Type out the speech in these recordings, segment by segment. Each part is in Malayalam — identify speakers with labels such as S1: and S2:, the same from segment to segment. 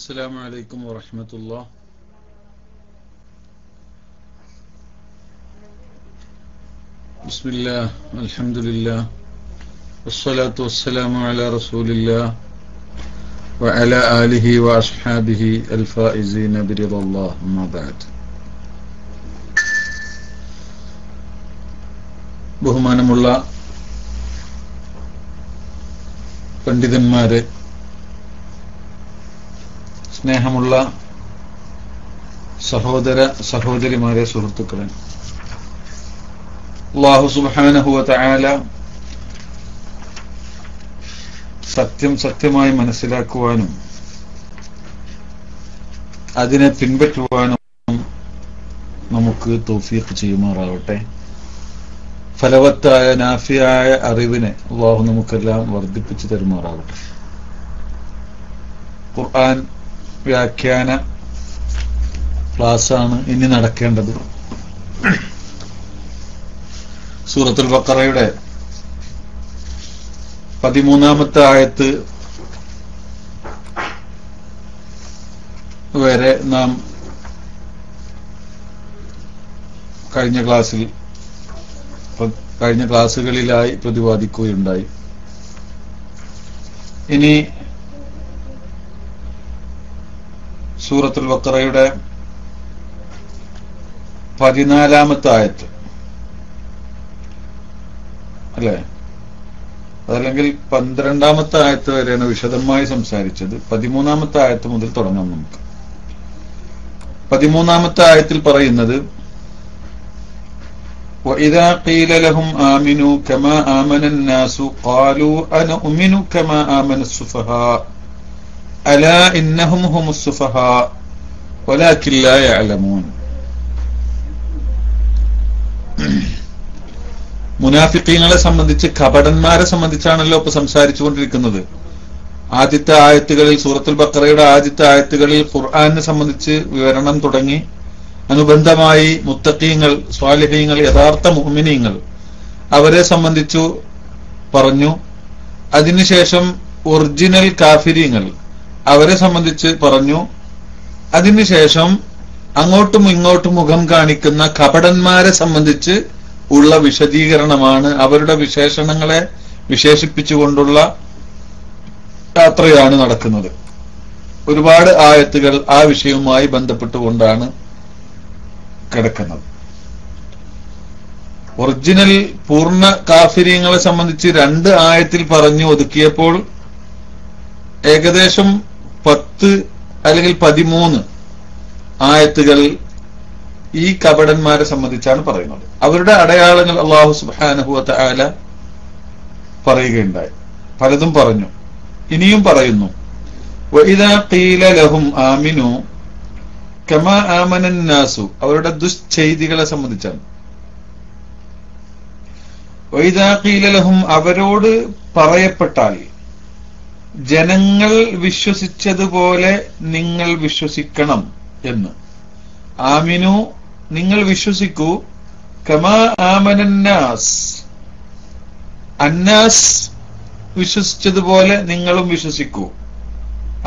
S1: السلام عليكم ورحمة الله. بسم الله الحمد لله والصلاة والسلام على رسول الله وعلى آله وأصحابه الفائزين برضا الله. أما بعد. ബഹുമാനമുള്ള പണ്ഡിതന്മാരെ, സ്നേഹമുള്ള സഹോദര സഹോദരിമാരെ, സുഹൃത്തുക്കളെ, അല്ലാഹു സുബ്ഹാനഹു വ തആല സത്യം സത്യമായി മനസ്സിലാക്കുവാനും അതിനെ പിൻപറ്റുവാനും നമുക്ക് തൗഫീഖ് ചെയ്യുമാറാവട്ടെ. ഫലവത്തായ നാഫിയായ അറിവിനെ അല്ലാഹു നമുക്കെല്ലാം വർദ്ധിപ്പിച്ചു തരുമാറാവട്ടെ. ഖുർആൻ വ്യാഖ്യാന ക്ലാസ്സാണ് ഇനി നടക്കേണ്ടത്. സൂറത്തുൽ ബഖറയുടെ 13-ാമത്തെ ആയത്ത് വരെ നാം കഴിഞ്ഞ ക്ലാസ്സുകളിലായി പ്രതിപാദിക്കുകയുണ്ടായി. ഇനി സൂറത്തുൽ ബഖറയുടെ 14-ാമത്തെ ആയത്ത് അല്ലെ, അതല്ലെങ്കിൽ 12-ാമത്തെ ആയത്ത് വരെയാണ് വിശദമായി സംസാരിച്ചത്. 13-ാമത്തെ ആയത്ത് മുതൽ തുടങ്ങാം നമുക്ക്. 13-ാമത്തെ ആയത്തിൽ പറയുന്നത്, وَإِذَا قِيلَ لَهُمْ آمِنُوا كَمَا آمَنَ النَّاسُ قَالُوا أَنُؤْمِنُ كَمَا آمَنَ السُّفَهَاءُ أَلَا إِنَّهُمْ هُمُ السُّفَهَاءُ وَلَكِنْ لَا يَعْلَمُونَ. മുനാഫിഖീങ്ങളെ സംബന്ധിച്ച്, കപടന്മാരെ സംബന്ധിച്ചാണല്ലോ ഇപ്പൊ സംസാരിച്ചുകൊണ്ടിരിക്കുന്നത്. ആദ്യത്തെ ആയത്തുകളിൽ, സൂറത്തുൽ ബഖറയുടെ ആദ്യത്തെ ആയത്തുകളിൽ ഖുർആനെ സംബന്ധിച്ച് വിവരണം തുടങ്ങി. അനുബന്ധമായി മുത്തഖീങ്ങൾ, സ്വാലിഹീങ്ങൾ, യഥാർത്ഥ മുഅ്മിനീങ്ങൾ അവരെ സംബന്ധിച്ചു പറഞ്ഞു. അതിനുശേഷം ഒറിജിനൽ കാഫിരീങ്ങൾ അവരെ സംബന്ധിച്ച് പറഞ്ഞു. അതിനുശേഷം അങ്ങോട്ടും ഇങ്ങോട്ടും മുഖം കാണിക്കുന്ന കപടന്മാരെ സംബന്ധിച്ച് ഉള്ള വിശദീകരണമാണ്, അവരുടെ വിശേഷണങ്ങളെ വിശേഷിപ്പിച്ചുകൊണ്ടുള്ള യാത്രയാണ് നടക്കുന്നത്. ഒരുപാട് ആയത്തുകൾ ആ വിഷയവുമായി ബന്ധപ്പെട്ടുകൊണ്ടാണ് കിടക്കുന്നത്. ഒറിജിനൽ പൂർണ്ണ കാഫിരീങ്ങളെ സംബന്ധിച്ച് 2 ആയത്തിൽ പറഞ്ഞു ഒതുക്കിയപ്പോൾ ഏകദേശം 10 അല്ലെങ്കിൽ 13 ആയത്തുകൾ ഈ കപടന്മാരെ സംബന്ധിച്ചാണ് പറയുന്നത്. അവരുടെ അടയാളങ്ങൾ അല്ലാഹു സുബ്ഹാനഹു വ തആല പറയുകയുണ്ടായി. പലതും പറഞ്ഞു. ഇനിയും പറയുന്നു, വഇദാ ഖീല ലഹും ആമിനു കമാ ആമന നാസു, അവരുടെ ദുശ്ചെയ്തികളെ സംബന്ധിച്ചാണ്. വഇദാ ഖീല ലഹും, അവരോട് പറയപ്പെട്ടാൽ, ജനങ്ങൾ വിശ്വസിച്ചതുപോലെ നിങ്ങൾ വിശ്വസിക്കണം എന്ന്. ആമിനു, നിങ്ങൾ വിശ്വസിക്കൂ. കമാ ആമനന്നാസ്, അന്നാസ് വിശ്വസിച്ചതുപോലെ നിങ്ങളും വിശ്വസിക്കൂ.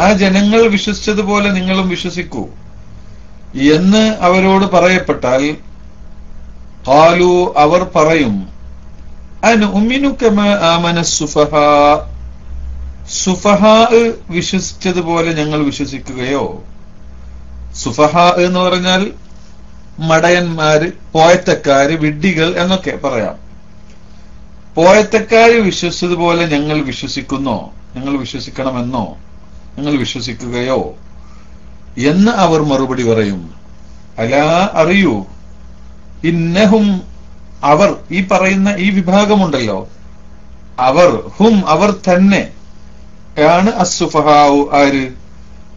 S1: ആ ജനങ്ങൾ വിശ്വസിച്ചതുപോലെ നിങ്ങളും വിശ്വസിക്കൂ എന്ന് അവരോട് പറയപ്പെട്ടാൽ, ഖാലു, അവർ പറയും, അനുഉമിനു കമാ ആമന സുഫഹാ, സുഫഹാ വിശ്വസിച്ചതുപോലെ ഞങ്ങൾ വിശ്വസിക്കുകയോ. സുഫഹാ എന്ന് പറഞ്ഞാൽ മടയന്മാര്, പോയത്തക്കാര്, വിഡ്ഢികൾ എന്നൊക്കെ പറയാം. പോയത്തക്കാര് വിശ്വസിച്ചതുപോലെ ഞങ്ങൾ വിശ്വസിക്കുന്നോ, ഞങ്ങൾ വിശ്വസിക്കണമെന്നോ, ഞങ്ങൾ വിശ്വസിക്കുകയോ എന്ന് അവർ മറുപടി പറയും. അലാ, അറിയൂ, ഇന്നഹും, അവർ, ഈ പറയുന്ന ഈ വിഭാഗമുണ്ടല്ലോ, അവർ, ഹും, അവർ തന്നെ ആണ് അസ്സുഫഹാഉ, ആര്,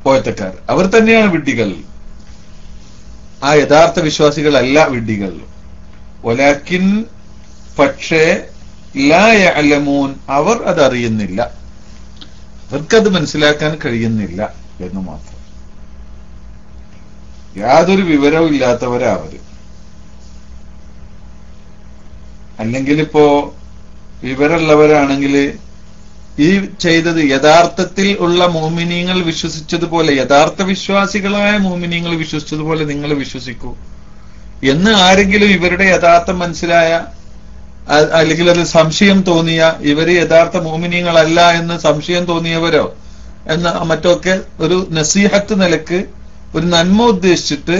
S1: പോയത്തക്കാർ, അവർ തന്നെയാണ് വിഡ്ഢികൾ. ആ യഥാർത്ഥ വിശ്വാസികളല്ല വിഡ്ഢികൾ. വലാകിൻ, പക്ഷേ, ലാ യഅലമൂൻ, അവർ അതറിയുന്നില്ല, അവർക്കത് മനസ്സിലാക്കാൻ കഴിയുന്നില്ല എന്ന് മാത്രം. യാതൊരു വിവരവും ഇല്ലാത്തവരാ അവര്. അല്ലെങ്കിൽ ഇപ്പോ വിവരമുള്ളവരാണെങ്കിൽ ഈ ചെയ്തത് യഥാർത്ഥത്തിൽ ഉള്ള മോമിനീങ്ങൾ വിശ്വസിച്ചതുപോലെ, യഥാർത്ഥ വിശ്വാസികളായ മോമിനീങ്ങൾ വിശ്വസിച്ചതുപോലെ നിങ്ങൾ വിശ്വസിക്കൂ എന്ന് ആരെങ്കിലും ഇവരുടെ യഥാർത്ഥം മനസ്സിലായ അല്ലെങ്കിൽ ഒരു സംശയം തോന്നിയ, ഇവര് യഥാർത്ഥ മോമിനീങ്ങളല്ല എന്ന് സംശയം തോന്നിയവരോ എന്ന മറ്റൊക്കെ ഒരു നസീഹത്ത് നിലക്ക് ഒരു നന്മ ഉദ്ദേശിച്ചിട്ട്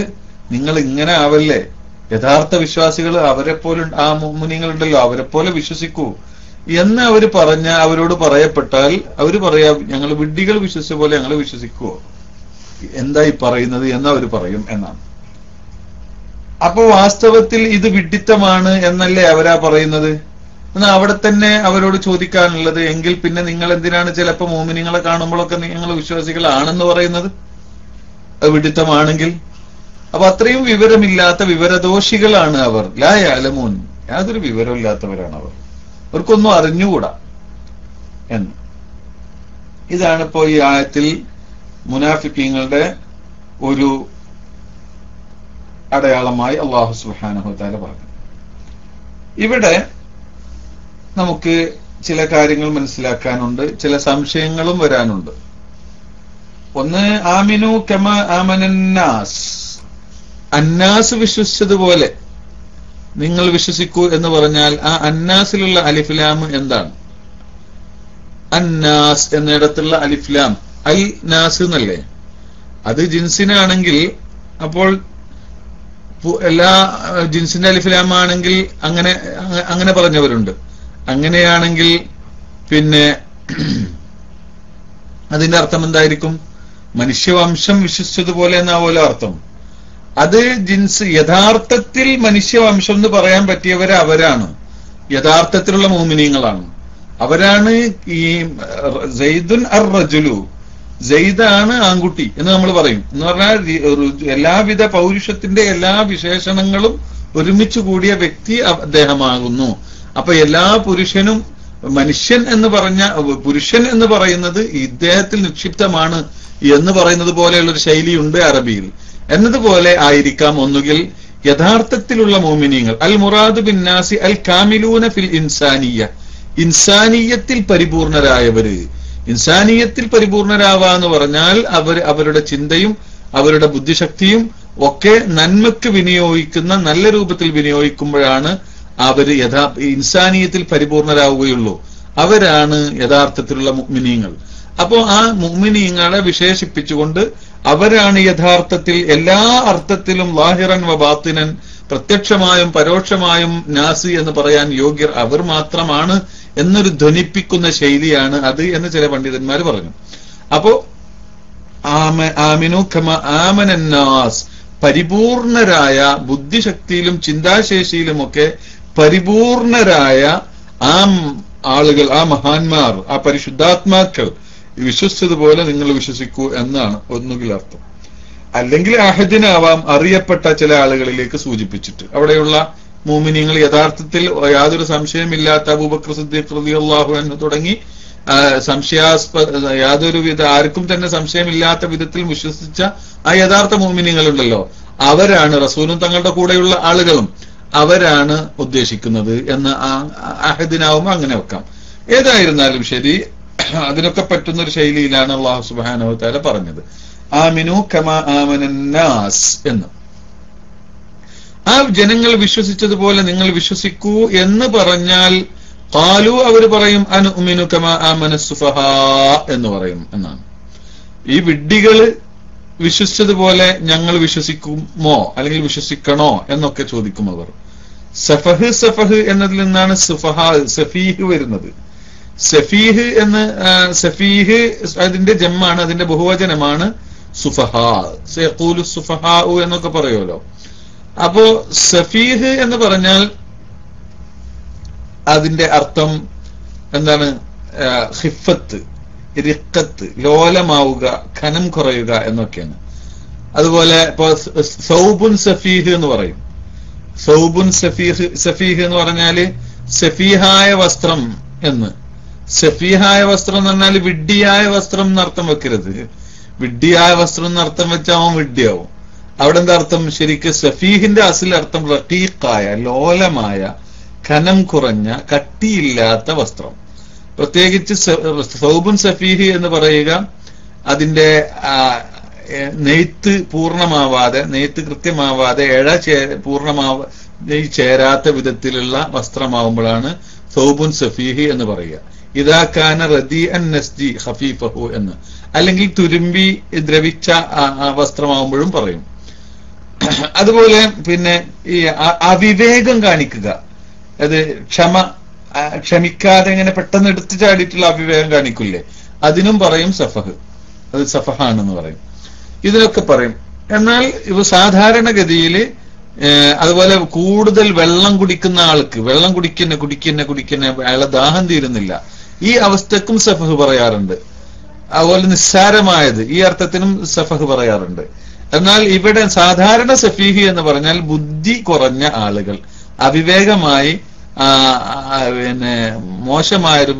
S1: നിങ്ങൾ ഇങ്ങനെ ആവല്ലേ, യഥാർത്ഥ വിശ്വാസികൾ അവരെ പോലെ ആ മോമിനീങ്ങളുണ്ടല്ലോ അവരെ പോലെ വിശ്വസിക്കൂ എന്ന് അവരോട് പറയപ്പെട്ടാൽ അവര് പറയാ ഞങ്ങൾ വിഡ്ഢികൾ വിശ്വസിച്ച പോലെ ഞങ്ങൾ വിശ്വസിക്കുവോ, എന്തായി പറയുന്നത് എന്ന് അവർ പറയും എന്നാണ്. അപ്പോ വാസ്തവത്തിൽ ഇത് വിഡ്ഢിത്തമാണ് എന്നല്ലേ അവരാ പറയുന്നത്. എന്നാൽ അവിടെ തന്നെ അവരോട് ചോദിക്കാനുള്ളത്, എങ്കിൽ പിന്നെ നിങ്ങൾ എന്തിനാണ് ചിലപ്പോ മോമിനിങ്ങളെ കാണുമ്പോഴൊക്കെ നിങ്ങൾ വിശ്വാസികളാണെന്ന് പറയുന്നത്? അത് വിഡ്ഢിത്തമാണെങ്കിൽ അപ്പൊ അത്രയും വിവരമില്ലാത്ത വിവരദോഷികളാണ് അവർ. ലാ യഅലമൂൻ, യാതൊരു വിവരമില്ലാത്തവരാണ് അവർ, അവർക്കൊന്നും അറിഞ്ഞുകൂടാ എന്ന്. ഇതാണിപ്പോ ഈ ആയത്തിൽ മുനാഫിക്കീങ്ങളുടെ ഒരു അടയാളമായി അല്ലാഹു സുബ്ഹാനഹു വ തആല പറഞ്ഞു. ഇവിടെ നമുക്ക് ചില കാര്യങ്ങൾ മനസ്സിലാക്കാനുണ്ട്, ചില സംശയങ്ങളും വരാനുണ്ട്. ഒന്ന്, ആമിനു കമാ ആമനന്നാസ്, അന്നാസ് വിശ്വസിച്ചതുപോലെ നിങ്ങൾ വിശ്വസിക്കൂ എന്ന് പറഞ്ഞാൽ ആ അന്നാസിലുള്ള അലിഫ്ലാം എന്താണ്? അന്നാസ് എന്നിടത്തുള്ള അലിഫ്ലാം അൽ നാസ് എന്നല്ലേ? അത് ജിൻസിനാണെങ്കിൽ അപ്പോൾ എല്ലാ ജിൻസിന്റെ അലിഫ്ലാം ആണെങ്കിൽ അങ്ങനെ പറഞ്ഞവരുണ്ട്. അങ്ങനെയാണെങ്കിൽ പിന്നെ അതിന്റെ അർത്ഥം എന്തായിരിക്കും? മനുഷ്യവംശം വിശ്വസിച്ചതുപോലെ എന്നാവോലോ അർത്ഥം. അത് ജിൻസ്, യഥാർത്ഥത്തിൽ മനുഷ്യവംശം എന്ന് പറയാൻ പറ്റിയവര് അവരാണ്, യഥാർത്ഥത്തിലുള്ള മോമിനീങ്ങളാണ്. അവരാണ് ഈ സെയ്ദുൻ അർ റജുലു, സെയ്ദാണ് ആൺകുട്ടി എന്ന് നമ്മൾ പറയും. എന്ന് പറഞ്ഞാൽ എല്ലാവിധ പൗരുഷത്തിന്റെ എല്ലാ വിശേഷണങ്ങളും ഒരുമിച്ച് കൂടിയ വ്യക്തി അദ്ദേഹമാകുന്നു. അപ്പൊ എല്ലാ പുരുഷനും പുരുഷൻ എന്ന് പറയുന്നത് ഇദ്ദേഹത്തിൽ നിക്ഷിപ്തമാണ് എന്ന് പറയുന്നത് പോലെയുള്ളൊരു ശൈലിയുണ്ട് അറബിയിൽ. എന്നതുപോലെ ആയിരിക്കാം ഒന്നുകിൽ യഥാർത്ഥത്തിലുള്ള മോമിനീങ്ങൾ, അൽ മുറാദു ബിന്നാസി അൽ കാമിലൂന ഫിൽ ഇൻസാനിയ, ഇൻസാനിയത്തിൽ പരിപൂർണരായവര്. ഇൻസാനിയത്തിൽ പരിപൂർണരാവാന്ന് പറഞ്ഞാൽ അവരുടെ ചിന്തയും അവരുടെ ബുദ്ധിശക്തിയും ഒക്കെ നന്മക്ക് വിനിയോഗിക്കുന്ന, നല്ല രൂപത്തിൽ വിനിയോഗിക്കുമ്പോഴാണ് അവര് ഇൻസാനിയത്തിൽ പരിപൂർണരാവുകയുള്ളൂ. അവരാണ് യഥാർത്ഥത്തിലുള്ള മുഅ്മിനീങ്ങൾ. അപ്പോ ആ മുഅ്മിനീങ്ങളെ വിശേഷിപ്പിച്ചുകൊണ്ട് അവരാണ് യഥാർത്ഥത്തിൽ എല്ലാ അർത്ഥത്തിലും ലാഹിറൻ വ ബാത്തിനൻ, പ്രത്യക്ഷമായും പരോക്ഷമായും നാസി എന്ന് പറയാൻ യോഗ്യർ അവർ മാത്രമാണ് എന്നൊരു ധ്വനിപ്പിക്കുന്ന ശൈലിയാണ് അത് എന്ന് ചില പണ്ഡിതന്മാർ പറഞ്ഞു. അപ്പോ ആമിനു കമാ ആമനന്നാസ്, പരിപൂർണരായ ബുദ്ധിശക്തിയിലും ചിന്താശേഷിയിലുമൊക്കെ പരിപൂർണരായ ആ ആളുകൾ, ആ മഹാന്മാർ, ആ പരിശുദ്ധാത്മാക്കൾ വിശ്വസിച്ചതുപോലെ നിങ്ങൾ വിശ്വസിക്കൂ എന്നാണ് ഒന്നുകിൽ അർത്ഥം. അല്ലെങ്കിൽ അഹദിനാവാം, അറിയപ്പെട്ട ചില ആളുകളിലേക്ക് സൂചിപ്പിച്ചിട്ട്. അവിടെയുള്ള മുഅ്മിനീങ്ങൾ യഥാർത്ഥത്തിൽ യാതൊരു സംശയമില്ലാത്ത അബൂബക്കർ സിദ്ദീഖ് റളിയല്ലാഹു അൻഹു തുടങ്ങി യാതൊരുവിധ ആർക്കും തന്നെ സംശയമില്ലാത്ത വിധത്തിൽ വിശ്വസിച്ച ആ യഥാർത്ഥ മുഅ്മിനീങ്ങളുണ്ടല്ലോ, അവരാണ്, റസൂലും തങ്ങളുടെ കൂടെയുള്ള ആളുകളും അവരാണ് ഉദ്ദേശിക്കുന്നത് എന്ന് അഹദിനാവുമ്പോ അങ്ങനെ വെക്കാം. ഏതായിരുന്നാലും ശരി, അതിനൊക്കെ പറ്റുന്ന ഒരു ശൈലിയിലാണ് അല്ലാഹു സുബ്ഹാനഹു വ തആല പറഞ്ഞത് ആമിനു കമാ ആമനന്നാസ് എന്ന്. ആ ജനങ്ങൾ വിശ്വസിച്ചതുപോലെ നിങ്ങൾ വിശ്വസിക്കൂ എന്ന് പറഞ്ഞാൽ ഖാലു, അവര് പറയും അനുഅ്മിനു കമാ ആമനസ്സുഫഹാ എന്ന് പറയും എന്നാണ്. ഈ വിഡ്ഢികള് വിശ്വസിച്ചതുപോലെ ഞങ്ങൾ വിശ്വസിക്കുമോ അല്ലെങ്കിൽ വിശ്വസിക്കണോ എന്നൊക്കെ ചോദിക്കും അവർ. സഫഹ് എന്നതിൽ നിന്നാണ് സഫീഹ് വരുന്നത്. സഫീഹ് അതിന്റെ ജമ്മാണ്, അതിന്റെ ബഹുവചനമാണ് സുഫഹാ. സയഖൂലു സുഫഹാ എന്നൊക്കെ പറയുമല്ലോ. അപ്പോ സഫീഹ് എന്ന് പറഞ്ഞാൽ അതിന്റെ അർത്ഥം എന്താണ്? ഖിഫത്ത്, റിഖത്ത്, ലോലമാവുക, ഖനം കുറയുക എന്നൊക്കെയാണ്. അതുപോലെ ഇപ്പൊ സൗബുൻ സഫീഹ് എന്ന് പറയും. സൗബുൻ സഫീഹ് എന്ന് പറഞ്ഞാല് സഫീഹായ വസ്ത്രം എന്ന്. സഫീഹായ വസ്ത്രം എന്ന് പറഞ്ഞാൽ വിഡ്ഢിയായ വസ്ത്രം എന്നർത്ഥം വെക്കരുത്. വിഡ്ഢിയായ വസ്ത്രം എന്നർത്ഥം വെച്ചാൽ അവൻ വിഡ്ഢിയാവും. അവിടെ എന്താ അർത്ഥം? ശരിക്ക് സഫീഹിന്റെ അസിൽ അർത്ഥം റഖീഖായ, ലോലമായ, ഖനം കുറഞ്ഞ, കട്ടിയില്ലാത്ത വസ്ത്രം. പ്രത്യേകിച്ച് സൗബുൻ സഫീഹി എന്ന് പറയുക അതിന്റെ നെയ്ത്ത് പൂർണ്ണമാവാതെ, നെയ്ത്ത് കൃത്യമാവാതെ, പൂർണ്ണമാവാതെ ചേരാത്ത വിധത്തിലുള്ള വസ്ത്രമാവുമ്പോഴാണ് സൗബുൻ സഫീഹി എന്ന് പറയുക. ഇതാക്കാന റദീഅൻ നസ്ജി ഖഫീഫഹു എന്ന്, അല്ലെങ്കിൽ തുരുമ്പി ദ്രവിച്ച വസ്ത്രമാവുമ്പോഴും പറയും. അതുപോലെ പിന്നെ ഈ അവിവേകം കാണിക്കുക, അത് ക്ഷമിക്കാതെ ഇങ്ങനെ പെട്ടെന്ന് എടുത്തു ചാടിയിട്ടുള്ള അവിവേകം കാണിക്കില്ലേ, അതിനും പറയും സഫഹ്, അത് സഫഹാണെന്ന് പറയും. ഇതിനൊക്കെ പറയും. എന്നാൽ ഇവ സാധാരണഗതിയിൽ അതുപോലെ കൂടുതൽ വെള്ളം കുടിക്കുന്ന ആൾക്ക് വെള്ളം കുടിക്കുന്ന അയാളെ ദാഹം തീരുന്നില്ല, ഈ അവസ്ഥക്കും സഫഹ് പറയാറുണ്ട്. അതുപോലെ നിസ്സാരമായത് ഈ അർത്ഥത്തിനും സഫഹ് പറയാറുണ്ട്. എന്നാൽ ഇവിടെ സാധാരണ സഫീഹി എന്ന് പറഞ്ഞാൽ ബുദ്ധി കുറഞ്ഞ ആളുകൾ, അവിവേകമായി പിന്നെ മോശമായൊരു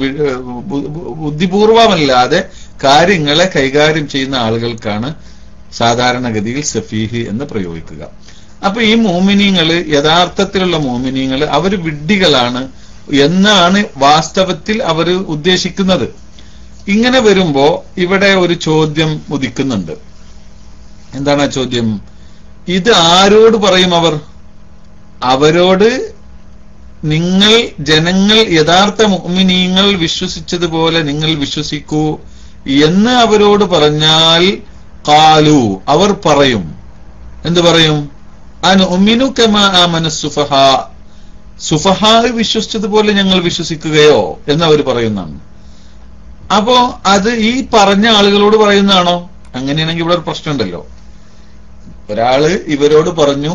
S1: ബുദ്ധിപൂർവമല്ലാതെ കാര്യങ്ങളെ കൈകാര്യം ചെയ്യുന്ന ആളുകൾക്കാണ് സാധാരണഗതിയിൽ സഫീഹി എന്ന് പ്രയോഗിക്കുക. അപ്പൊ ഈ മോമിനീങ്ങള്, യഥാർത്ഥത്തിലുള്ള മോമിനീങ്ങള് അവര് വിഡ്ഢികളാണ് എന്നാണ് വാസ്തവത്തിൽ അവർ ഉദ്ദേശിക്കുന്നത്. ഇങ്ങനെ വരുമ്പോ ഇവിടെ ഒരു ചോദ്യം ഉദിക്കുന്നുണ്ട്. എന്താണ് ആ ചോദ്യം? ഇത് ആരോട് പറയും? അവരോട് നിങ്ങൾ ജനങ്ങൾ യഥാർത്ഥ മുഅ്മിനീങ്ങൾ വിശ്വസിച്ചതുപോലെ നിങ്ങൾ വിശ്വസിക്കൂ എന്ന് അവരോട് പറഞ്ഞാൽ ഖാലു, അവർ പറയും. എന്ത് പറയും? അനുഅ്മിനു കമാ ആമന സുഫഹാ, സുഫഹാ വിശ്വസിച്ചതുപോലെ ഞങ്ങൾ വിശ്വസിക്കുകയോ എന്ന് അവർ പറയുന്നതാണ്. അപ്പോ അത് ഈ പറഞ്ഞ ആളുകളോട് പറയുന്നതാണോ? അങ്ങനെയാണെങ്കിൽ ഇവിടെ ഒരു പ്രശ്നമുണ്ടല്ലോ. ഒരാള് ഇവരോട് പറഞ്ഞു,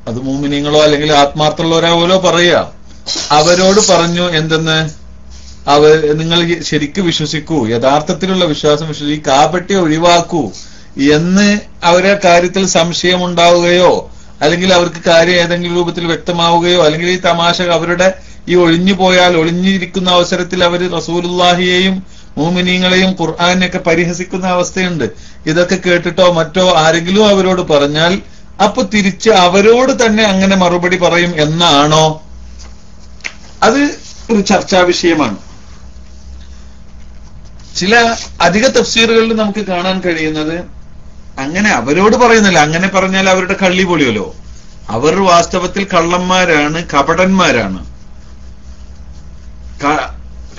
S1: അത് മുഅ്മിനീങ്ങളോ അല്ലെങ്കിൽ ആത്മാർത്ഥമുള്ളവരോ പറയുക, അവരോട് പറഞ്ഞു എന്തെന്ന്? നിങ്ങൾ ശരിക്ക് വിശ്വസിക്കൂ, യഥാർത്ഥത്തിലുള്ള വിശ്വാസം ഈ കാപട്യം ഒഴിവാക്കൂ എന്ന് അവരെ കാര്യത്തിൽ സംശയം ഉണ്ടാവുകയോ അല്ലെങ്കിൽ അവർക്ക് കാര്യം ഏതെങ്കിലും രൂപത്തിൽ വ്യക്തമാവുകയോ അല്ലെങ്കിൽ ഈ തമാശ അവരുടെ ഈ ഒളിഞ്ഞിരിക്കുന്ന അവസരത്തിൽ അവർ റസൂലുള്ളാഹിയെയും മുഅ്മിനീങ്ങളെയും ഖുർആനെയൊക്കെ പരിഹസിക്കുന്ന അവസ്ഥയുണ്ട്. ഇതൊക്കെ കേട്ടിട്ടോ മറ്റോ ആരെങ്കിലും അവരോട് പറഞ്ഞാൽ അപ്പൊ തിരിച്ച് അവരോട് തന്നെ അങ്ങനെ മറുപടി പറയും എന്നാണോ? അത് ഒരു ചർച്ചാ വിഷയമാണ്. ചില അധിക തഫ്സീറുകളിൽ നമുക്ക് കാണാൻ കഴിയുന്നത് അങ്ങനെ അവരോട് പറയുന്നില്ല. അങ്ങനെ പറഞ്ഞാൽ അവരുടെ കള്ളി പൊളിയല്ലോ. അവർ വാസ്തവത്തിൽ കള്ളന്മാരാണ്, കപടന്മാരാണ്.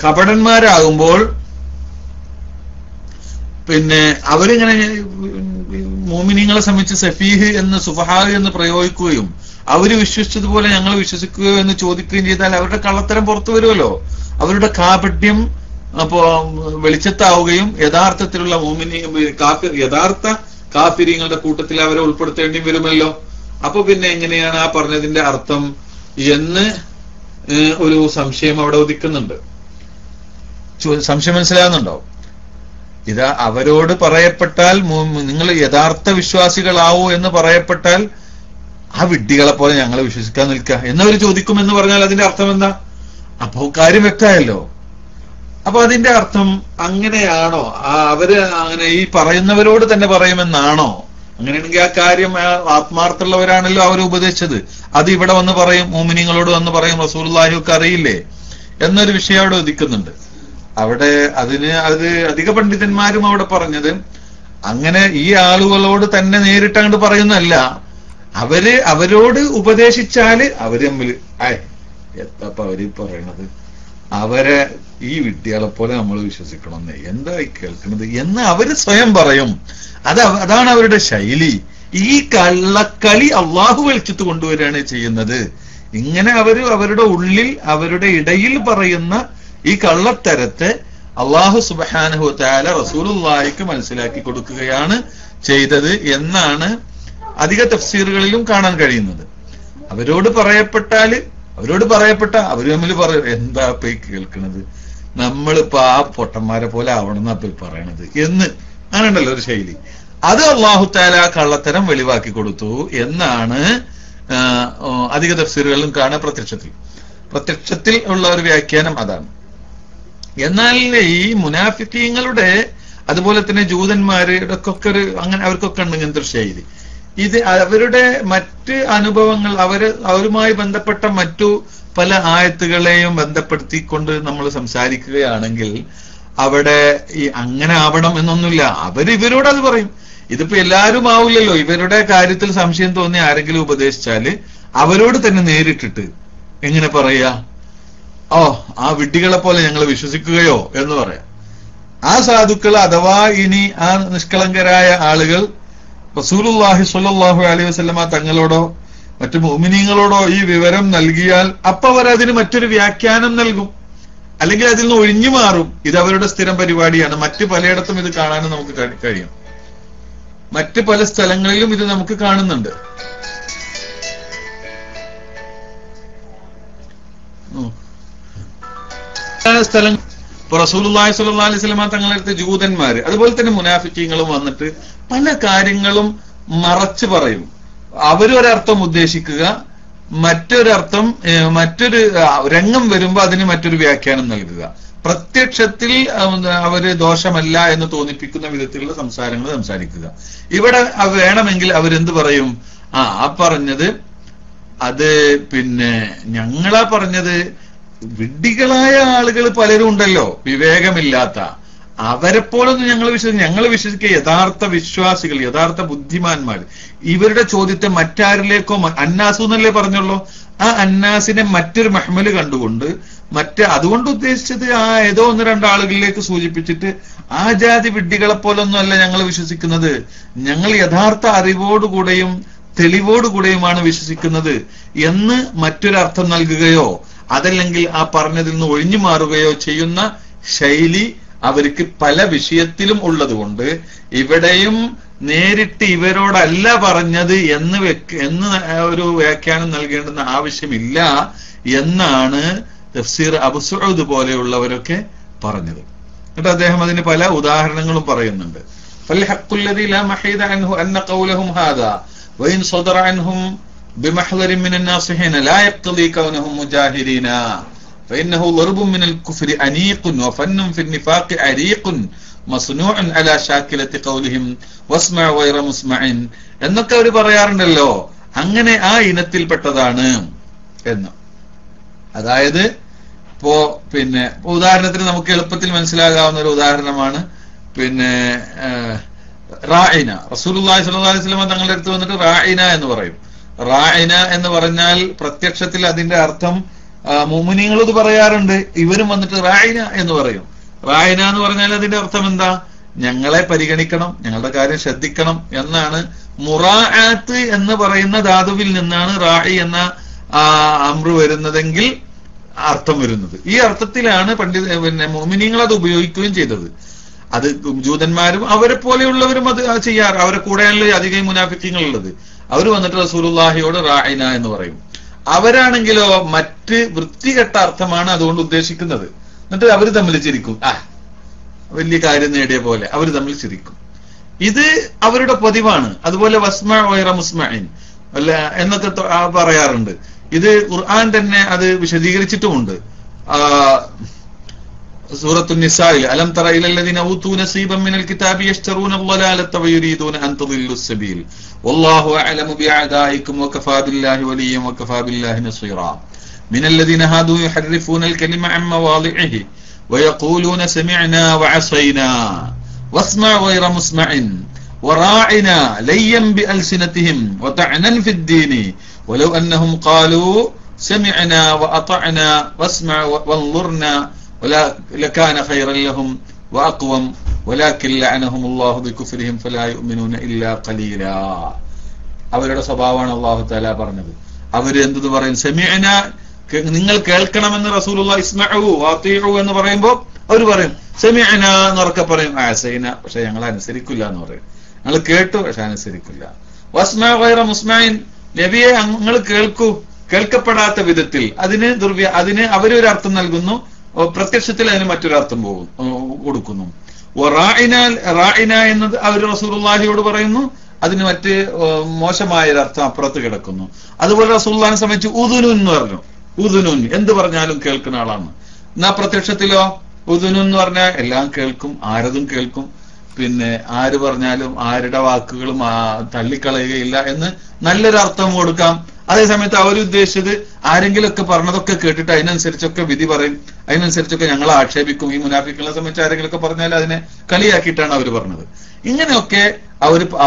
S1: കപടന്മാരാകുമ്പോൾ പിന്നെ അവരിങ്ങനെ മോമിനിങ്ങളെ സംബന്ധിച്ച് സഫീഹ് എന്ന് സുഫഹാ എന്ന് പ്രയോഗിക്കുകയും അവര് വിശ്വസിച്ചതുപോലെ ഞങ്ങൾ വിശ്വസിക്കുകയോ എന്ന് ചോദിക്കുകയും ചെയ്താൽ അവരുടെ കള്ളത്തരം പുറത്തു വരുമല്ലോ. അവരുടെ കാപട്യം അപ്പോ വെളിച്ചത്താവുകയും യഥാർത്ഥത്തിലുള്ള യഥാർത്ഥ കാഫിര്യങ്ങളുടെ കൂട്ടത്തിൽ അവരെ ഉൾപ്പെടുത്തേണ്ടി വരുമല്ലോ. അപ്പൊ പിന്നെ എങ്ങനെയാണ് ആ പറഞ്ഞതിന്റെ അർത്ഥം എന്ന് ഒരു സംശയം അവിടെ ഉദിക്കുന്നുണ്ട്. സംശയം മനസ്സിലാകുന്നുണ്ടോ? ഇതാ അവരോട് പറയപ്പെട്ടാൽ നിങ്ങൾ യഥാർത്ഥ വിശ്വാസികളാവൂ എന്ന് പറയപ്പെട്ടാൽ ആ വിഡ്ഢികളെ പോലെ ഞങ്ങൾ വിശ്വസിക്കാൻ നിൽക്കുക എന്നവർ ചോദിക്കുമെന്ന് പറഞ്ഞാൽ അതിന്റെ അർത്ഥം എന്താ? അപ്പൊ കാര്യം വ്യക്തമായല്ലോ. അപ്പൊ അതിന്റെ അർത്ഥം അങ്ങനെയാണോ? അവര് അങ്ങനെ ഈ പറയുന്നവരോട് തന്നെ പറയുമെന്നാണോ? അങ്ങനെയാണെങ്കിൽ ആ കാര്യം ആത്മാർത്ഥമുള്ളവരാണല്ലോ അവർ ഉപദേശിച്ചത്. അത് ഇവിടെ വന്ന് പറയും, മുഅ്മിനീങ്ങളോട് വന്ന് പറയും, റസൂലുള്ളാഹിയൊക്കെ അറിയില്ലേ എന്നൊരു വിഷയം അവിടെ ഉദിക്കുന്നുണ്ട്. അവിടെ അത് അധിക പണ്ഡിതന്മാരും അവിടെ പറഞ്ഞത് അങ്ങനെ ഈ ആളുകളോട് തന്നെ നേരിട്ട് അങ്ങോട്ട് പറയുന്നതല്ല. അവരോട് ഉപദേശിച്ചാല് അവര് തമ്മിൽ എത്തപ്പ അവര് പറയണത്, അവരെ ഈ വിഡ്ഢികളെ പോലെ നമ്മൾ വിശ്വസിക്കണമെന്ന് എന്താ കേൾക്കുന്നത് എന്ന് അവര് സ്വയം പറയും. അതാണ് അവരുടെ ശൈലി. ഈ കള്ളക്കളി അള്ളാഹു വെളിച്ചത്ത് കൊണ്ടുവരികയാണ് ചെയ്യുന്നത്. ഇങ്ങനെ അവരുടെ ഉള്ളിൽ അവരുടെ ഇടയിൽ പറയുന്ന ഈ കള്ളത്തരത്തെ അള്ളാഹു സുബ്ഹാനഹു വ തആല റസൂലുള്ളാഹിക്ക് മനസ്സിലാക്കി കൊടുക്കുകയാണ് ചെയ്തത് എന്നാണ് അധിക തഫ്സീറുകളിലും കാണാൻ കഴിയുന്നത്. അവരോട് പറയപ്പെട്ട അവര് തമ്മിൽ പറയും, എന്താ ഇപ്പൊ കേൾക്കണത്, നമ്മളിപ്പോ ആ പൊട്ടന്മാരെ പോലെ ആവണമെന്നാ ഇപ്പൊ പറയണത് എന്ന്. അങ്ങനെയുണ്ടല്ലോ ഒരു ശൈലി. അത് അള്ളാഹു തആല കള്ളത്തരം വെളിവാക്കി കൊടുത്തു എന്നാണ് അധിക തഫ്സീറുകളിലും കാണാൻ. പ്രത്യക്ഷത്തിൽ ഉള്ള ഒരു വ്യാഖ്യാനം അതാണ്. എന്നാൽ ഈ മുനാഫിക്കീങ്ങളുടെ അതുപോലെ തന്നെ ജൂതന്മാരുടെ ഒക്കെ അങ്ങനെ അവർക്കൊക്കെ ഉണ്ട് ഇങ്ങനത്തെ ഒരു ശൈലി. ഇത് അവരുടെ മറ്റ് അനുഭവങ്ങൾ അവരുമായി ബന്ധപ്പെട്ട മറ്റു പല ആയത്തുകളെയും ബന്ധപ്പെടുത്തിക്കൊണ്ട് നമ്മൾ സംസാരിക്കുകയാണെങ്കിൽ അവിടെ ഈ അങ്ങനെ ആവണം എന്നൊന്നുമില്ല. ഇവരോട് അത് പറയും. ഇതിപ്പോ എല്ലാവരും ആവില്ലല്ലോ. ഇവരുടെ കാര്യത്തിൽ സംശയം തോന്നി ആരെങ്കിലും ഉപദേശിച്ചാല് അവരോട് തന്നെ നേരിട്ടിട്ട് എങ്ങനെ പറയാ, ആ വിഡ്ഢികളെ പോലെ ഞങ്ങൾ വിശ്വസിക്കുകയോ എന്ന് പറയാം. ആ സാധുക്കൾ അഥവാ ഇനി ആ നിഷ്കളങ്കരായ ആളുകൾ റസൂലുള്ളാഹി സ്വല്ലല്ലാഹു അലൈഹി വസല്ലമ തങ്ങളോടോ മറ്റു മുഅ്മിനീങ്ങളോടോ ഈ വിവരം നൽകിയാൽ അപ്പൊ അവരതിന് മറ്റൊരു വ്യാഖ്യാനം നൽകും, അല്ലെങ്കിൽ അതിൽ നിന്ന് ഒഴിഞ്ഞു മാറും. ഇത് അവരുടെ സ്ഥിരം പരിപാടിയാണ്. മറ്റു പലയിടത്തും ഇത് കാണാനും നമുക്ക് കഴിയും. മറ്റ് പല സ്ഥലങ്ങളിലും ഇത് നമുക്ക് കാണുന്നുണ്ട്. സ്ഥലങ്ങൾ ഇപ്പൊ റസൂലുള്ളാഹി സ്വല്ലല്ലാഹു അലൈഹി വസല്ലമ തങ്ങളുടെ അടുത്ത് ജൂതന്മാര് അതുപോലെ തന്നെ മുനാഫിക്കീങ്ങളും വന്നിട്ട് പല കാര്യങ്ങളും മറച്ചു പറയും. അവരൊരർത്ഥം ഉദ്ദേശിക്കുക, മറ്റൊരർത്ഥം മറ്റൊരു രംഗം വരുമ്പോ അതിന് മറ്റൊരു വ്യാഖ്യാനം നൽകുക. പ്രത്യക്ഷത്തിൽ അവര് ദോഷമല്ല എന്ന് തോന്നിപ്പിക്കുന്ന വിധത്തിലുള്ള സംസാരങ്ങൾ സംസാരിക്കുക. ഇവിടെ വേണമെങ്കിൽ അവരെന്ത് പറയും, ആ പറഞ്ഞത് അത് പിന്നെ ഞങ്ങളാ പറഞ്ഞത്. വിഡ്ഢികളായ ആളുകൾ പലരും ഉണ്ടല്ലോ, വിവേകമില്ലാത്ത, അവരെപ്പോലൊന്നും ഞങ്ങൾ വിശ്വസിക്കുക യഥാർത്ഥ വിശ്വാസികൾ, യഥാർത്ഥ ബുദ്ധിമാന്മാർ. ഇവരുടെ ചോദ്യത്തെ മറ്റാരിലേക്കോ, അന്നാസു എന്നല്ലേ പറഞ്ഞുള്ളൂ, ആ അന്നാസിനെ മറ്റൊരു മഹ്മല് കണ്ടുകൊണ്ട് അതുകൊണ്ട് ഉദ്ദേശിച്ചത് ഏതോ ഒന്ന് രണ്ടാളുകളിലേക്ക് സൂചിപ്പിച്ചിട്ട് ആ ജാതി വിഡ്ഢികളെ പോലൊന്നും അല്ല ഞങ്ങൾ വിശ്വസിക്കുന്നത്, ഞങ്ങൾ യഥാർത്ഥ അറിവോടുകൂടെയും തെളിവോടുകൂടെയുമാണ് വിശ്വസിക്കുന്നത് എന്ന് മറ്റൊരർത്ഥം നൽകുകയോ അതല്ലെങ്കിൽ ആ പറഞ്ഞതിൽ നിന്ന് ഒഴിഞ്ഞു മാറുകയോ ചെയ്യുന്ന ശൈലി അവർക്ക് പല വിഷയത്തിലും ഉള്ളതുകൊണ്ട് ഇവിടെയും നേരിട്ട് ഇവരോടല്ല പറഞ്ഞത് എന്ന് ഒരു വ്യാഖ്യാനം നൽകേണ്ടുന്ന ആവശ്യമില്ല എന്നാണ് തഫ്സീർ അബു സഊദ് പോലെയുള്ളവരൊക്കെ പറഞ്ഞത്. എന്നിട്ട് അദ്ദേഹം അതിന് പല ഉദാഹരണങ്ങളും പറയുന്നുണ്ട്. ഫൽഹഖുല്ലദീ ലാ മഹീദ അൻഹു അന്ന ഖൗലഹും ഹാദാ വഇൻ സദറ അൻഹും بمحضر من الناصحين لا يقتضي كونهم مجاهرين فإنه ضرب من الكفر أنيق وفن في النفاق عريق مصنوع على شاكلة قولهم واسمع غير مسمع എന്നൊക്കെ അവർ പറയാറുണ്ടല്ലോ. അങ്ങനെ ആ ഇനത്തിൽപ്പെട്ടതാണ് എന്ന്. അതായത് ഇപ്പോ പിന്നെ ഉദാഹരണത്തിന് നമുക്ക് എളുപ്പത്തിൽ മനസ്സിലാകാവുന്ന ഒരു ഉദാഹരണമാണ് പിന്നെ റായിന. റസൂലുള്ളാഹി സ്വല്ലല്ലാഹു അലൈഹി വസല്ലം തങ്ങളുടെ അടുത്ത് വന്നിട്ട് റായിന എന്ന് പറയും. റായിന എന്ന് പറഞ്ഞാൽ പ്രത്യക്ഷത്തിൽ അതിന്റെ അർത്ഥം മുഅ്മിനീങ്ങൾ ഇത് പറയാറുണ്ട്, ഇവരും വന്നിട്ട് റായിന എന്ന് പറയും. റായിന എന്ന് പറഞ്ഞാൽ അതിന്റെ അർത്ഥം എന്താ? ഞങ്ങളെ പരിഗണിക്കണം, ഞങ്ങളുടെ കാര്യം ശ്രദ്ധിക്കണം എന്നാണ്. മുറാഅത്ത് എന്ന് പറയുന്ന ധാതുവിൽ നിന്നാണ് റായി എന്ന അംറ് വരുന്നതെങ്കിൽ അർത്ഥം വരുന്നത്. ഈ അർത്ഥത്തിലാണ് പിന്നെ മുഅ്മിനീങ്ങൾ അത് ഉപയോഗിക്കുകയും ചെയ്തത്. അത് ജൂതന്മാരും അവരെ പോലെയുള്ളവരും അത് ചെയ്യാറ്. അവരെ കൂടെയല്ലേ അധികം മുനാഫിക്കീങ്ങൾ ഉള്ളത്. അവർ വന്നിട്ട് റസൂലുള്ളാഹിയോട് റായിന എന്ന് പറയും. അവരാണെങ്കിലോ മറ്റ് വൃത്തികെട്ട അർത്ഥമാണ് അതുകൊണ്ട് ഉദ്ദേശിക്കുന്നത്. എന്നിട്ട് അവർ തമ്മിൽ ചിരിക്കും. വലിയ കാര്യം നേടിയ പോലെ അവർ തമ്മിൽ ചിരിക്കും. ഇത് അവരുടെ പതിവാണ്. അതുപോലെ വസ്മ ഗൈറ മുസ്മഇൻ അല്ല എന്നൊക്കെ പറയാറുണ്ട്. ഇത് ഖുർആൻ തന്നെ അത് വിശദീകരിച്ചിട്ടുമുണ്ട്. സൂറത്തു നിസായിൽ അലം തറ ഇലല്ലദീന ഊതു നസീബൻ മിനൽ കിതാബി യശ്തറൂന അൽ-ളലാലത വയുരീദൂന അൻ തദില്ലു സബീൽ വല്ലാഹു അഅലമു ബിഅദായിക്കും വകഫാ ബില്ലാഹി വലിയ്യൻ വകഫാ ബില്ലാഹി നസീറാ മിനല്ലദീന ഹാദു യുഹർരിഫൂന അൽ-കലിമ അൻ മവാദിഇഹി വയഖൂലൂന സമിഅനാ വഅസൈനാ വസ്മഅ ഗൈറ മുസ്മഇൻ വറാഇനാ ലയ്യൻ ബിഅൽസിനതിഹിം വതഅനൻ ഫിദ്ദീനി വലൗ അന്നഹും ഖാലൂ സമിഅനാ വഅതഅനാ വസ്മഅ വൻളുർനാ لكان خيرا لهم وأقوم ولكن لعنهم الله بكفرهم فلا يؤمنون إلا قليلا. അവരുടെ സ്വഭാവമാണ് അല്ലാഹു തആല പറഞ്ഞത്. അവര് എന്തു പറയും? സമിഅന, നിങ്ങൾ കേൾക്കണമെന്ന് റസൂലുള്ളാഹി ഇസ്മഉ വഅതീഉ എന്ന് പറയുമ്പോൾ അവർ പറയും സമിഅന എന്നൊക്കെ പറയും. അസൈന, പക്ഷെ ഞങ്ങൾ അനുസരിക്കില്ല എന്ന് പറയും. ഞങ്ങൾ കേട്ടു പക്ഷെ അനുസരിക്കില്ല. വസ്മഅ ഗൈറ മുസ്മഇൻ, നബിയെ നിങ്ങൾ കേൾക്കൂ, കേൾക്കപ്പെടാത്ത വിധത്തിൽ. അതിന് അവരൊരു അർത്ഥം നൽകുന്നു, പ്രത്യക്ഷത്തിൽ അതിന് മറ്റൊരർത്ഥം കൊടുക്കുന്നു. റായിന എന്നത് അവർ റസൂലുള്ളാഹിയോട് പറയുന്നു, അതിന് മറ്റ് മോശമായൊരർത്ഥം അപ്പുറത്ത് കിടക്കുന്നു. അതുപോലെ റസൂലുള്ളാഹിനെ സംബന്ധിച്ച് ഉദുനുൻ എന്ന് പറഞ്ഞു. ഉദുനുൻ എന്ത് പറഞ്ഞാലും കേൾക്കുന്ന ആളാണ്. എന്നാ പ്രത്യക്ഷത്തിലോ ഉദുനുൻ എന്ന് പറഞ്ഞാൽ എല്ലാം കേൾക്കും, ആരതും കേൾക്കും. പിന്നെ ആര് പറഞ്ഞാലും ആരുടെ വാക്കുകളും തള്ളിക്കളയുകയില്ല എന്ന് നല്ലൊരു അർത്ഥം കൊടുക്കാം. അതേസമയത്ത് അവരുദ്ദേശിച്ചത് ആരെങ്കിലുമൊക്കെ പറഞ്ഞതൊക്കെ കേട്ടിട്ട് അതിനനുസരിച്ചൊക്കെ വിധി പറയും, അതിനനുസരിച്ചൊക്കെ ഞങ്ങളെ ആക്ഷേപിക്കും. ഈ മുനാഫിക്കുകളെ സംബന്ധിച്ച് ആരെങ്കിലുമൊക്കെ പറഞ്ഞാൽ അതിനെ കളിയാക്കിയിട്ടാണ് അവർ പറഞ്ഞത്. ഇങ്ങനെയൊക്കെ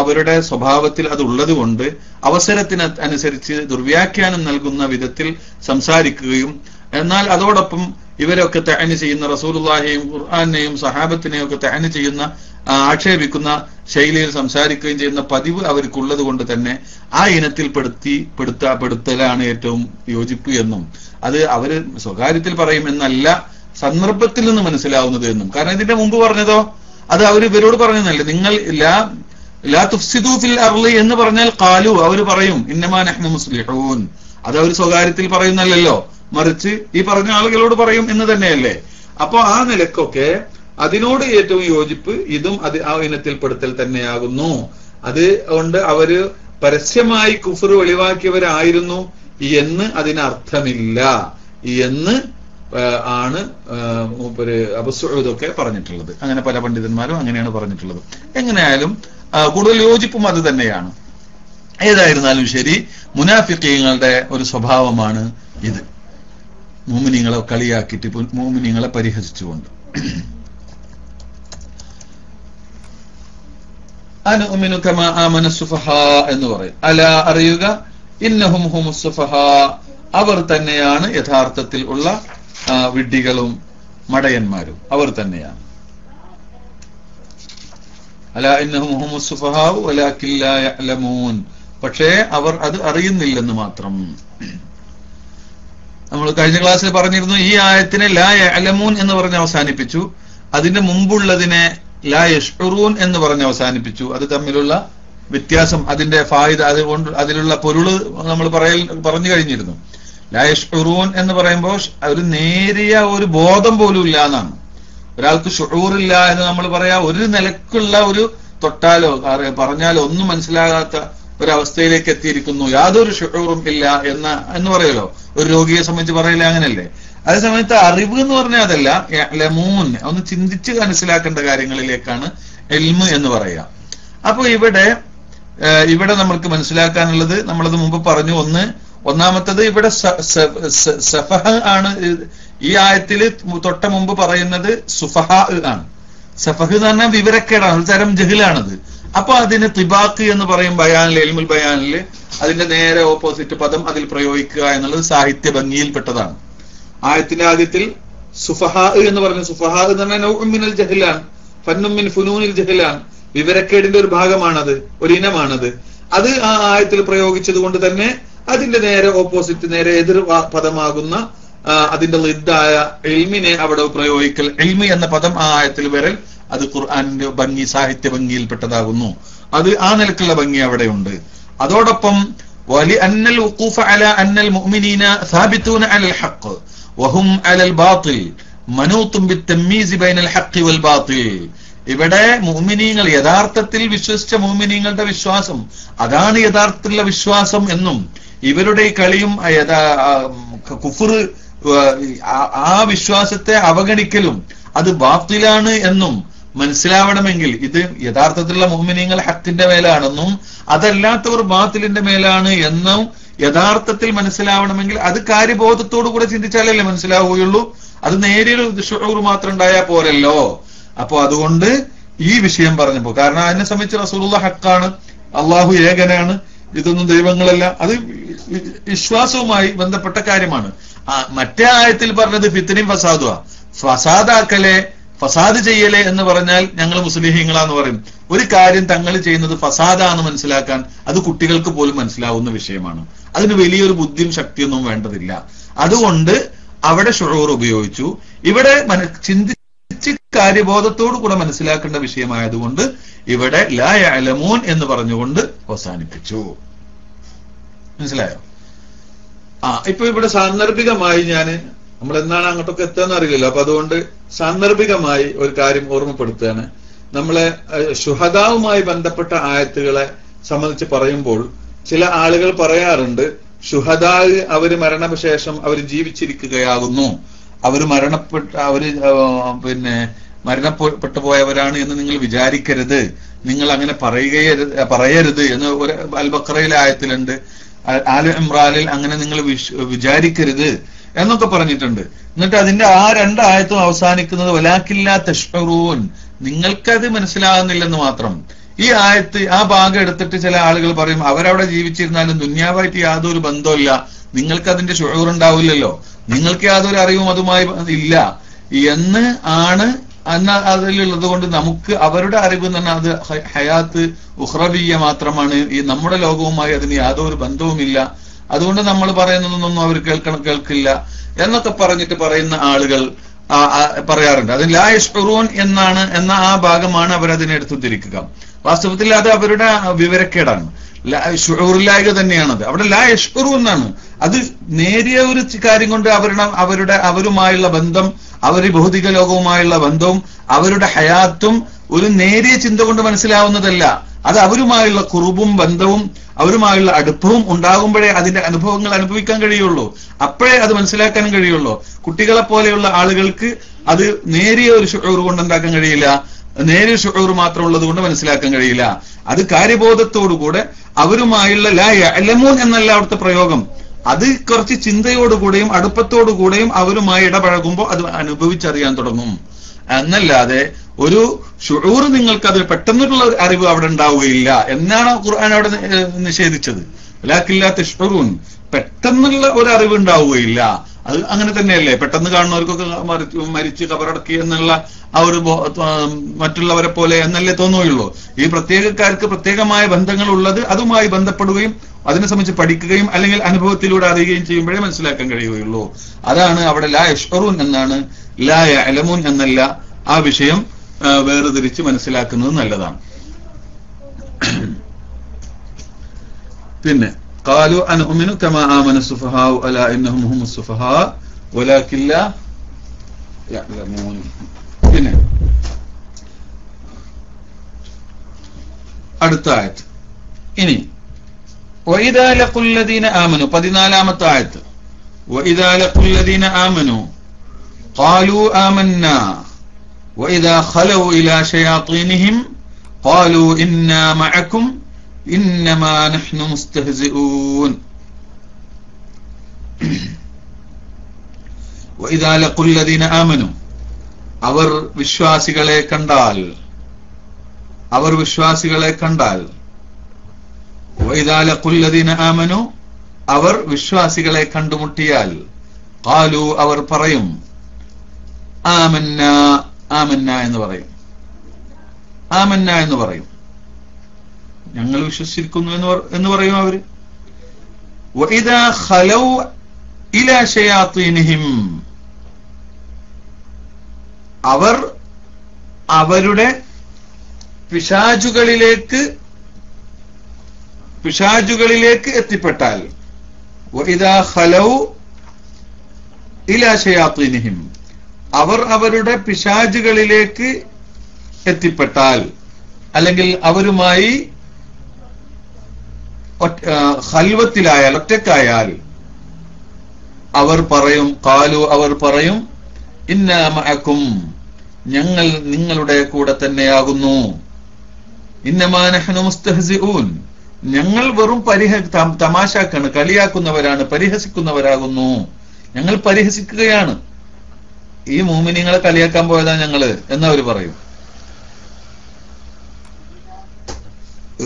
S1: അവരുടെ സ്വഭാവത്തിൽ അത് ഉള്ളത് കൊണ്ട് അവസരത്തിന് അനുസരിച്ച് ദുർവ്യാഖ്യാനം നൽകുന്ന വിധത്തിൽ സംസാരിക്കുകയും, എന്നാൽ അതോടൊപ്പം ഇവരൊക്കെ തഅന് ചെയ്യുന്ന റസൂലുള്ളാഹിയെയും ഖുർആനെയും സഹാബത്തിനെയും ഒക്കെ തഅന് ചെയ്യുന്ന ആക്ഷേപിക്കുന്ന ശൈലിയിൽ സംസാരിക്കുകയും ചെയ്യുന്ന പതിവ് അവർക്കുള്ളത് കൊണ്ട് തന്നെ ആ ഇനത്തിൽ പെടുത്തലാണ് ഏറ്റവും യോജിപ്പ് എന്നും, അത് അവര് സ്വകാര്യത്തിൽ പറയും എന്നല്ല സന്ദർഭത്തിൽ നിന്ന് മനസ്സിലാവുന്നത് എന്നും. കാരണം ഇതിന്റെ മുമ്പ് പറഞ്ഞതോ അത് അവർ ഇവരോട് പറഞ്ഞതല്ലേ, നിങ്ങൾ ലാ തുഫ്സിദൂ ഫിൽ അർളി എന്ന് പറഞ്ഞാൽ ഖാലു അവര് പറയും ഇന്നമാ നഹ്നു മുസ്ലിഹൂൻ. അത് അവർ സ്വകാര്യത്തിൽ പറയുന്നല്ലോ, മറിച്ച് ഈ പറഞ്ഞ ആളുകളോട് പറയും എന്ന് തന്നെയല്ലേ. അപ്പൊ ആ നിലക്കൊക്കെ അതിനോട് ഏറ്റവും യോജിപ്പ് ഇതും ആ ഇനത്തിൽ പെടുത്തൽ തന്നെയാകുന്നു. അത് കൊണ്ട് അവര് പരസ്യമായി കുഫർ വെളിവാക്കിയവരായിരുന്നു എന്ന് അതിനർത്ഥമില്ല എന്ന് ആണ് അബൂ സഊദൊക്കെ പറഞ്ഞിട്ടുള്ളത്. അങ്ങനെ പല പണ്ഡിതന്മാരും അങ്ങനെയാണ് പറഞ്ഞിട്ടുള്ളത്. എങ്ങനെയായാലും കൂടുതൽ യോജിപ്പും അത് തന്നെയാണ്. ഏതായിരുന്നാലും ശരി, മുനാഫിഖീങ്ങളുടെ ഒരു സ്വഭാവമാണ് ഇത്, മുഅ്മിനീങ്ങളെ കളിയാക്കിയിട്ട് മുഅ്മിനീങ്ങളെ പരിഹസിച്ചുകൊണ്ട്. അനുഅ്മിനു കമാ ആമന സുഫഹാ എന്ന് പറയും. അലാ അറിയുക, ഇന്നഹും ഹുമുസ് സുഫഹാ അവർ തന്നെയാണ് യഥാർത്ഥത്തിൽ ഉള്ള വിഡ്ഢികളും മടയന്മാരും, അവർ തന്നെയാണ്. അലാ ഇന്നഹും ഹുമുസ് സുഫഹാ വലാകിൻ ലാ യഅലമൂൻ, പക്ഷേ അവർ അത് അറിയുന്നില്ലെന്ന് മാത്രം. നമ്മൾ കഴിഞ്ഞ ക്ലാസ്സിൽ പറഞ്ഞിരുന്നു, ഈ ആയത്തിനെ ലാ യഅലമൂൻ എന്ന് പറഞ്ഞ് അവസാനിപ്പിച്ചു, അതിന്റെ മുമ്പുള്ളതിനെ ലാ യശ്ഉറൂൻ എന്ന് പറഞ്ഞ് അവസാനിപ്പിച്ചു. അത് തമ്മിലുള്ള വ്യത്യാസം, അതിന്റെ ഫായിദ, അതുകൊണ്ട് അതിലുള്ള പൊരുള് നമ്മൾ പറഞ്ഞു കഴിഞ്ഞിരുന്നു. ലാ യശ്ഉറൂൻ എന്ന് പറയുമ്പോൾ ഒരു നേരിയ ഒരു ബോധം പോലും ഇല്ല എന്നാണ്. ഒരാൾക്ക് ഷുഊറില്ല എന്ന് നമ്മൾ പറയാ, ഒരു നിലക്കുള്ള ഒരു തൊട്ടാലോ പറഞ്ഞാലോ ഒന്നും മനസ്സിലാകാത്ത ഒരവസ്ഥയിലേക്ക് എത്തിയിരിക്കുന്നു, യാതൊരു ഷുഊറും ഇല്ല എന്ന് പറയലോ, ഒരു രോഗിയെ സംബന്ധിച്ച് പറയില്ല, അങ്ങനല്ലേ. അതേസമയത്ത് അറിവ് എന്ന് പറഞ്ഞാൽ അതല്ല, യഅലമൂൻ ഒന്ന് ചിന്തിച്ച് മനസ്സിലാക്കേണ്ട കാര്യങ്ങളിലേക്കാണ് ഇൽമ് എന്ന് പറയുക. അപ്പൊ ഇവിടെ നമ്മൾക്ക് മനസ്സിലാക്കാനുള്ളത് നമ്മളത് മുമ്പ് പറഞ്ഞു. ഒന്നാമത്തത് ഇവിടെ സഫഹ ആണ്. ഈ ആയത്തില് തൊട്ട മുമ്പ് പറയുന്നത് സുഫഹ ആണ്. സഫഹ് എന്ന് പറഞ്ഞാൽ വിവരക്കേടാണ്, ഒരു തരം ജഹിലാണത്. അപ്പൊ അതിന് തിബാക്ക് എന്ന് പറയും ബയാനിൽ, ഇൽമുൽ ബയാനിൽ അതിന്റെ നേരെ ഓപ്പോസിറ്റ് പദം അതിൽ പ്രയോഗിക്കുക എന്നുള്ളത് സാഹിത്യ ഭംഗിയിൽപ്പെട്ടതാണ്. ആയത്തിന്റെ ആദ്യത്തിൽ സുഫഹാ എന്ന് പറഞ്ഞു. സുഫഹാ എന്ന് പറഞ്ഞാൽ നൗഉം മിനൽ ജഹ്ലാണ്, ഫന്നും മിൻ ഫുനൂനിൽ ജഹ്ലാണ്, വിവരക്കേടിന്റെ ഒരു ഭാഗമാണത്, ഒരു ഇനമാണത്. അത് ആ ആയത്തിൽ പ്രയോഗിച്ചത് കൊണ്ട് തന്നെ അതിന്റെ നേരെ ഓപ്പോസിറ്റ്, നേരെ എതിർ പദമാകുന്ന അതിന്റെ ലിദ്ദായ ഇൽമിനെ അവിടെ പ്രയോഗിക്കൽ, ഇൽമി എന്ന പദം ആ ആയത്തിൽ വരൽ, അത് ഖുർആനിന്റെ ഭംഗി, സാഹിത്യ ഭംഗിയിൽപ്പെട്ടതാകുന്നു. അത് ആ നിലക്കുള്ള ഭംഗി അവിടെയുണ്ട്. അതോടൊപ്പം വലി അന്നൽ വഖൂഫ അലാ അന്നൽ മുഅ്മിനീന സാബിതൂന അലൽ ഹഖ് വഹും അലൽ ബാത്തിൽ മനൂത്തും ബിത്തമീസ് ബൈനൽ ഹഖ് വൽ ബാത്തിൽ. ഇവിടെ മുഅ്മിനീങ്ങൾ യഥാർത്ഥത്തിൽ വിശ്വസിച്ച മുഅ്മിനീങ്ങളുടെ വിശ്വാസം അതാണ് യഥാർത്ഥത്തിലുള്ള വിശ്വാസം എന്നും, ഇവരുടെ ഈ കളിയും കുഫ്ർ ആ വിശ്വാസത്തെ അവഗണിക്കലും അത് ബാത്തിലാണ് എന്നും മനസ്സിലാവണമെങ്കിൽ ഇത് യഥാർത്ഥത്തിലുള്ള മുഅ്മിനീങ്ങൾ ഹഖിന്റെ മേലാണെന്നും അതല്ലാത്തവർ ബാത്തിലിന്റെ മേലാണ് എന്നും യഥാർത്ഥത്തിൽ മനസ്സിലാവണമെങ്കിൽ അത് കാര്യബോധത്തോടു കൂടെ ചിന്തിച്ചാലല്ലേ മനസ്സിലാവുകയുള്ളൂ. അത് നേരിയൊരു ശുഊർ മാത്രം ഉണ്ടായാൽ പോരല്ലോ. അപ്പൊ അതുകൊണ്ട് ഈ വിഷയം പറഞ്ഞപ്പോ, കാരണം അതിനെ സംബന്ധിച്ച് റസൂലുള്ളാഹി ഹഖാണ്, അള്ളാഹു ഏകനാണ്, ഇതൊന്നും ദൈവങ്ങളല്ല, അത് വിശ്വാസവുമായി ബന്ധപ്പെട്ട കാര്യമാണ്. മറ്റേ ആയത്തിൽ പറഞ്ഞത് ഫിത്നയും ഫസാദുവാ. ഫസാദാക്കലെ, ഫസാദ് ചെയ്യലേ എന്ന് പറഞ്ഞാൽ ഞങ്ങൾ മുസ്ലിഹീങ്ങളാന്ന് പറയും. ഒരു കാര്യം തങ്ങൾ ചെയ്യുന്നത് ഫസാദാന്ന് മനസ്സിലാക്കാൻ അത് കുട്ടികൾക്ക് പോലും മനസ്സിലാവുന്ന വിഷയമാണ്. അതിന് വലിയൊരു ബുദ്ധിയും ശക്തിയൊന്നും വേണ്ടതില്ല. അതുകൊണ്ട് അവിടെ ശുഊർ ഉപയോഗിച്ചു. ഇവിടെ ചിന്തിച്ച് കാര്യബോധത്തോടു കൂടെ മനസ്സിലാക്കേണ്ട വിഷയമായതുകൊണ്ട് ഇവിടെ ലാ യഅലമൂൻ എന്ന് പറഞ്ഞുകൊണ്ട് അവസാനിപ്പിച്ചു. മനസ്സിലായോ? ഇപ്പൊ ഇവിടെ സാന്ദർഭികമായി നമ്മൾ എന്നാണ് അങ്ങോട്ടൊക്കെ എത്താന്ന് അറിയില്ലല്ലോ. അപ്പൊ അതുകൊണ്ട് സാന്ദർഭികമായി ഒരു കാര്യം ഓർമ്മപ്പെടുത്തുകയാണ്. നമ്മളെ ശുഹദാവുമായി ബന്ധപ്പെട്ട ആയത്തുകളെ സംബന്ധിച്ച് പറയുമ്പോൾ ചില ആളുകൾ പറയാറുണ്ട്, ശുഹദാ അവര് മരണശേഷം അവർ ജീവിച്ചിരിക്കുകയാകുന്നു, അവര് മരണപ്പെട്ടു പോയവരാണ് എന്ന് നിങ്ങൾ വിചാരിക്കരുത്, നിങ്ങൾ അങ്ങനെ പറയരുത് എന്ന് ഒരു അൽ ബഖറയിലെ ആയത്തിലുണ്ട്, ആൽ ഇംറാനിൽ അങ്ങനെ നിങ്ങൾ വിചാരിക്കരുത് എന്നൊക്കെ പറഞ്ഞിട്ടുണ്ട്. എന്നിട്ട് അതിന്റെ ആ 2 ആയത്തും അവസാനിക്കുന്നത് വലാകില്ലാ തശ്ഉറൂൻ, നിങ്ങൾക്കത് മനസ്സിലാകുന്നില്ലെന്ന് മാത്രം. ഈ ആയത്ത് ആ ഭാഗം എടുത്തിട്ട് ചില ആളുകൾ പറയും അവരവിടെ ജീവിച്ചിരുന്നാലും ദുന്യാവായിട്ട് യാതൊരു ബന്ധമില്ല, നിങ്ങൾക്ക് അതിന്റെ ശുഊർ ഉണ്ടാവില്ലല്ലോ, നിങ്ങൾക്ക് യാതൊരു അറിവും അതുമായി ഇല്ല എന്ന് ആണ്. അതിലുള്ളത് കൊണ്ട് നമുക്ക് അവരുടെ അറിവ് എന്ന് പറഞ്ഞാൽ അത് ഹയാത്ത് ഉഖ്റവിയ്യ മാത്രമാണ്, ഈ നമ്മുടെ ലോകവുമായി അതിന് യാതൊരു ബന്ധവുമില്ല, അതുകൊണ്ട് നമ്മൾ പറയുന്നതൊന്നും അവർ കേൾക്കില്ല എന്നൊക്കെ പറഞ്ഞിട്ട് പറയുന്ന ആളുകൾ പറയാറുണ്ട്. അത് ലാ യശ്ഉറൂൻ എന്ന ആ ഭാഗമാണ് അവരതിനെ എടുത്തുദ്ധരിക്കുക. വാസ്തവത്തിൽ അത് അവരുടെ വിവരക്കേടാണ്, ശുഊറില്ലായ്ക തന്നെയാണത്. അവിടെ ലാ യശ്ഉറൂൻ എന്നാണ്. അത് നേരിയ ഒരു കാര്യം കൊണ്ട് അവരുമായുള്ള ബന്ധം, അവർ ഭൗതിക ലോകവുമായുള്ള ബന്ധവും അവരുടെ ഹയാത്തും ഒരു നേരിയ ചിന്ത കൊണ്ട് മനസ്സിലാവുന്നതല്ല. അത് അവരുമായുള്ള ഖുർബും ബന്ധവും അവരുമായുള്ള അടുപ്പവും ഉണ്ടാകുമ്പോഴേ അതിന്റെ അനുഭവങ്ങൾ അനുഭവിക്കാൻ കഴിയുള്ളൂ, അപ്പോഴേ അത് മനസ്സിലാക്കാനും കഴിയുള്ളൂ. കുട്ടികളെ പോലെയുള്ള ആളുകൾക്ക് അത് നേരിയ ഒരു ശുഊർ കൊണ്ട് എന്താക്കാൻ കഴിയില്ല, നേരിയ ശുഊർ മാത്രം ഉള്ളത് കൊണ്ട് മനസ്സിലാക്കാൻ കഴിയില്ല. അത് കാര്യബോധത്തോടുകൂടെ അവരുമായുള്ള ലാ യഅലമൂൻ എന്നല്ല അവിടുത്തെ പ്രയോഗം, അത് കുറച്ച് ചിന്തയോടുകൂടെയും അടുപ്പത്തോടുകൂടെയും അവരുമായി ഇടപഴകുമ്പോൾ അത് അനുഭവിച്ചറിയാൻ തുടങ്ങും എന്നല്ലാതെ ഒരു ശുഊർ നിങ്ങൾക്ക് അത് പെട്ടെന്നുള്ള അറിവ് അവിടെ ഉണ്ടാവുകയില്ല എന്നാണ് ഖുർആൻ അവിടെ നിഷേധിച്ചത്. വലാകില്ലാ തശ്ഉറൂൻ, പെട്ടെന്നുള്ള ഒരു അറിവ് ഉണ്ടാവുകയില്ല. അത് അങ്ങനെ തന്നെയല്ലേ, പെട്ടെന്ന് കാണുന്നവർക്കൊക്കെ മരിച്ച് കബറടക്കി എന്നുള്ള ആ ഒരു മറ്റുള്ളവരെ പോലെ എന്നല്ലേ തോന്നുകയുള്ളൂ. ഈ പ്രത്യേകക്കാർക്ക് പ്രത്യേകമായ ബന്ധങ്ങൾ ഉള്ളത് അതുമായി ബന്ധപ്പെടുകയും അതിനെ സംബന്ധിച്ച് പഠിക്കുകയും അല്ലെങ്കിൽ അനുഭവത്തിലൂടെ അറിയുകയും ചെയ്യുമ്പോഴേ മനസ്സിലാക്കാൻ കഴിയുകയുള്ളൂ. അതാണ് അവിടെ ലാ യശ്ഉറൂൻ എന്നാണ്, ലാ യഅലമൂൻ എന്നല്ല. ആ വിഷയം വേർതിരിച്ച് മനസ്സിലാക്കുന്നത് നല്ലതാണ്. പിന്നെ ഖാലു അനുഅ്മിനു കമാ ആമന സുഫഹാഉ അലാ ഇന്നഹും ഹുമുസ് സുഫഹാ വലാകിൻ ലാ യഅലമൂൻ. പിന്നെ അടുത്ത ആയത്ത് ഇനി വഇദാ ലഖുൽ ലദീന ആമനു, 14ാമത്തെ ആയത്ത്. വഇദാ ലഖുൽ ലദീന ആമനു ഖാലു ആമന്നാ വഇദാ ഖലൗ ഇലാ ശയാത്തീനിഹിം ഖാലു ഇന്നാ മഅകും ഇന്നമാ നഹ്നു മുസ്തഹ്സിഊൻ. വഇദാ ലഖുൽ ലദീന ആമനു, അവർ വിശ്വാസികളെ കണ്ടാൽ വഇദാ ലഖുൽ ലദീന ആമനു, അവർ വിശ്വാസികളെ കണ്ടുമുട്ടിയാൽ ഖാലു, അവർ പറയും ആമന്നാ, ആമന്നാ എന്ന് പറയും, ആമന്നാ എന്ന് പറയും, ഞങ്ങൾ വിശ്വസിച്ചിരിക്കുന്നു എന്ന് പറയും അവര്. വഇദാ ഖലൗ ഇലാ ശയാത്തീനിഹിം, അവർ അവരുടെ പിശാചുകളിലേക്ക് എത്തിപ്പെട്ടാൽ, വഇദാ ഖലൗ ഇലാ ശയാത്തീനിഹിം, അവർ അവരുടെ പിശാചുകളിലേക്ക് എത്തിപ്പെട്ടാൽ അല്ലെങ്കിൽ അവരുമായി ഖൽവത്തിലായാൽ, ഒറ്റക്കായാൽ അവർ പറയും, ഖാലു അവർ പറയും, ഇന്നാ മഅകും, ഞങ്ങൾ നിങ്ങളുടെ കൂടെ തന്നെയാകുന്നു, ഇന്നമാ നഹ്നു മുസ്തഹ്സിഊൻ, ഞങ്ങൾ വെറും തമാശാക്കാണ്, കളിയാക്കുന്നവരാണ്, പരിഹസിക്കുന്നവരാകുന്നു, ഞങ്ങൾ പരിഹസിക്കുകയാണ്, ഈ മുഅ്മിനീങ്ങളെ കളിയാക്കാൻ പോയതാ ഞങ്ങള് എന്നവർ പറയും.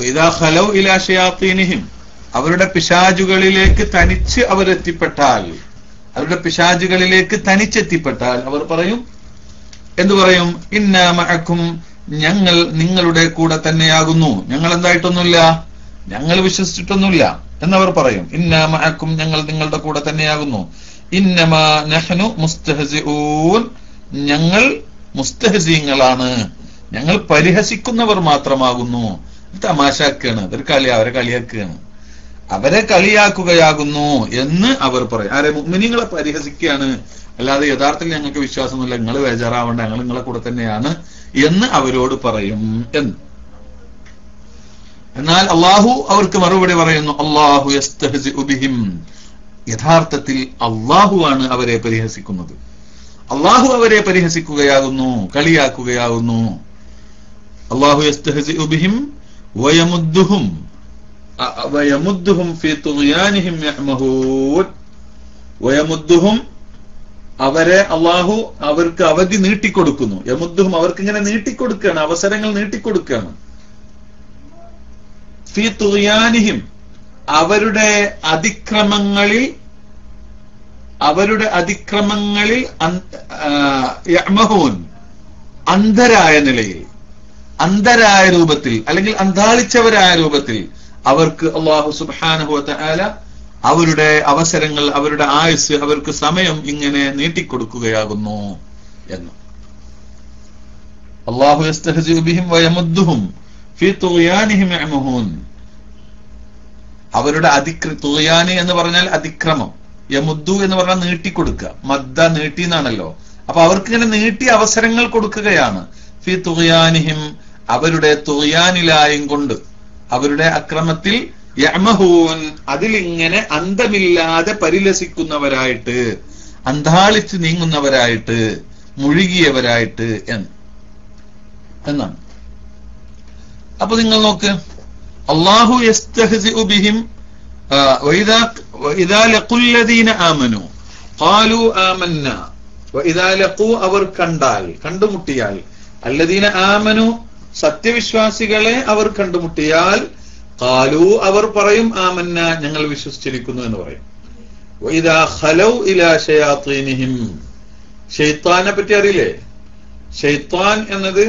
S1: ഇദാ ഖലൗ ഇലാ ശയാത്തീനിഹിം, അവരുടെ പിശാചുകളിലേക്ക് തനിച്ച് അവരെത്തിപ്പെട്ടാൽ, അവരുടെ പിശാചുകളിലേക്ക് തനിച്ചെത്തിപ്പെട്ടാൽ അവർ പറയും, എന്തു പറയും? ഇന്നാ മഅകും, ഞങ്ങൾ നിങ്ങളുടെ കൂടെ തന്നെയാകുന്നു, ഞങ്ങൾ എന്തായിട്ടൊന്നുമില്ല, ഞങ്ങൾ വിശ്വസിച്ചിട്ടൊന്നുമില്ല എന്നവർ പറയും. ഇന്നാ മഅകും, ഞങ്ങൾ നിങ്ങളുടെ കൂടെ തന്നെയാകുന്നു. ഇന്നമാ നഹ്നു മുസ്തഹ്സിഊൻ, ഞങ്ങൾ മുസ്തഹ്സിങ്ങളാണ്, ഞങ്ങൾ പരിഹസിക്കുന്നവർ മാത്രമാകുന്നു. തമാശാക്കാണ്, അതൊരു അവരെ കളിയാക്കുകയാണ്, അവരെ കളിയാക്കുകയാകുന്നു എന്ന് അവർ പറയും. ആരെ? മുഅ്മിനീങ്ങളെ പരിഹസിക്കുകയാണ്, അല്ലാതെ യഥാർത്ഥത്തിൽ ഞങ്ങൾക്ക് വിശ്വാസമൊന്നുമില്ല, നിങ്ങൾ ബേജാറാവണ്ട, ഞങ്ങൾ നിങ്ങളെ കൂടെ തന്നെയാണ് എന്ന് അവരോട് പറയും എന്ന്. എന്നാൽ അള്ളാഹു അവർക്ക് മറുപടി പറയുന്നു, അല്ലാഹു യസ്തഹ്സിഉ ബിഹിം, യഥാർത്ഥത്തിൽ അള്ളാഹു ആണ് അവരെ പരിഹസിക്കുന്നത്. അള്ളാഹു അവരെ പരിഹസിക്കുകയാകുന്നു, കളിയാക്കുകയാകുന്നു. അള്ളാഹു യസ്തഹ്സിഉ ബിഹിം വയമുദ്ദുഹും ഫീ തുഗ്യാനിഹിം യഅ്മഹൂൻ. വയമുദ്ദുഹും അവരെ അള്ളാഹു അവർക്ക് അവധി നീട്ടിക്കൊടുക്കുന്നു. യമുദ്ദുഹും അവർക്ക് ഇങ്ങനെ നീട്ടിക്കൊടുക്കുകയാണ്, അവസരങ്ങൾ നീട്ടിക്കൊടുക്കുകയാണ്. ഫീ തുഗ്യാനിഹിം അവരുടെ അതിക്രമങ്ങളിൽ യഅ്മഹൂൻ അന്ധരായ നിലയിൽ, അന്ധരായ രൂപത്തിൽ അല്ലെങ്കിൽ അന്ധാളിച്ചവരായ രൂപത്തിൽ അവർക്ക് അല്ലാഹു സുബ്ഹാനഹു വ തആല അവരുടെ അവസരങ്ങൾ, അവരുടെ ആയുസ്, അവർക്ക് സമയം ഇങ്ങനെ നീട്ടിക്കൊടുക്കുകയാകുന്നു എന്ന്. അല്ലാഹു യസ്തഹ്സിഉ ബിഹിം വയമുദ്ദുഹും ഫീ തുഗ്യാനിഹിം യഅ്മഹൂൻ. അവരുടെ തുഗ്യാനി എന്ന് പറഞ്ഞാൽ അതിക്രമം, യമുദ്ദു എന്ന് പറഞ്ഞാൽ നീട്ടിക്കൊടുക്കുക, മദ്ദ നീട്ടി എന്നാണല്ലോ. അപ്പൊ അവർക്ക് ഇങ്ങനെ നീട്ടി അവസരങ്ങൾ കൊടുക്കുകയാണ്. ഫീ തുഗ്യാനിഹിം അവരുടെ തുഗ്യാനിലായും കൊണ്ട്, അവരുടെ അക്രമത്തിൽ, യഅ്മഹൂൻ അതിലിങ്ങനെ അന്തമില്ലാതെ പരിലസിക്കുന്നവരായിട്ട്, അന്ധാളിച്ച് നീങ്ങുന്നവരായിട്ട്, മുഴുകിയവരായിട്ട് എന്നാണ്. അപ്പൊ നിങ്ങൾ നോക്ക്, അല്ലാഹു യസ്തഹ്സിഉ ബിഹിം വഇദാ ലഖുല്ലദീന ആമനു ഖാലു ആമന്നാ വഇദാ ലഖു അവർ കണ്ടുമുട്ടിയാൽ, അല്ലദീന ആമനു സത്യവിശ്വാസികളെ അവർ കണ്ടുമുട്ടിയാൽ, ഖാലു അവർ പറയും ആമന്ന ഞങ്ങൾ വിശ്വസിച്ചിരിക്കുന്നു എന്ന് പറയും. വഇദാ ഖലൗ ഇലാ ശയാത്തീനിഹിം, ശൈത്താനെ പറ്റി അറിയില്ലേ? ശൈത്താൻ എന്നത്,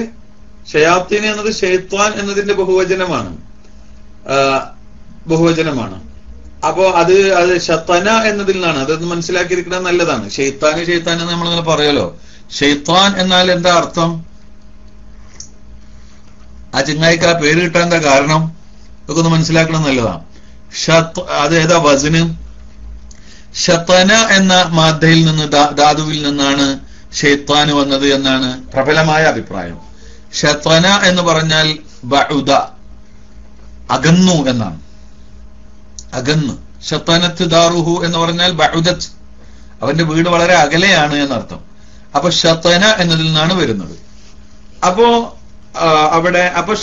S1: ശയാത്തീൻ എന്നത് ശൈത്താൻ എന്നതിന്റെ ബഹുവചനമാണ്. അപ്പോ അത് ശതന എന്നതിൽ നിന്നാണ്. അതൊന്ന് മനസ്സിലാക്കിയിരിക്കുന്നത് നല്ലതാണ്. ഷെയ്ത്താൻ എന്ന് നമ്മളിങ്ങനെ പറയല്ലോ. ഷെയ്ത്താൻ എന്നാൽ എന്താ അർത്ഥം? ആ ചിങ്ങായിക്ക് ആ പേര് കിട്ടാൻ എന്താ കാരണം? ഇതൊക്കെ ഒന്ന് മനസ്സിലാക്കണം നല്ലതാണ്. അത് ഏതാ വസന്? ശതന എന്ന മാദ്ദയിൽ നിന്ന്, ധാതുവിൽ നിന്നാണ് ഷെയ്ത്താൻ വന്നത് എന്നാണ് പ്രബലമായ അഭിപ്രായം. ശതന എന്ന് പറഞ്ഞാൽ ബഉദ, അകന്നു എന്നാണ്. അകന്ന്. ശതനത്ത് ദാറുഹു എന്ന് പറഞ്ഞാൽ ബഉദത്ത്, അവന്റെ വീട് വളരെ അകലെയാണ് എന്നർത്ഥം. അപ്പൊ ശതന എന്നതിൽ നിന്നാണ് വരുന്നത്. അപ്പോ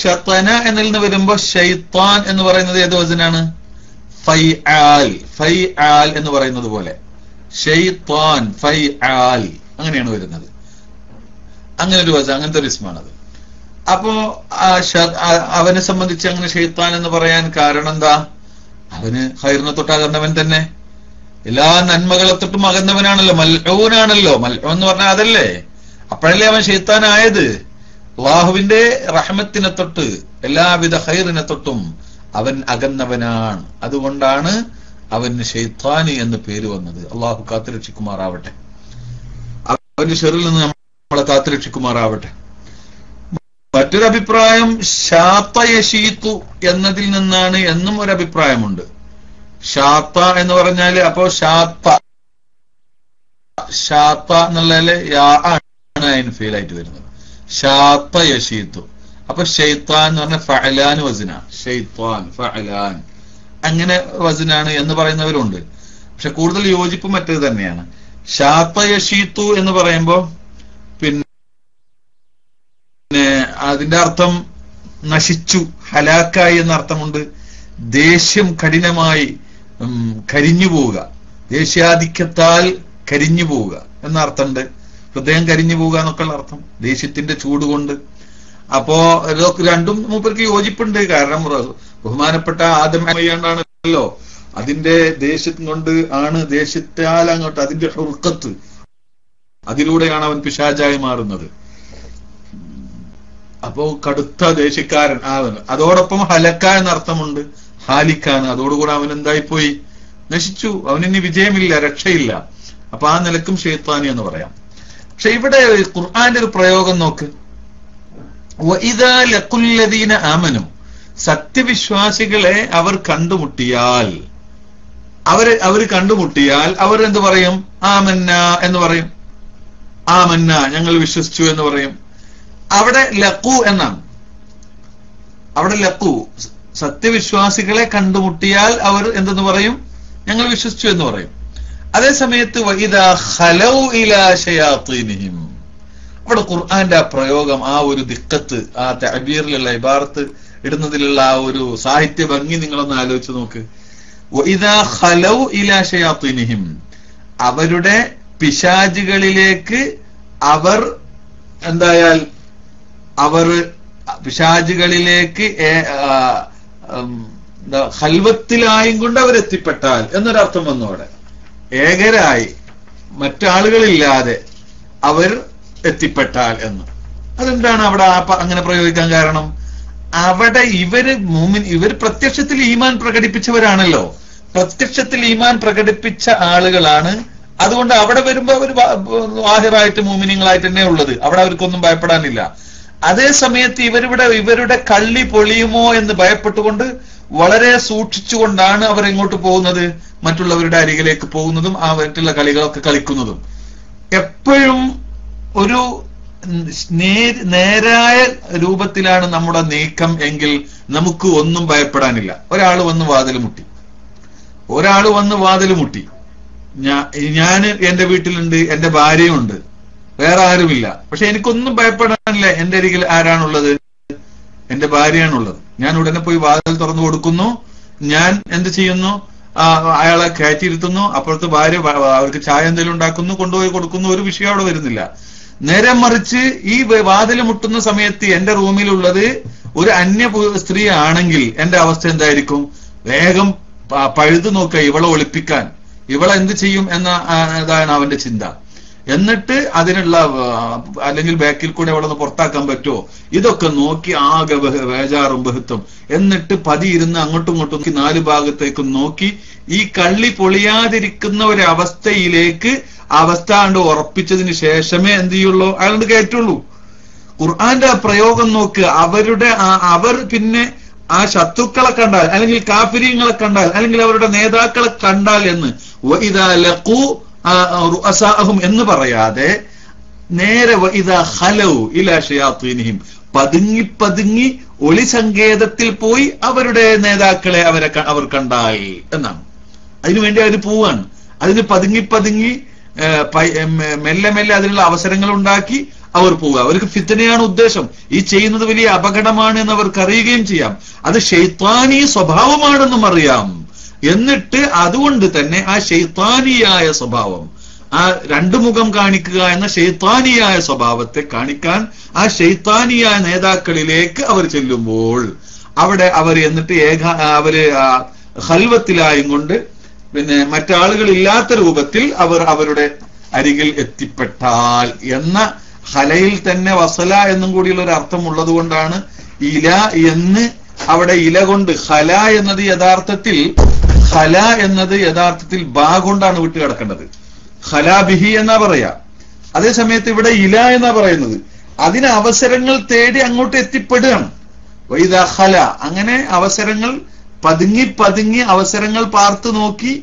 S1: ശതന എന്നതിൽ നിന്ന് വരുമ്പോ ഷൈത്താൻ എന്ന് പറയുന്നത് ഏത് വസനാണ്? ഫൈആൽ എന്ന് പറയുന്നത് പോലെ ഷൈത്താൻ, ഫൈആൽ അങ്ങനെയാണ് വരുന്നത്. അങ്ങനെ ഒരു വസന, അങ്ങനത്തെ ഒരു ഇസ്മാണത്. അപ്പോ അവനെ സംബന്ധിച്ച് അങ്ങനെ ഷൈത്താൻ എന്ന് പറയാൻ കാരണം എന്താ? അവന് ഖൈറിനെ തൊട്ട് അകന്നവൻ തന്നെ, എല്ലാ നന്മകളെ തൊട്ടും അകന്നവനാണല്ലോ, മൽഊനാണല്ലോ. മൽഊൻ എന്ന് പറഞ്ഞാൽ അതല്ലേ? അപ്പോഴല്ലേ അവൻ ഷൈത്താനായത്. അള്ളാഹുവിന്റെ റഹ്മത്തിനെ തൊട്ട്, എല്ലാവിധ ഖൈറിനെ തൊട്ടും അവൻ അകന്നവനാണ്. അതുകൊണ്ടാണ് അവന് ഷൈത്താനി എന്ന് പേര് വന്നത്. അള്ളാഹു കാത്തുരക്ഷിക്കുമാറാവട്ടെ, അവന്റെ ഷെറിൽ നിന്ന് നമ്മളെ കാത്തുരക്ഷിക്കുമാറാവട്ടെ. മറ്റൊരു അഭിപ്രായം ഷാത്ത യശീത്തു എന്നതിൽ നിന്നാണ് എന്നും ഒരു അഭിപ്രായമുണ്ട്. ഷാത്ത എന്ന് പറഞ്ഞാല്, അപ്പോ ഷാത്ത എന്നുള്ളതില് യാ ആണ് അതിന് ഫീൽ ആയിട്ട് വരുന്നത്. ഷാത്ത യശീത്തു. അപ്പൊ ഷെയ്ത്താൻ എന്ന് പറഞ്ഞ ഫഅലാൻ വസന, ഷെയ്ത്താൻ ഫഅലാൻ അങ്ങനെ വസനാണ് എന്ന് പറയുന്നവരുണ്ട്. പക്ഷെ കൂടുതൽ യോജിപ്പ് മറ്റേത് തന്നെയാണ്. ഷാത്ത യശീത്തു എന്ന് പറയുമ്പോ പിന്നെ അതിന്റെ അർത്ഥം നശിച്ചു, ഹലാക്കായി എന്ന അർത്ഥമുണ്ട്. ദേഷ്യം കഠിനമായി കരിഞ്ഞു പോവുക, ദേഷ്യാധിക്യത്താൽ കരിഞ്ഞു പോവുക എന്ന അർത്ഥമുണ്ട്. ഹൃദയം കരിഞ്ഞു പോവുക എന്നൊക്കെയുള്ള അർത്ഥം, ദേഷ്യത്തിന്റെ ചൂട് കൊണ്ട്. അപ്പോ ഇതൊക്കെ രണ്ടും മൂപ്പർക്ക് യോജിപ്പുണ്ട്. കാരണം ബഹുമാനപ്പെട്ട ആദം ചെയ്യാണ്ടാണല്ലോ, അതിന്റെ ദേഷ്യം കൊണ്ട് ആണ്, ദേഷ്യത്താൽ അങ്ങോട്ട് അതിന്റെ ഹുർക്കത്ത്, അതിലൂടെയാണ് അവൻ പിശാചായി മാറുന്നത്. അപ്പോ കടുത്ത ദേഷ്യക്കാരൻ ആവൻ. അതോടൊപ്പം ഹലക്ക എന്ന അർത്ഥമുണ്ട്, ഹാലിക്കാണ്. അതോടുകൂടെ അവൻ എന്തായിപ്പോയി? നശിച്ചു. അവനിനി വിജയമില്ല, രക്ഷയില്ല. അപ്പൊ ആ നിലക്കും ഷെയ്ത്താനി എന്ന് പറയാം. പക്ഷെ ഇവിടെ ഖുർആന്റെ ഒരു പ്രയോഗം നോക്ക്. വഇദാ ലഖുല്ലദീന ആമനു, സത്യവിശ്വാസികളെ അവർ കണ്ടുമുട്ടിയാൽ, അവര് കണ്ടുമുട്ടിയാൽ അവർ എന്ത് പറയും? ആമന്ന എന്ന് പറയും. ആമന്ന ഞങ്ങൾ വിശ്വസിച്ചു എന്ന് പറയും. അവിടെ ലഖു എന്നാണ്. അവിടെ ലഖു, സത്യവിശ്വാസികളെ കണ്ടുമുട്ടിയാൽ അവർ എന്തെന്ന് പറയും? ഞങ്ങൾ വിശ്വസിച്ചു എന്ന് പറയും. അതേ സമയത്ത് വഇദാ ഖലൗ ഇലാ ശയാത്തീനിഹിം, അവിടെ ഖുർആന്റെ ആ പ്രയോഗം, ആ ഒരു ദിക്കത്ത്, ആ തഅബീറിലുള്ള ഇബാറത്ത് ഇടുന്നതിലുള്ള ആ ഒരു സാഹിത്യ ഭംഗി നിങ്ങളൊന്ന് ആലോചിച്ച് നോക്ക്. വഇദാ ഖലൗ ഇലാ ശയാത്തീനിഹിം, അവരുടെ പിശാചുകളിലേക്ക് അവർ എന്തായാൽ അവർ പിശാചുകളിലേക്ക് ഖൽവത്തിലായും കൊണ്ട് അവരെത്തിപ്പെട്ടാൽ എന്നൊരർത്ഥം വന്നു. അവിടെ ഏകരായി മറ്റാളുകളില്ലാതെ അവർ എത്തിപ്പെട്ടാൽ എന്ന്. അതെന്താണ് അവിടെ അങ്ങനെ പ്രയോഗിക്കാൻ കാരണം? അവിടെ ഇവർ പ്രത്യക്ഷത്തിൽ ഈമാൻ പ്രകടിപ്പിച്ചവരാണല്ലോ, പ്രത്യക്ഷത്തിൽ ഈമാൻ പ്രകടിപ്പിച്ച ആളുകളാണ്. അതുകൊണ്ട് അവിടെ വരുമ്പോ അവർ വാഹിറായിട്ട് മോമിനിങ്ങളായിട്ട് തന്നെ ഉള്ളത്, അവിടെ അവർക്കൊന്നും ഭയപ്പെടാനില്ല. അതേ സമയത്ത് ഇവരുടെ കള്ളി പൊളിയുമോ എന്ന് ഭയപ്പെട്ടുകൊണ്ട് വളരെ സൂക്ഷിച്ചുകൊണ്ടാണ് അവർ എങ്ങോട്ട് പോകുന്നത്, മറ്റുള്ളവരുടെ അരികിലേക്ക് പോകുന്നതും ആ മറ്റുള്ള കളികളൊക്കെ കളിക്കുന്നതും. എപ്പോഴും ഒരു നേരായ രൂപത്തിലാണ് നമ്മുടെ നീക്കം എങ്കിൽ നമുക്ക് ഒന്നും ഭയപ്പെടാനില്ല. ഒരാൾ വന്ന് വാതിൽ മുട്ടി, ഞാൻ എന്റെ വീട്ടിലുണ്ട്, എന്റെ ഭാര്യയുണ്ട്, വേറെ ആരുമില്ല, പക്ഷെ എനിക്കൊന്നും ഭയപ്പെടാനില്ല. എന്റെ അരികിൽ ആരാണുള്ളത്? എന്റെ ഭാര്യയാണുള്ളത്. ഞാൻ ഉടനെ പോയി വാതിൽ തുറന്നു കൊടുക്കുന്നു. ഞാൻ എന്ത് ചെയ്യുന്നു? അയാളെ കയറ്റിയിരുത്തുന്നു. അപ്പുറത്ത് ഭാര്യ അവർക്ക് ചായ എന്തെങ്കിലും ഉണ്ടാക്കുന്നു, കൊണ്ടുപോയി കൊടുക്കുന്നു. ഒരു വിഷയം അവിടെ വരുന്നില്ല. നേരെ മറിച്ച് ഈ വാതിൽ മുട്ടുന്ന സമയത്ത് എന്റെ റൂമിലുള്ളത് ഒരു അന്യ സ്ത്രീ ആണെങ്കിൽ എന്റെ അവസ്ഥ എന്തായിരിക്കും? വേഗം പഴുതു നോക്കുക, ഇവളെ ഒളിപ്പിക്കാൻ, ഇവളെ എന്ത് ചെയ്യും എന്നതാണ് അവന്റെ ചിന്ത. എന്നിട്ട് അതിനുള്ള അല്ലെങ്കിൽ ബാക്കിൽ കൂടെ അവളൊന്ന് പുറത്താക്കാൻ പറ്റുമോ, ഇതൊക്കെ നോക്കി ആകെ വേജാറും ബഹുത്വം. എന്നിട്ട് പതിയിരുന്ന് അങ്ങോട്ടും ഇങ്ങോട്ടും 4 ഭാഗത്തേക്കും നോക്കി ഈ കള്ളി പൊളിയാതിരിക്കുന്ന ഒരു അവസ്ഥയിലേക്ക് അവസ്ഥ കണ്ട് ഉറപ്പിച്ചതിന് ശേഷമേ എന്ത് ചെയ്യുള്ളൂ, അയാളുടെ കയറ്റുള്ളൂ. ഖുർആന്റെ ആ പ്രയോഗം നോക്ക്. അവർ പിന്നെ ആ ശത്രുക്കളെ കണ്ടാൽ, അല്ലെങ്കിൽ കാഫിരീങ്ങളെ കണ്ടാൽ, അല്ലെങ്കിൽ അവരുടെ നേതാക്കളെ കണ്ടാൽ എന്ന് വഇദാ ലഖൂ റുഅസാഅഹും എന്ന് പറയാതെ നേരെ വഇദാ ഖലൗ ഇലാ ശയാത്തീനിഹിം, പതുങ്ങി ഒളി സങ്കേതത്തിൽ പോയി അവരുടെ നേതാക്കളെ അവർ കണ്ടാൽ എന്നാണ്. അതിനുവേണ്ടി അവർ പോവാണ്. അതിന് പതുങ്ങി മെല്ലെ അതിനുള്ള അവസരങ്ങൾ ഉണ്ടാക്കി അവർ പോവുക. അവർക്ക് ഫിത്നയാണ് ഉദ്ദേശം. ഈ ചെയ്യുന്നത് വലിയ അപകടമാണ് എന്ന് അവർക്ക് അറിയുകയും ചെയ്യാം. അത് ശൈത്താനി സ്വഭാവമാണെന്നും അറിയാം. എന്നിട്ട് അതുകൊണ്ട് തന്നെ ആ ശൈത്താനിയായ സ്വഭാവം, ആ രണ്ടു മുഖം കാണിക്കുക എന്ന ശൈത്താനിയായ സ്വഭാവത്തെ കാണിക്കാൻ ആ ശൈത്താനിയായ നേതാക്കളിലേക്ക് അവർ ചെല്ലുമ്പോൾ അവിടെ അവർ എന്നിട്ട് ഖൽവത്തിലായും കൊണ്ട് പിന്നെ മറ്റാളുകളില്ലാത്ത രൂപത്തിൽ അവർ അവരുടെ അരികിൽ എത്തിപ്പെട്ടാൽ എന്ന ഹലയിൽ തന്നെ വസല എന്നും കൂടിയുള്ള ഒരു അർത്ഥം ഉള്ളത് കൊണ്ടാണ് ഇല എന്ന് അവിടെ ഇല കൊണ്ട് ഖല എന്നത് യഥാർത്ഥത്തിൽ ബാ കൊണ്ടാണ് വിട്ടു കിടക്കേണ്ടത്. ഖലാ ബിഹി എന്നാ പറയാ. അതേ സമയത്ത് ഇവിടെ ഇല എന്നാ പറയുന്നത്. അതിന് അവസരങ്ങൾ തേടി അങ്ങോട്ട് എത്തിപ്പെടുകയാണ്. വൈദാ ഖല, അങ്ങനെ അവസരങ്ങൾ പതുങ്ങി അവസരങ്ങൾ പാർത്തു നോക്കി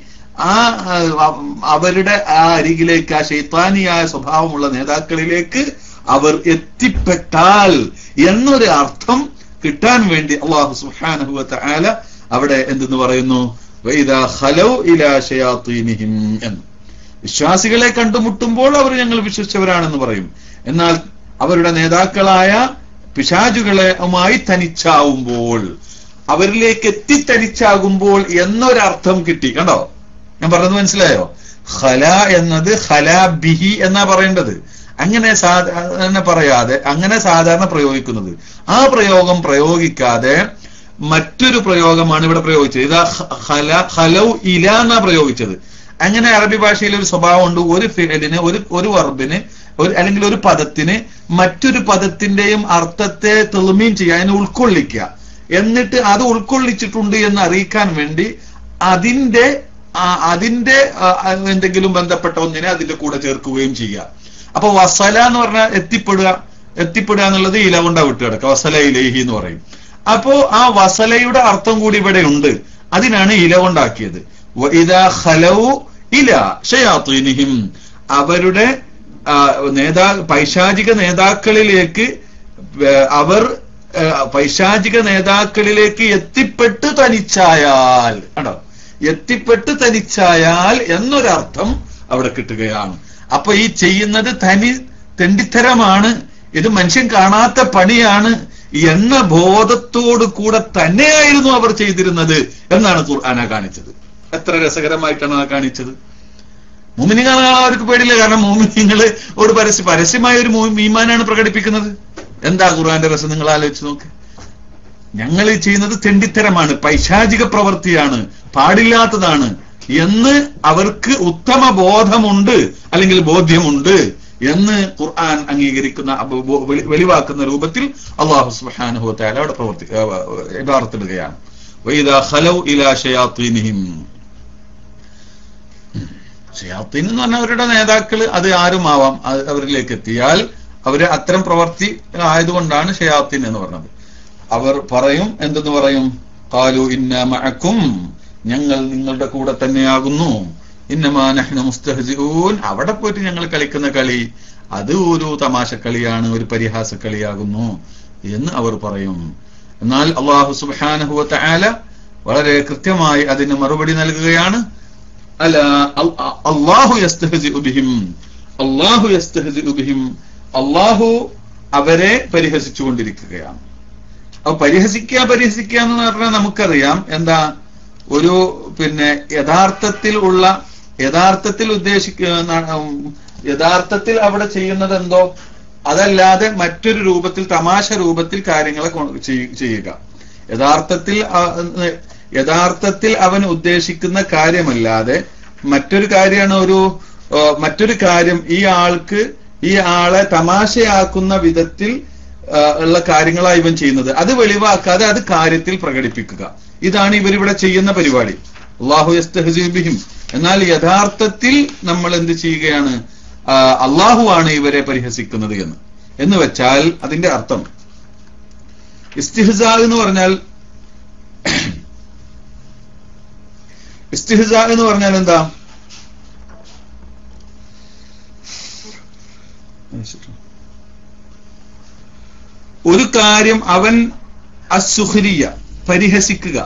S1: അവരുടെ ആ അരികിലേക്ക്, ആ ശൈത്താനിയായ സ്വഭാവമുള്ള നേതാക്കളിലേക്ക് അവർ എത്തിപ്പെട്ടാൽ എന്നൊരു അർത്ഥം കിട്ടാൻ വേണ്ടി അല്ലാഹു സുബ്ഹാനഹു വ തആല അവിടെ എന്തെന്ന് പറയുന്നു? വഇദാ ഖലൗ ഇലാ ശയാത്തീനിഹിം എന്ന്. വിശ്വാസികളെ കണ്ടുമുട്ടുമ്പോൾ അവർ ഞങ്ങൾ വിശ്വസിച്ചവരാണെന്ന് പറയും. എന്നാൽ അവരുടെ നേതാക്കളായ പിശാചുകളുമായി തനിച്ചാവുമ്പോൾ, അവരിലേക്ക് എത്തിത്തനിച്ചാകുമ്പോൾ എന്നൊരർത്ഥം കിട്ടി. കണ്ടോ, ഞാൻ പറഞ്ഞത് മനസ്സിലായോ? ഖല എന്നത് ഖലാ ബിഹി എന്നാ പറയേണ്ടത്. അങ്ങനെ സാധാരണ പ്രയോഗിക്കുന്നത്. ആ പ്രയോഗം പ്രയോഗിക്കാതെ മറ്റൊരു പ്രയോഗമാണ് ഇവിടെ പ്രയോഗിച്ചത്. ഇതാ ഖലൗ ഇല എന്നാ പ്രയോഗിച്ചത്. അങ്ങനെ അറബി ഭാഷയിൽ ഒരു സ്വഭാവമുണ്ട്. ഒരു ഫിഅലിന്, ഒരു വർബിന്, അല്ലെങ്കിൽ ഒരു പദത്തിന് മറ്റൊരു പദത്തിന്റെയും അർത്ഥത്തെ തെളിമീൻ ചെയ്യുക, അതിനെ ഉൾക്കൊള്ളിക്കുക. എന്നിട്ട് അത് ഉൾക്കൊള്ളിച്ചിട്ടുണ്ട് എന്ന് അറിയിക്കാൻ വേണ്ടി അതിന്റെ എന്തെങ്കിലും ബന്ധപ്പെട്ട ഒന്നിനെ അതിന്റെ കൂടെ ചേർക്കുകയും ചെയ്യുക. അപ്പൊ വസല എന്ന് പറഞ്ഞാൽ എത്തിപ്പെടുക എന്നുള്ളത് ഇല കൊണ്ടാ വിട്ടുകിടക്കുക. വസല ഇലൈഹി എന്ന് പറയും. അപ്പോ ആ വസലയുടെ അർത്ഥം കൂടി ഇവിടെ ഉണ്ട്. അതിനാണ് ഇല കൊണ്ടാക്കിയത്. വഇദാ ഖലൗ ഇലാ ശയാത്തീനിഹിം, അവരുടെ പൈശാചിക നേതാക്കളിലേക്ക് പൈശാചിക നേതാക്കളിലേക്ക് എത്തിപ്പെട്ട് തനിച്ചായാൽ. കണ്ടോ, എത്തിപ്പെട്ട് തനിച്ചായാൽ എന്നൊരർത്ഥം അവിടെ കിട്ടുകയാണ്. അപ്പൊ ഈ ചെയ്യുന്നത് തെണ്ടിത്തരമാണ്, ഇത് മനുഷ്യൻ കാണാത്ത പണിയാണ് എന്ന ബോധത്തോടു കൂടെ തന്നെയായിരുന്നു അവർ ചെയ്തിരുന്നത് എന്നാണ് ഖുർആന കാണിച്ചത്. എത്ര രസകരമായിട്ടാണ് അത് കാണിച്ചത്. മുഅ്മിനീങ്ങളെ അവർക്ക് പേടിയില്ല. കാരണം മുഅ്മിനീങ്ങള് ഒരു പരസ്യമായ ഒരു ഈമാനാണ് പ്രകടിപ്പിക്കുന്നത്. എന്താ ഖുർആന്റെ രസം നിങ്ങൾ ആലോചിച്ച് നോക്ക്. ഞങ്ങൾ ചെയ്യുന്നത് തെണ്ടിത്തരമാണ്, പൈശാചിക പ്രവൃത്തിയാണ്, പാടില്ലാത്തതാണ് എന്ന് അവർക്ക് ഉത്തമ ബോധമുണ്ട്, അല്ലെങ്കിൽ ബോധ്യമുണ്ട് എന്ന് ഖുർആൻ അംഗീകരിക്കുന്ന വെളിവാക്കുന്ന രൂപത്തിൽ അല്ലാഹു സുബ്ഹാനഹു വ തആല അവിടെ ഇബാറത്തിടുകയാണ്. വഇദാ ഖലൗ ഇലാ ശയാത്തീനിഹിം, ശയാത്തീൻ എന്ന് പറഞ്ഞാൽ അവരുടെ നേതാക്കൾ, അത് ആരുമാവാം, അവരിലേക്ക് എത്തിയാൽ അവര് അത്തരം പ്രവർത്തി ആയതുകൊണ്ടാണ് ശയാത്തീൻ എന്ന് പറഞ്ഞത്. അവർ പറയും, എന്തെന്ന് പറയും? ഖാലു ഇന്നാ മഅക്കും, ഞങ്ങൾ നിങ്ങളുടെ കൂടെ തന്നെയാകുന്നു. ഇന്നമാ നഹ്നു മുസ്തഹ്സിഊൻ, അവിടെ പോയിട്ട് ഞങ്ങൾ കളിക്കുന്ന കളി അത് ഒരു തമാശ കളിയാണ്, ഒരു പരിഹാസ കളിയാകുന്നു എന്ന് അവർ പറയും. എന്നാൽ അല്ലാഹു സുബ്ഹാനഹു വ തആല വളരെ കൃത്യമായി അതിന് മറുപടി നൽകുകയാണ്. അലാ അല്ലാഹു യസ്തഹ്സിഉ ബിഹിം, അല്ലാഹു യസ്തഹ്സിഉ ബിഹിം, അല്ലാഹു അവരെ പരിഹസിച്ചുകൊണ്ടിരിക്കുകയാണ്. അപ്പൊ പരിഹസിക്കുക എന്ന് പറഞ്ഞാൽ നമുക്കറിയാം എന്താ, ഒരു യഥാർത്ഥത്തിൽ അവിടെ ചെയ്യുന്നത് എന്തോ അതല്ലാതെ മറ്റൊരു രൂപത്തിൽ, തമാശ രൂപത്തിൽ കാര്യങ്ങളെ ചെയ്യുക. യഥാർത്ഥത്തിൽ അവൻ ഉദ്ദേശിക്കുന്ന കാര്യമല്ലാതെ മറ്റൊരു കാര്യമാണ്, മറ്റൊരു കാര്യം ഈ ആളെ തമാശയാക്കുന്ന വിധത്തിൽ ഉള്ള കാര്യങ്ങളാണ് ഇവൻ ചെയ്യുന്നത്. അത് വെളിവാക്കാതെ അത് കാര്യത്തിൽ പ്രകടിപ്പിക്കുക. ഇതാണ് ഇവരിവിടെ ചെയ്യുന്ന പരിപാടി. അല്ലാഹു യസ്തഹ്സിഉ ബിഹിം. എന്നാൽ യഥാർത്ഥത്തിൽ നമ്മൾ എന്ത് ചെയ്യുകയാണ്? അല്ലാഹു ആണ് ഇവരെ പരിഹസിക്കുന്നത് എന്ന് വെച്ചാൽ അതിന്റെ അർത്ഥം ഇസ്തിഹ്സാ എന്ന് പറഞ്ഞാൽ എന്താ? ഒരു കാര്യം അവൻ അസുഖരിയ, പരിഹസിക്കുക,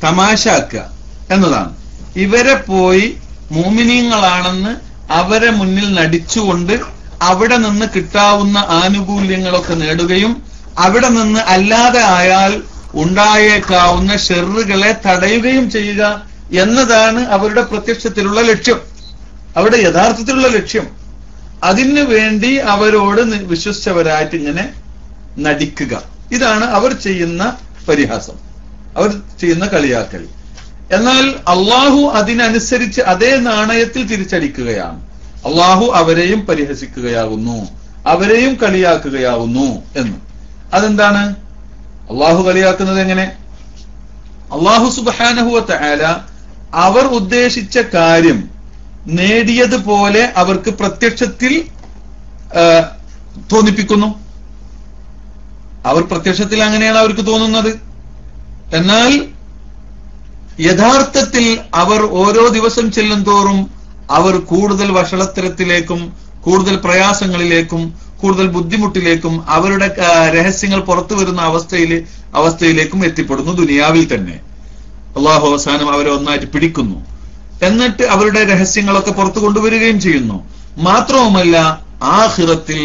S1: തമാശാക്കുക എന്നതാണ്. ഇവരെ പോയി മുഅ്മിനീങ്ങളാണെന്ന് അവരെ മുന്നിൽ നടിച്ചുകൊണ്ട് അവിടെ നിന്ന് കിട്ടാവുന്ന ആനുകൂല്യങ്ങളൊക്കെ നേടുകയും അവിടെ നിന്ന് അല്ലാതെ ആയാൽ ഉണ്ടായേക്കാവുന്ന ഷെറുകളെ തടയുകയും ചെയ്യുക എന്നതാണ് അവരുടെ പ്രത്യക്ഷത്തിലുള്ള ലക്ഷ്യം, അവരുടെ യഥാർത്ഥത്തിലുള്ള ലക്ഷ്യം. അതിനു വേണ്ടി അവരോട് വിശ്വസിച്ചവരായിട്ട് ഇങ്ങനെ നടിക്കുക. ഇതാണ് അവർ ചെയ്യുന്ന പരിഹാസം, അവർ ചെയ്യുന്ന കളിയാക്കൽ. എന്നാൽ അള്ളാഹു അതിനനുസരിച്ച് അതേ നാണയത്തിൽ തിരിച്ചടിക്കുകയാണ്. അള്ളാഹു അവരെയും പരിഹസിക്കുകയാകുന്നു, അവരെയും കളിയാക്കുകയാകുന്നു എന്ന്. അതെന്താണ് അള്ളാഹു കളിയാക്കുന്നത്? എങ്ങനെ? അള്ളാഹു സുബ്ഹാനഹു വ തആല അവർ ഉദ്ദേശിച്ച കാര്യം നേടിയതുപോലെ അവർക്ക് പ്രത്യക്ഷത്തിൽ തോന്നിപ്പിക്കുന്നു. അവർ പ്രത്യക്ഷത്തിൽ അങ്ങനെയാണ് അവർക്ക് തോന്നുന്നത്. എന്നാൽ യഥാർത്ഥത്തിൽ അവർ ഓരോ ദിവസം ചെല്ലും തോറും അവർ കൂടുതൽ വഷളത്തരത്തിലേക്കും കൂടുതൽ പ്രയാസങ്ങളിലേക്കും കൂടുതൽ ബുദ്ധിമുട്ടിലേക്കും അവരുടെ രഹസ്യങ്ങൾ പുറത്തു വരുന്ന അവസ്ഥയിലേക്കും എത്തിപ്പെടുന്നു. ദുനിയാവിൽ തന്നെ അള്ളാഹു അവസാനം അവരെ ഒന്നായിട്ട് പിടിക്കുന്നു. എന്നിട്ട് അവരുടെ രഹസ്യങ്ങളൊക്കെ പുറത്തു കൊണ്ടുവരികയും ചെയ്യുന്നു. മാത്രവുമല്ല ആഖിറത്തിൽ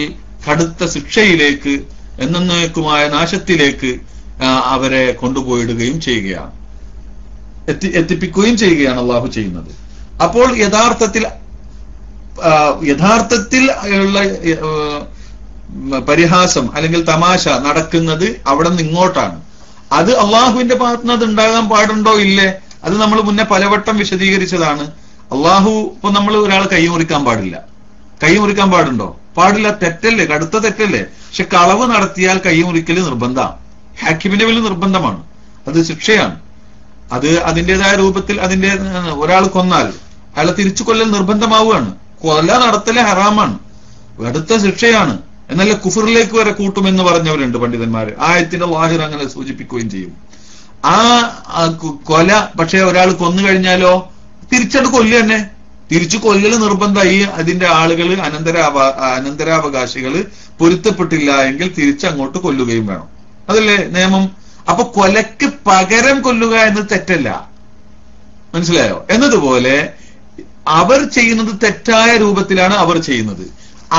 S1: കടുത്ത ശിക്ഷയിലേക്ക്, എന്നേക്കുമായ നാശത്തിലേക്ക് അവരെ കൊണ്ടുപോയിടുകയും ചെയ്യുകയാണ്, എത്തിപ്പിക്കുകയും ചെയ്യുകയാണ് അള്ളാഹു ചെയ്യുന്നത്. അപ്പോൾ യഥാർത്ഥത്തിൽ ഉള്ള പരിഹാസം അല്ലെങ്കിൽ തമാശ നടക്കുന്നത് അവിടെ നിന്ന് ഇങ്ങോട്ടാണ്. അത് അള്ളാഹുവിന്റെ ഭാഗത്തുനിന്ന് അത് ഉണ്ടാകാൻ പാടുണ്ടോ ഇല്ലേ? അത് നമ്മൾ മുന്നേ പലവട്ടം വിശദീകരിച്ചതാണ്. അള്ളാഹു ഇപ്പൊ നമ്മൾ ഒരാൾ കൈ മുറിക്കാൻ പാടില്ല, കൈ മുറിക്കാൻ പാടുണ്ടോ? പാടില്ല, തെറ്റല്ലേ, കടുത്ത തെറ്റല്ലേ. പക്ഷെ കളവ് നടത്തിയാൽ കൈ മുറിക്കല് നിർബന്ധമാണ്, ഹാക്കിമിന്റെ വലിയ നിർബന്ധമാണ്, അത് ശിക്ഷയാണ്. അത് അതിൻ്റെതായ രൂപത്തിൽ ഒരാൾ കൊന്നാൽ അയാളെ തിരിച്ചു കൊല്ലൽ നിർബന്ധമാവുകയാണ്. കൊല നടത്തല് ഹറാമാണ്, കടുത്ത ശിക്ഷയാണ്. എന്നല്ല കുഫറിലേക്ക് വരെ കൂട്ടുമെന്ന് പറഞ്ഞവരുണ്ട് പണ്ഡിതന്മാര്. ആയത്തിന്റെ ലാഹിർ അങ്ങനെ സൂചിപ്പിക്കുകയും ചെയ്യും. ആ കൊല പക്ഷെ ഒരാൾ കൊന്നു കഴിഞ്ഞാലോ തിരിച്ചത് കൊല്ലുക തന്നെ, തിരിച്ചു കൊല്ലല് നിർബന്ധമായി. അതിന്റെ ആളുകൾ അനന്തരാവകാശികള് പൊരുത്തപ്പെട്ടില്ല എങ്കിൽ തിരിച്ചങ്ങോട്ട് കൊല്ലുകയും വേണം. അതല്ലേ നിയമം? അപ്പൊ കൊലക്ക് പകരം കൊല്ലുക എന്നത് തെറ്റല്ല. മനസ്സിലായോ? എന്നതുപോലെ അവർ ചെയ്യുന്നത് തെറ്റായ രൂപത്തിലാണ് അവർ ചെയ്യുന്നത്.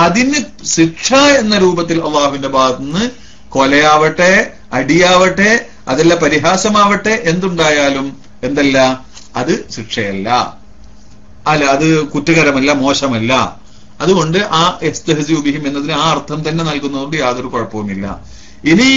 S1: അതിന് ശിക്ഷ എന്ന രൂപത്തിൽ അള്ളാഹുവിന്റെ ഭാഗത്ത് നിന്ന് കൊലയാവട്ടെ, അടിയാവട്ടെ, അതല്ല പരിഹാസമാവട്ടെ, എന്തുണ്ടായാലും എന്തല്ല, അത് ശിക്ഷയല്ല, അല്ല അത് കുറ്റകരമല്ല, മോശമല്ല. അതുകൊണ്ട് ആ യസ്തഹ്സിഉ ബിഹിം എന്നതിന് ആ അർത്ഥം തന്നെ നൽകുന്നതുകൊണ്ട് യാതൊരു കുഴപ്പവുമില്ല. ഇനി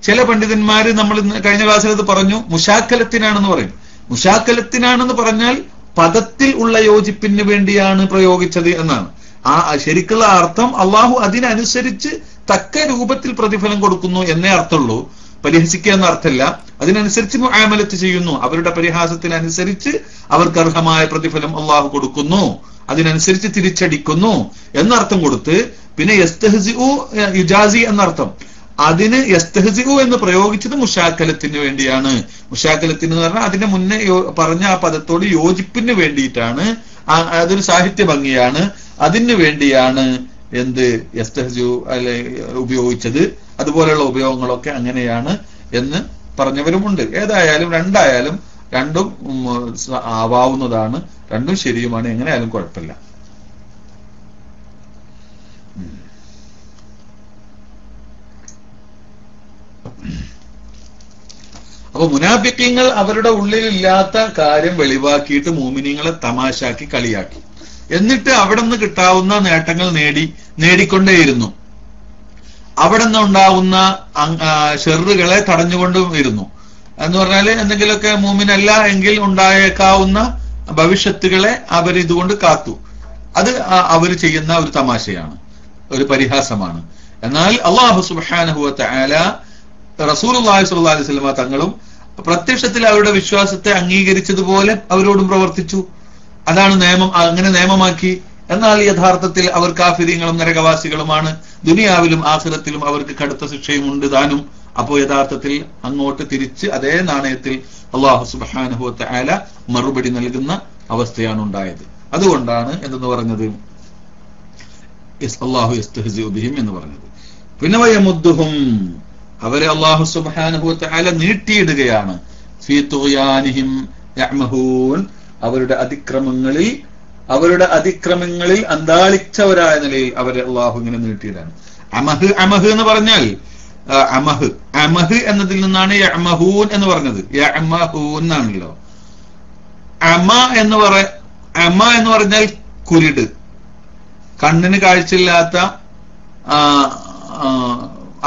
S1: ചില പണ്ഡിതന്മാര്, നമ്മൾ കഴിഞ്ഞ ക്ലാസ്സിൽ അത് പറഞ്ഞു, മുശാക്കലത്തിനാണെന്ന് പറയും. മുശാക്കലത്തിനാണെന്ന് പറഞ്ഞാൽ പദത്തിൽ ഉള്ള യോജിപ്പിന് വേണ്ടിയാണ് പ്രയോഗിച്ചത് എന്നാണ്. ആ ശരിക്കുള്ള അർത്ഥം അള്ളാഹു അതിനനുസരിച്ച് തക്ക രൂപത്തിൽ പ്രതിഫലം കൊടുക്കുന്നു എന്നേ അർത്ഥമുള്ളൂ, പരിഹസിക്കുക എന്ന അർത്ഥമല്ല. അതിനനുസരിച്ച് മുആമലത്ത് ചെയ്യുന്നു, അവരുടെ പരിഹാസത്തിനനുസരിച്ച് അവർക്ക് അർഹമായ പ്രതിഫലം അള്ളാഹു കൊടുക്കുന്നു, അതിനനുസരിച്ച് തിരിച്ചടിക്കുന്നു എന്നർത്ഥം കൊടുത്ത്, പിന്നെ യസ്തഹ്സിഉ യുജാസി എന്നർത്ഥം, അതിന് യസ്തഹ്സിഉ എന്ന് പ്രയോഗിച്ചത് മുശാക്കലത്തിന് വേണ്ടിയാണ്. മുശാക്കലത്തിന് എന്ന് പറഞ്ഞാൽ അതിന്റെ മുന്നേ പറഞ്ഞ ആ പദത്തോട് യോജിപ്പിന് വേണ്ടിയിട്ടാണ്, അതൊരു സാഹിത്യ ഭംഗിയാണ്, അതിന് വേണ്ടിയാണ് എന്ത് യസ്തഹ്സിഉ അല്ലെ ഉപയോഗിച്ചത്. അതുപോലെയുള്ള ഉപയോഗങ്ങളൊക്കെ അങ്ങനെയാണ് എന്ന് പറഞ്ഞവരുമുണ്ട്. ഏതായാലും രണ്ടായാലും രണ്ടും ആവാവുന്നതാണ്, രണ്ടും ശരിയുമാണ്, എങ്ങനെയായാലും കുഴപ്പമില്ല. അപ്പൊ മുനാഫിക്കീങ്ങൾ അവരുടെ ഉള്ളിലില്ലാത്ത കാര്യം വെളിവാക്കിയിട്ട് മുഅ്മിനീങ്ങളെ തമാശാക്കി കളിയാക്കി, എന്നിട്ട് അവിടെ നിന്ന് കിട്ടാവുന്ന നേട്ടങ്ങൾ നേടിക്കൊണ്ടേയിരുന്നു. അവിടെ നിന്ന് ഉണ്ടാവുന്ന ഷെറുകളെ തടഞ്ഞുകൊണ്ടും ഇരുന്നു. എന്ന് പറഞ്ഞാല് എന്തെങ്കിലുമൊക്കെ മുഅ്മിനല്ല എങ്കിൽ ഉണ്ടായേക്കാവുന്ന ഭവിഷ്യത്തുകളെ അവരിതുകൊണ്ട് കാത്തു. അത് അവർ ചെയ്യുന്ന ഒരു തമാശയാണ്, ഒരു പരിഹാസമാണ്. എന്നാൽ അല്ലാഹു സുബ്ഹാനഹു വ തആല റസൂലുള്ളാഹി സ്വല്ലല്ലാഹു അലൈഹി വസല്ലം തങ്ങളും പ്രത്യക്ഷത്തിൽ അവരുടെ വിശ്വാസത്തെ അംഗീകരിച്ചതുപോലെ അവരോടും പ്രവർത്തിച്ചു. അതാണ് നിയമം, അങ്ങനെ നിയമമാക്കി. എന്നാൽ യഥാർത്ഥത്തിൽ അവർ കാഫിരീങ്ങളും നരകവാസികളുമാണ്, ദുനിയാവിലും ആഖിറത്തിലും അവർക്ക് കടുത്ത ശിക്ഷയും ഉണ്ട് താനും. അപ്പോ യഥാർത്ഥത്തിൽ അങ്ങോട്ട് തിരിച്ച് അതേ നാണയത്തിൽ അല്ലാഹു സുബ്ഹാനഹു വ തആല മറുപടി നൽകുന്ന അവസ്ഥയാണ് ഉണ്ടായത്. അതുകൊണ്ടാണ് എന്തെന്ന് പറഞ്ഞത്, അല്ലാഹു യസ്തഹ്സിഉ ബിഹിം എന്ന് പറഞ്ഞത്. പിന്നെ വയമുദ്ദുഹും, അവരെ അല്ലാഹു സുബ്ഹാനഹു വ തആല നീട്ടിയിടുകയാണ്. ഫീ തുഗ്യാനിഹിം യഅ്മഹൂൻ, അവരുടെ അതിക്രമങ്ങളിൽ അന്താളിച്ചവരായ നിലയിൽ അവരെ അല്ലാഹു ഇങ്ങനെ നീട്ടിയിടാണ്. അമഹ് എന്ന് പറഞ്ഞാൽ അമഹ് എന്നതിൽ നിന്നാണ് യഅ്മഹൂൻ എന്ന് പറഞ്ഞത്. യഅ്മഹൂൻ എന്നാണല്ലോ. അമ എന്ന് പറഞ്ഞാൽ കുരുട്, കണ്ണിന് കാഴ്ചയില്ലാത്ത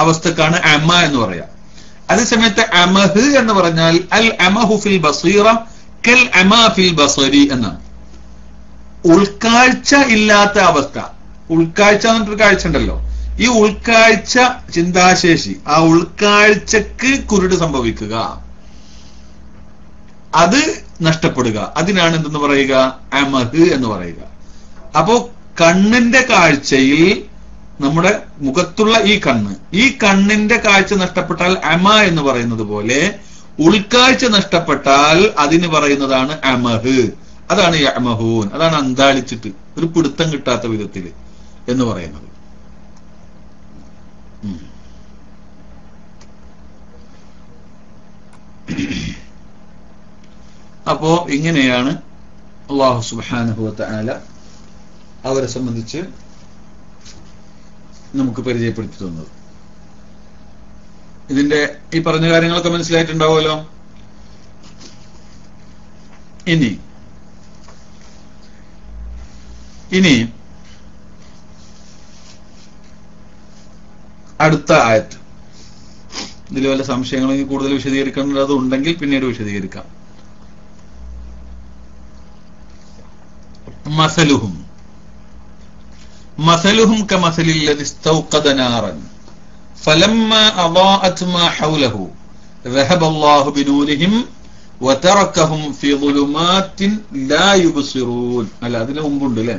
S1: അവസ്ഥക്കാണ് അമ എന്ന് പറയാ. അതേസമയത്ത് അമഹ് എന്ന് പറഞ്ഞാൽ അൽ അമഹു ഫിൽ ബസീറ കൽ അമ ഫിൽ ബസരി എന്നാണ്. ഉൾക്കാഴ്ച ഇല്ലാത്ത അവസ്ഥ. ഉൾക്കാഴ്ച എന്നൊരു കാഴ്ച ഉണ്ടല്ലോ, ഈ ഉൾക്കാഴ്ച ചിന്താശേഷി, ആ ഉൾക്കാഴ്ചക്ക് കുരുട് സംഭവിക്കുക, അത് നഷ്ടപ്പെടുക, അതിനാണ് എന്തെന്ന് പറയുക, അമഹ് എന്ന് പറയുക. അപ്പോ കണ്ണിന്റെ കാഴ്ചയിൽ, നമ്മുടെ മുഖത്തുള്ള ഈ കണ്ണിന്റെ കാഴ്ച നഷ്ടപ്പെട്ടാൽ അമ എന്ന് പറയുന്നത് പോലെ ഉൾക്കാഴ്ച നഷ്ടപ്പെട്ടാൽ അതിന് പറയുന്നതാണ് അമഹ്. അതാണ് യഅ്മഹൂൻ, അതാണ് അന്താളിച്ചിട്ട് ഒരു പിടുത്തം കിട്ടാത്ത വിധത്തിൽ എന്ന് പറയുന്നത്. അപ്പോ ഇങ്ങനെയാണ് അല്ലാഹു സുബ്ഹാനഹു വ തആല അവരെ സംബന്ധിച്ച് നമുക്ക് പരിചയപ്പെടുത്തി തന്നത്. ഇതിന്റെ ഈ പറഞ്ഞ കാര്യങ്ങളൊക്കെ മനസ്സിലായിട്ടുണ്ടാവുമല്ലോ. ഇനി അടുത്ത ആയത്ത്. ഇതിൽ വല്ല സംശയങ്ങളും കൂടുതൽ വിശദീകരിക്കേണ്ടത് ഉണ്ടെങ്കിൽ പിന്നീട് വിശദീകരിക്കാം. മസലുഹും കമസലിൽ ലദി ഇസ്തൗഖദ നാറൻ ഫലമ്മാ അളാഅത് മാ ഹൗലഹു ذهب الله بنورهم وتركهم في ظلمات لا يبصرون. അല്ല, അതിന് മുമ്പുണ്ട് അല്ലേ.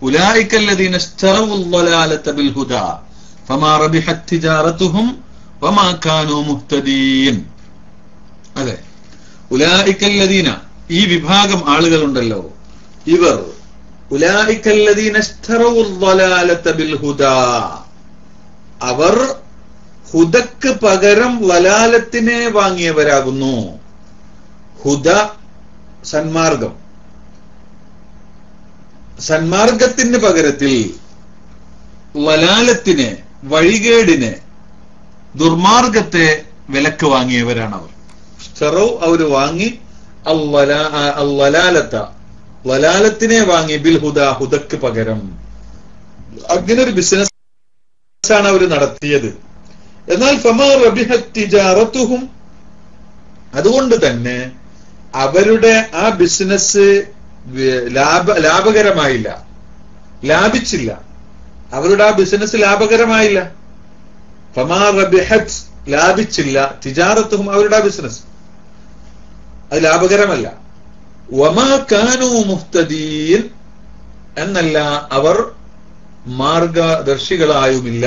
S1: أولئك الذين اشتروا الضلالة بالهدى فما ربحت تجارتهم وما كانوا مهتدين. അതെ, أولئك الذين, ഈ വിഭാഗം ആളുകളുണ്ടല്ലോ, ഇവർ أولئك الذين اشتروا الضلالة بالهدى, അവർ ഹുദക്ക് പകരം വലാലത്തിനെ വാങ്ങിയവരാകുന്നു. ഹുദ സന്മാർഗം. സന്മാർഗത്തിന് പകരത്തിൽ വലാലത്തിനെ, വഴികേടിനെ, ദുർമാർഗത്തെ വിലക്ക് വാങ്ങിയവരാണ് അവർ. അവർ വാങ്ങി വലാലത്തിനെ വാങ്ങി ബിൽ ഹുദ, ഹുദക്ക് പകരം. അങ്ങനെ ഒരു ബിസിനസ് ആണ് അവർ നടത്തിയത്. എന്നാൽ ഫമാ റബിഹത് തിജാറത്തുഹും, അതുകൊണ്ട് തന്നെ അവരുടെ ആ ബിസിനസ് ലാഭകരമായില്ല, ലാഭിച്ചില്ല. അവരുടെ ആ ബിസിനസ് ലാഭകരമായില്ല. ഫമാ റബിഹത്, ലാഭിച്ചില്ല. തിജാറത്തുഹും, അവരുടെ ആ ബിസിനസ് അത് ലാഭകരമല്ല. വമാ കാനൂ മുഹ്തദീൻ, എന്നല്ല അവർ മാർഗദർശികളായുമില്ല,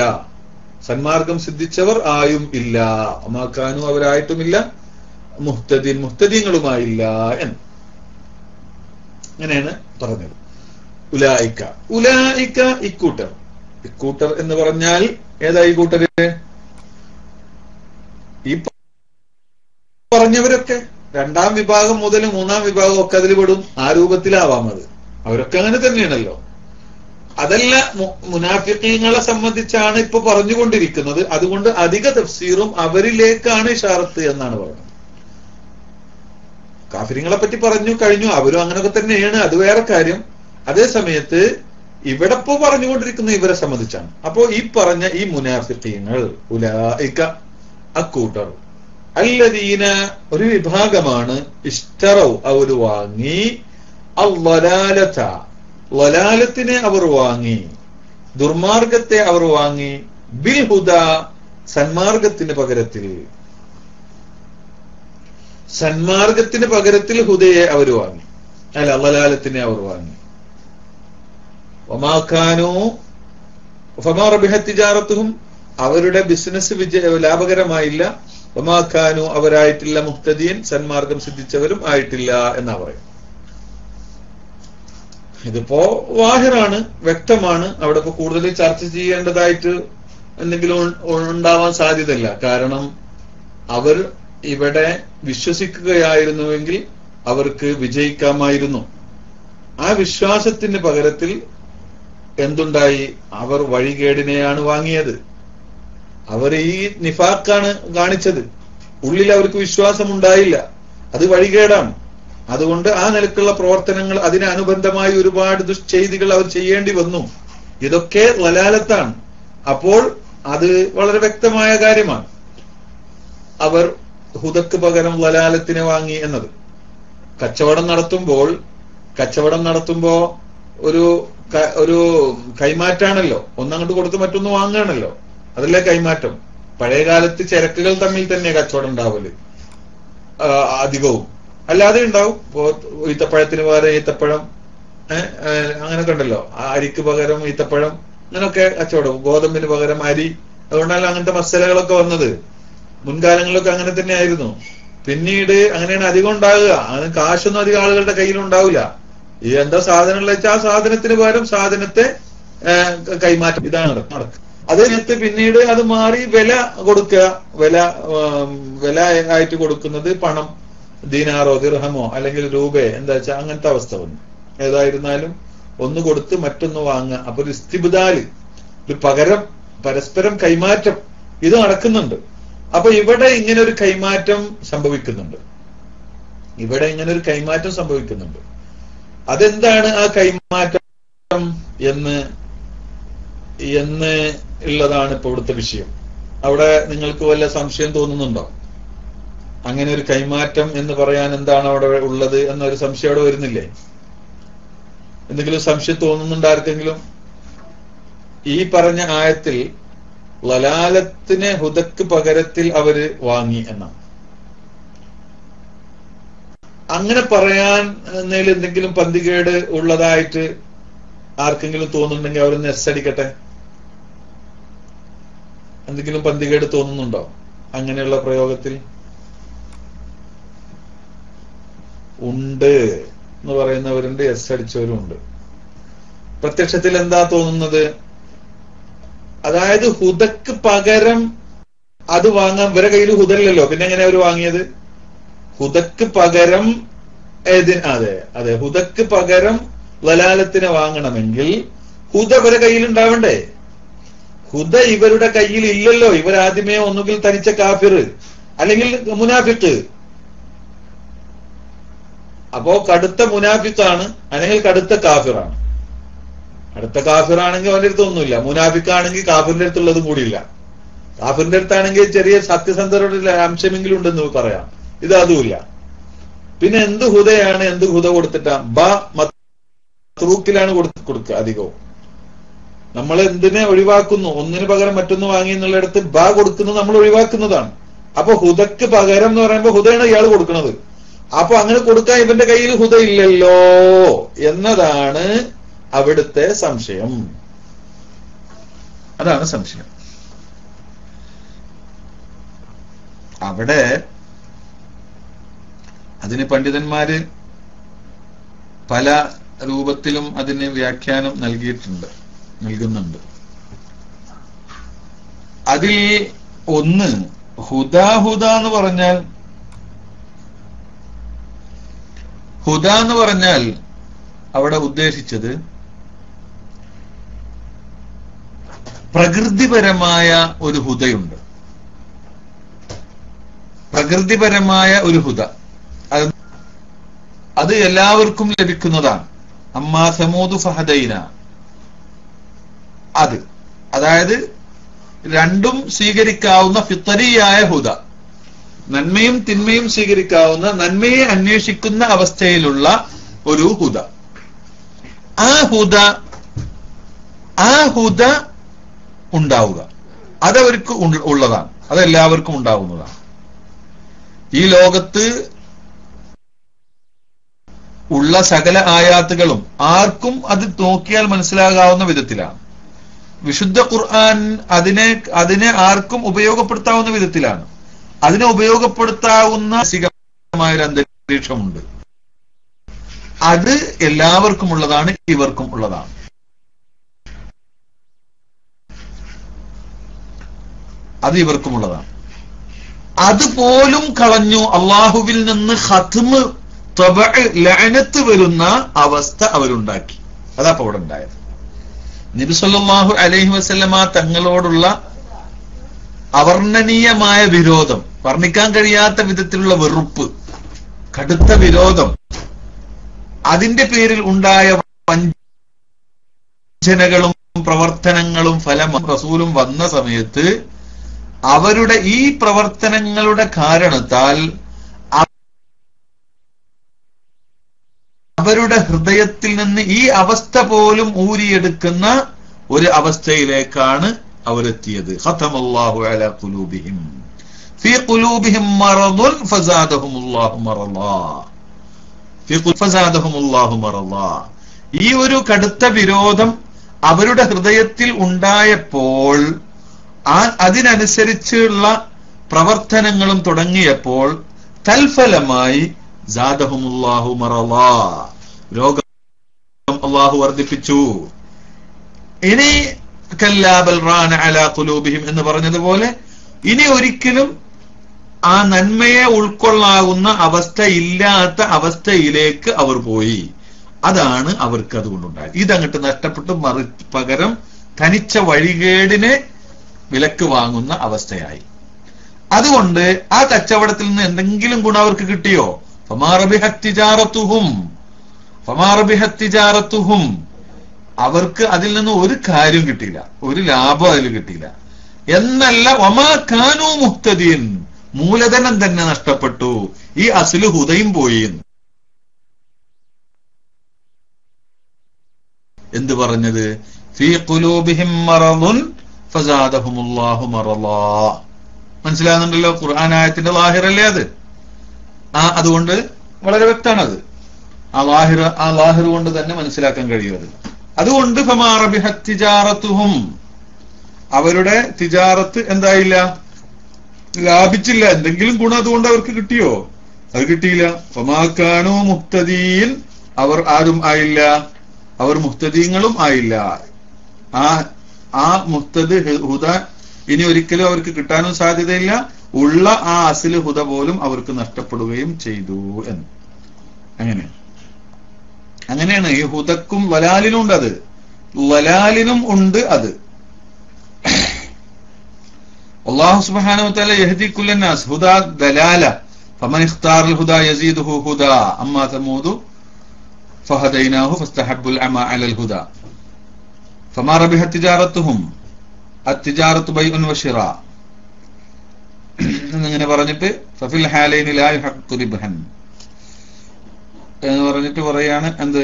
S1: സന്മാർഗം സിദ്ധിച്ചവർ ആയും ഇല്ല. വമാ കാനൂ, അവരായിട്ടുമില്ല, മുഹ്തദീൻ, മുഹ്തദീങ്ങളുമായില്ല എന്ന്. അങ്ങനെയാണ് പറഞ്ഞത്. ഉലായിക്ക, ഉലായിക്ക ഇക്കൂട്ടർ. ഇക്കൂട്ടർ എന്ന് പറഞ്ഞാൽ ഏതാ ഈ കൂട്ടര്? ഈ പറഞ്ഞവരൊക്കെ രണ്ടാം വിഭാഗം മുതൽ മൂന്നാം വിഭാഗം ഒക്കെ അതിൽ പെടും. ആ രൂപത്തിലാവാം അത്. അവരൊക്കെ അങ്ങനെ തന്നെയാണല്ലോ. അതല്ല, മുനാഫിഖീങ്ങളെ സംബന്ധിച്ചാണ് ഇപ്പൊ പറഞ്ഞുകൊണ്ടിരിക്കുന്നത്. അതുകൊണ്ട് അധിക തഫ്സീറും അവരിലേക്കാണ് ഇഷാറത്ത് എന്നാണ് പറയുന്നത്. കാഫിരിങ്ങളെ പറ്റി പറഞ്ഞു കഴിഞ്ഞു, അവരും അങ്ങനെയൊക്കെ തന്നെയാണ്, അത് വേറെ കാര്യം. അതേ സമയത്ത് ഇവിടെ ഇപ്പോ പറഞ്ഞുകൊണ്ടിരിക്കുന്ന ഇവരെ സംബന്ധിച്ചാണ്. അപ്പോ ഈ പറഞ്ഞ ഈ മുനാഫിഖീങ്ങൾ, ഉലൈക അക്കൂട്ടർ, അല്ലദീന ഒരു വിഭാഗമാണ്, ഇഷ്തറൗ അവർ വാങ്ങി, അൽളലാലത വലാലത്തിനെ അവർ വാങ്ങി, ദുർമാർഗത്തെ അവർ വാങ്ങി, ബിൽ ഹുദ സന്മാർഗത്തിന് പകരത്തിൽ, സന്മാർഗത്തിന് പകരത്തിൽ ഹുദയെ അവർ വാങ്ങി, അല്ല വലാലത്തിനെ അവർ വാങ്ങി. വമാ കാനൂ ഫമാ റബിഹത് തിജാറത്തുഹും, അവരുടെ ബിസിനസ് ലാഭകരമായില്ല. വമാ കാനൂ അവരായിട്ടില്ല, മുഹ്തദീൻ സന്മാർഗം സിദ്ധിച്ചവരും ആയിട്ടില്ല എന്നാ പറയും. ഇതിപ്പോ വാഹിറാണ്, വ്യക്തമാണ്. അവിടെ ഇപ്പൊ കൂടുതൽ ചർച്ച ചെയ്യേണ്ടതായിട്ട് എന്തെങ്കിലും ഉണ്ടാവാൻ സാധ്യതയില്ല. കാരണം അവർ ഇവിടെ വിശ്വസിക്കുകയായിരുന്നുവെങ്കിൽ അവർക്ക് വിജയിക്കാമായിരുന്നു. ആ വിശ്വാസത്തിന് പകരത്തിൽ എന്തുണ്ടായി? അവർ വഴികേടിനെയാണ് വാങ്ങിയത്. അവർ ഈ നിഫാഖാണ് കാണിച്ചത്. ഉള്ളിൽ അവർക്ക് വിശ്വാസം ഉണ്ടായില്ല, അത് വഴികേടാണ്. അതുകൊണ്ട് ആ നിലക്കുള്ള പ്രവർത്തനങ്ങൾ, അതിന് അനുബന്ധമായി ഒരുപാട് ദുഷ്ചെയ്തികൾ അവർ ചെയ്യേണ്ടി വന്നു. ഇതൊക്കെ വലാലത്താണ്. അപ്പോൾ അത് വളരെ വ്യക്തമായ കാര്യമാണ്. അവർ ഹുദക്ക് പകരം വലാലത്തിനെ വാങ്ങി എന്നത്. കച്ചവടം നടത്തുമ്പോ ഒരു കൈമാറ്റാണല്ലോ. ഒന്നങ്ങോട്ട് കൊടുത്ത് മറ്റൊന്ന് വാങ്ങുകയാണല്ലോ. അതല്ലേ കൈമാറ്റം. പഴയകാലത്ത് ചരക്കുകൾ തമ്മിൽ തന്നെ കച്ചവടം ഉണ്ടാവല് അധികവും. അല്ലാതെ ഉണ്ടാവും. ഈത്തപ്പഴത്തിന് പകരം ഈത്തപ്പഴം, അങ്ങനൊക്കെ ഉണ്ടല്ലോ. അരിക്ക് പകരം ഈത്തപ്പഴം, അങ്ങനൊക്കെ കച്ചവടം. ഗോതമ്പിന് പകരം അരി. അതുകൊണ്ടല്ല അങ്ങനത്തെ മസാലകളൊക്കെ വന്നത്. മുൻകാലങ്ങളിലൊക്കെ അങ്ങനെ തന്നെ ആയിരുന്നു. പിന്നീട് അങ്ങനെയാണ് അധികം ഉണ്ടാകുക. അതിന് കാശൊന്നും അധികം ആളുകളുടെ കയ്യിലുണ്ടാവില്ല. ഈ എന്താ സാധനങ്ങൾ വെച്ചാൽ ആ സാധനത്തിന് പകരം സാധനത്തെ കൈമാറ്റം, ഇതാണ് നടക്കുക. അതിനകത്ത് പിന്നീട് അത് മാറി വില കൊടുക്കുക. വില ആയിട്ട് കൊടുക്കുന്നത് പണം, ദീനാറോ ദിർഹമോ അല്ലെങ്കിൽ രൂപയോ, എന്താ വെച്ചാൽ അങ്ങനത്തെ അവസ്ഥ വന്നു. ഏതായിരുന്നാലും ഒന്ന് കൊടുത്ത് മറ്റൊന്ന് വാങ്ങുക. അപ്പൊ ഒരു ഇസ്തിബ്ദാല്, ഒരു പകരം, പരസ്പരം കൈമാറ്റം, ഇത് നടക്കുന്നുണ്ട്. അപ്പൊ ഇവിടെ ഇങ്ങനെ ഒരു കൈമാറ്റം സംഭവിക്കുന്നുണ്ട്. അതെന്താണ് ആ കൈമാറ്റം എന്ന് ഉള്ളതാണ് ഇപ്പൊ ഇവിടുത്തെ വിഷയം. അവിടെ നിങ്ങൾക്ക് വല്ല സംശയം തോന്നുന്നുണ്ടോ? അങ്ങനെ ഒരു കൈമാറ്റം എന്ന് പറയാൻ എന്താണ് അവിടെ ഉള്ളത് എന്നൊരു സംശയം അവിടെ വരുന്നില്ലേ? എന്തെങ്കിലും സംശയം തോന്നുന്നുണ്ട് ആർക്കെങ്കിലും? ഈ പറഞ്ഞ ആയത്തിൽ ലലാലത്തിനെ ഹുദക്ക് പകരത്തിൽ അവര് വാങ്ങി എന്നാണ്. അങ്ങനെ പറയാൻ എന്തെങ്കിലും പന്തികേട് ഉള്ളതായിട്ട് ആർക്കെങ്കിലും തോന്നുന്നുണ്ടെങ്കിൽ അവരൊന്ന് എസ് അടിക്കട്ടെ. എന്തെങ്കിലും പന്തികേട് തോന്നുന്നുണ്ടോ അങ്ങനെയുള്ള പ്രയോഗത്തിൽ? ഉണ്ട് എന്ന് പറയുന്നവരുണ്ട്, എസ് അടിച്ചവരും ഉണ്ട്. പ്രത്യക്ഷത്തിൽ എന്താ തോന്നുന്നത്? അതായത് ഹുദക്ക് പകരം അത് വാങ്ങാൻ ഇവരെ കയ്യിൽ ഹുദല്ലല്ലോ, പിന്നെ എങ്ങനെ അവർ വാങ്ങിയത്? ഹുദക്ക് പകരം അതെ അതെ, ഹുദക്ക് പകരം വലാലത്തിനെ വാങ്ങണമെങ്കിൽ ഹുദ ഇവരെ കയ്യിൽ ഉണ്ടാവണ്ടേ? ഹുദ ഇവരുടെ കയ്യിൽ ഇല്ലല്ലോ. ഇവരാദ്യമേ ഒന്നുകിൽ തനിച്ച കാഫിർ അല്ലെങ്കിൽ മുനാഫിക്ക്. അപ്പോ കടുത്ത മുനാഫിക്കാണ് അല്ലെങ്കിൽ കടുത്ത കാഫിറാണ്. അടുത്ത കാഫിറാണെങ്കിൽ അവന്റെ അടുത്ത് ഒന്നുമില്ല, മുനാഫിക്കാണെങ്കിൽ കാഫിറിന്റെ അടുത്തുള്ളതും കൂടിയില്ല. കാഫിറിന്റെ അടുത്താണെങ്കിൽ ചെറിയ സത്യസന്ധരുടെ അംശമെങ്കിലും ഉണ്ടെന്ന് പറയാം, ഇത് അതുമില്ല. പിന്നെ എന്ത് ഹുദയാണ്? എന്ത് ഹുദ കൊടുത്തിട്ടാ? മത്രൂക്കിലാണ് കൊടുക്കുക അധികവും. നമ്മൾ എന്തിനെ ഒഴിവാക്കുന്നു? ഒന്നിന് പകരം മറ്റൊന്ന് വാങ്ങി എന്നുള്ളിടത്ത് കൊടുക്കുന്നത് നമ്മൾ ഒഴിവാക്കുന്നതാണ്. അപ്പൊ ഹുദക്ക് പകരം എന്ന് പറയുമ്പോൾ ഹുദയാണ് ഇയാൾ കൊടുക്കുന്നത്. അപ്പൊ അങ്ങനെ കൊടുക്കാൻ ഇവന്റെ കയ്യിൽ ഹുദ ഇല്ലല്ലോ എന്നതാണ് അവിടുത്തെ സംശയം. അതാണ് സംശയം. അവിടെ അതിന് പണ്ഡിതന്മാര് പല രൂപത്തിലും അതിന് വ്യാഖ്യാനം നൽകുന്നുണ്ട്. അതിൽ ഒന്ന് ഹുദ എന്ന് പറഞ്ഞാൽ അവിടെ ഉദ്ദേശിച്ചത് പ്രകൃതിപരമായ ഒരു ഹുദയുണ്ട്. പ്രകൃതിപരമായ ഒരു ഹുദ അത് എല്ലാവർക്കും ലഭിക്കുന്നതാണ്. അമ്മാ സമൂദു ഫഹദൈന, അതായത് രണ്ടും സ്വീകരിക്കാവുന്ന ഫിത്തറിയായ ഹുദ, നന്മയും തിന്മയും സ്വീകരിക്കാവുന്ന, നന്മയെ അന്വേഷിക്കുന്ന അവസ്ഥയിലുള്ള ഒരു ഹുദ. ആ ഹുദ ഉണ്ടാവുക അതവർക്ക് ഉള്ളതാണ്, അതെല്ലാവർക്കും ഉണ്ടാവുന്നതാണ്. ഈ ലോകത്ത് ഉള്ള സകല ആയാത്തുകളും ആർക്കും അത് നോക്കിയാൽ മനസ്സിലാകാവുന്ന വിധത്തിലാണ്. വിശുദ്ധ ഖുർആൻ അതിനെ ആർക്കും ഉപയോഗപ്പെടുത്താവുന്ന വിധത്തിലാണ്. അതിനെ ഉപയോഗപ്പെടുത്താവുന്ന ഒരു അന്തരീക്ഷമുണ്ട്. അത് എല്ലാവർക്കും ഉള്ളതാണ്, ഇവർക്കും ഉള്ളതാണ്. അത് ഇവർക്കും ഉള്ളതാണ്. അതുപോലും കളഞ്ഞു അള്ളാഹുവിൽ നിന്ന് ഖത്മ് ലഅനത്ത് വരുന്ന അവസ്ഥ അവരുണ്ടാക്കി. അതാ അവിടെ ഉണ്ടായത്. നബി സല്ലല്ലാഹു അലൈഹി വസല്ലമ തങ്ങളോടുള്ള അവർണ്ണനീയമായ വിരോധം, വർണ്ണിക്കാൻ കഴിയാത്ത വിധത്തിലുള്ള വെറുപ്പ്, കടുത്ത വിരോധം, അതിന്റെ പേരിൽ ഉണ്ടായ വഞ്ചനകളും പ്രവർത്തനങ്ങളും ഫലം റസൂലും വന്ന സമയത്ത് അവരുടെ ഈ പ്രവർത്തനങ്ങളുടെ കാരണത്താൽ അവരുടെ ഹൃദയത്തിൽ നിന്ന് ഈ അവസ്ഥ പോലും ഊരിയെടുക്കുന്ന ഒരു അവസ്ഥയിലേക്കാണ് അവരെത്തിയത്. ഖതമല്ലാഹു അലാ ഖുലൂബിഹിം ഫീ ഖുലൂബിഹിം മറദുൻ ഫസാദഹുമുല്ലാഹു മറദാ. ഈ ഒരു കടുത്ത വിരോധം അവരുടെ ഹൃദയത്തിൽ ഉണ്ടായപ്പോൾ, അതിനനുസരിച്ചുള്ള പ്രവർത്തനങ്ങളും തുടങ്ങിയപ്പോൾ തൽഫലമായി സാദഹുമുല്ലാഹു മറദാ, രോഗം അല്ലാഹു വർദ്ധിപ്പിച്ചു. ഇനി കല്ലാ ബൽ റാന അലാ ഖുലൂബിഹിം എന്ന് പറഞ്ഞതുപോലെ ഇനി ഒരിക്കലും ആ നന്മയെ ഉൾക്കൊള്ളാവുന്ന അവസ്ഥ ഇല്ലാത്ത അവസ്ഥയിലേക്ക് അവർ പോയി. അതാണ് അവർക്ക് അതുകൊണ്ടുണ്ടായത്. ഇതങ്ങട്ട് നഷ്ടപ്പെട്ടു പകരം തനിച്ച വഴികേടിനെ വിലക്ക് വാങ്ങുന്ന അവസ്ഥയായി. അതുകൊണ്ട് ആ കച്ചവടത്തിൽ നിന്ന് എന്തെങ്കിലും ഗുണം അവർക്ക് കിട്ടിയോ? ഫമാ റബിഹത് തിജാറത്തുഹും, അവർക്ക് അതിൽ നിന്ന് ഒരു കാര്യം കിട്ടിയില്ല, ഒരു ലാഭം അതിൽ കിട്ടിയില്ല. എന്നല്ല വമാ കാനൂ മുഹ്തദീൻ, മൂലധനം തന്നെ നഷ്ടപ്പെട്ടു. ഈ അസ്ലു ഹുദയും പോയി. എന്ത് പറഞ്ഞത്? ഫീ ഖുലൂബിഹിം മറദുൻ ഫസാദഹുമുല്ലാഹു മറദാ. മനസ്സിലാകുന്നുണ്ടല്ലോ? ഖുർആൻ ആയത്തിന്റെ ലാഹിറല്ലേ അത്. അതുകൊണ്ട് വളരെ വ്യക്തമാണത്. ആ ലാഹിർ കൊണ്ട് തന്നെ മനസ്സിലാക്കാൻ കഴിയുന്നത്. അതുകൊണ്ട് ഫമാ റബിഹത് തിജാറത്തുഹും, അവരുടെ തിജാറത്ത് എന്തായില്ല? ലാഭിച്ചില്ല. എന്തെങ്കിലും ഗുണം അതുകൊണ്ട് അവർക്ക് കിട്ടിയോ? അത് കിട്ടിയില്ല. ഫമാ കാനൂ മുഹ്തദീൻ, അവർ ആരും ആയില്ല, അവർ മുഹ്തദീങ്ങളും ആയില്ല. ആ മുഹ്തദ് ഹുദ ഇനി ഒരിക്കലും അവർക്ക് കിട്ടാനും സാധ്യതയില്ല. ഉള്ള ആ അസ്ല് ഹുദ പോലും അവർക്ക് നഷ്ടപ്പെടുകയും ചെയ്തു എന്ന്. അങ്ങനെയാണ് ഈ ഹുദക്കും വലാലിനും ഉണ്ട്, അത് വലാലിനും ഉണ്ട്. അത് അല്ലാഹു സുബ്ഹാനഹു വ തആല യഹ്ദി കുല്ലന്നാസ് ഹുദാ ദലാല ഫമൻ ഇഖ്താറൽ ഹുദാ യസീദുഹു ഹുദാ അമ്മാ സമൂദു ഫഹദൈനാഹു ഫസ്തഹബ്ബുൽ അമാ അലൽ ഹുദാ ഫമാ റബിഹത് തിജാറത്തുഹും അത്തിജാറത്തു ബൈഉൻ വശിറാ എന്നിങ്ങനെ പറഞ്ഞിട്ട് ഫഫിൽ ഹാലൈനി ലാ യുഹഖ്ഖു റിബ്ഹൻ എന്ന് പറഞ്ഞിട്ട് പറയാണ് എന്ത്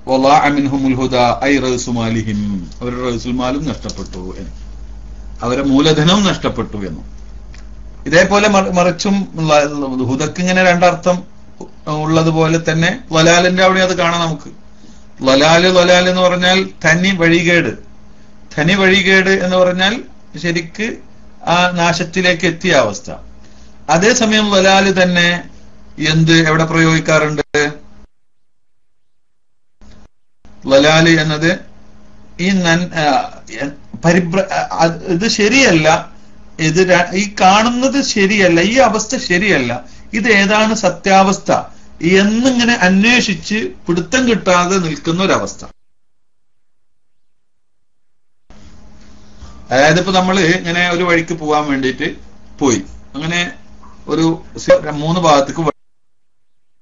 S1: വളാഅ മിൻഹുൽ ഹുദാ ഐ റഅ്സു മാലിഹിം, അവരുടെ റഅ്സുൽ മാലും നഷ്ടപ്പെട്ടു എന്ന്, അവരുടെ മൂലധനവും നഷ്ടപ്പെട്ടു എന്ന്. ഇതേപോലെ മറിച്ചും ഹുദക്ക് ഇങ്ങനെ രണ്ടർത്ഥം ഉള്ളതുപോലെ തന്നെ ലലാലിന്റെ അവിടെ അത് കാണാം നമുക്ക്. ലലാൽ എന്ന് പറഞ്ഞാൽ തനി വഴികേട് എന്ന് പറഞ്ഞാൽ ശരിക്ക് ആ നാശത്തിലേക്ക് എത്തിയ അവസ്ഥ. അതേസമയം ലലാല് തന്നെ എവിടെ പ്രയോഗിക്കാറുണ്ട്? ലലാല് എന്നത് ഇത് ശരിയല്ല, ഈ കാണുന്നത് ശരിയല്ല, ഈ അവസ്ഥ ശരിയല്ല, ഇത് ഏതാണ് സത്യാവസ്ഥ എന്നിങ്ങനെ അന്വേഷിച്ച് പിടുത്തം കിട്ടാതെ നിൽക്കുന്ന ഒരവസ്ഥ. അതായത് ഇപ്പൊ നമ്മള് ഇങ്ങനെ ഒരു വഴിക്ക് പോകാൻ വേണ്ടിയിട്ട് പോയി, അങ്ങനെ ഒരു 3 ഭാഗത്തേക്ക്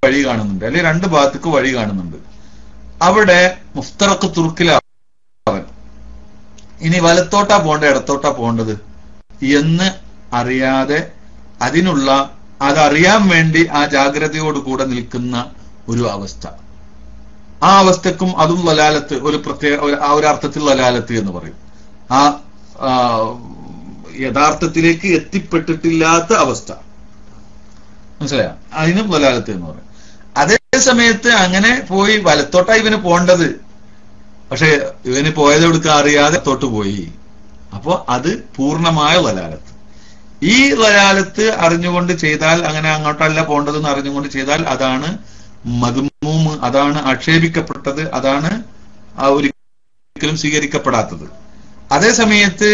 S1: വഴി കാണുന്നുണ്ട്, അല്ലെങ്കിൽ 2 ഭാഗത്തേക്ക് വഴി കാണുന്നുണ്ട്. അവിടെ മുഫ്തറക്ക് തുർക്കിലാണ്. ഇനി വലത്തോട്ടാ പോകേണ്ടത് ഇടത്തോട്ടാ പോകേണ്ടത് എന്ന് അറിയാതെ അതറിയാൻ വേണ്ടി ആ ജാഗ്രതയോടുകൂടെ നിൽക്കുന്ന ഒരു അവസ്ഥ. ആ അവസ്ഥക്കും അതും ലലാലത്ത്, ഒരു പ്രത്യേക ആ ഒരു അർത്ഥത്തിൽ ലലാലത്ത് എന്ന് പറയും. ആ യഥാർത്ഥത്തിലേക്ക് എത്തിപ്പെട്ടിട്ടില്ലാത്ത അവസ്ഥ, മനസ്സിലായോ? അതിനും ലലാലത്ത് എന്ന് പറയും. അതേ സമയത്ത് അങ്ങനെ പോയി വലത്തോട്ടാ ഇവന് പോണ്ടത്, പക്ഷെ ഇവന് പോയത് എടുക്കാൻ അറിയാതെ തൊട്ട് പോയി. അപ്പോ അത് പൂർണ്ണമായ ലലാലത്ത്. ഈ ലലാലത്ത് അറിഞ്ഞുകൊണ്ട് ചെയ്താൽ, അങ്ങനെ അങ്ങോട്ടല്ല പോണ്ടതെന്ന് അറിഞ്ഞുകൊണ്ട് ചെയ്താൽ അതാണ് മദ്മൂമ്, അതാണ് ആക്ഷേപിക്കപ്പെട്ടത്, അതാണ് ഒരിക്കലും സ്വീകരിക്കപ്പെടാത്തത്. അതേ സമയത്ത്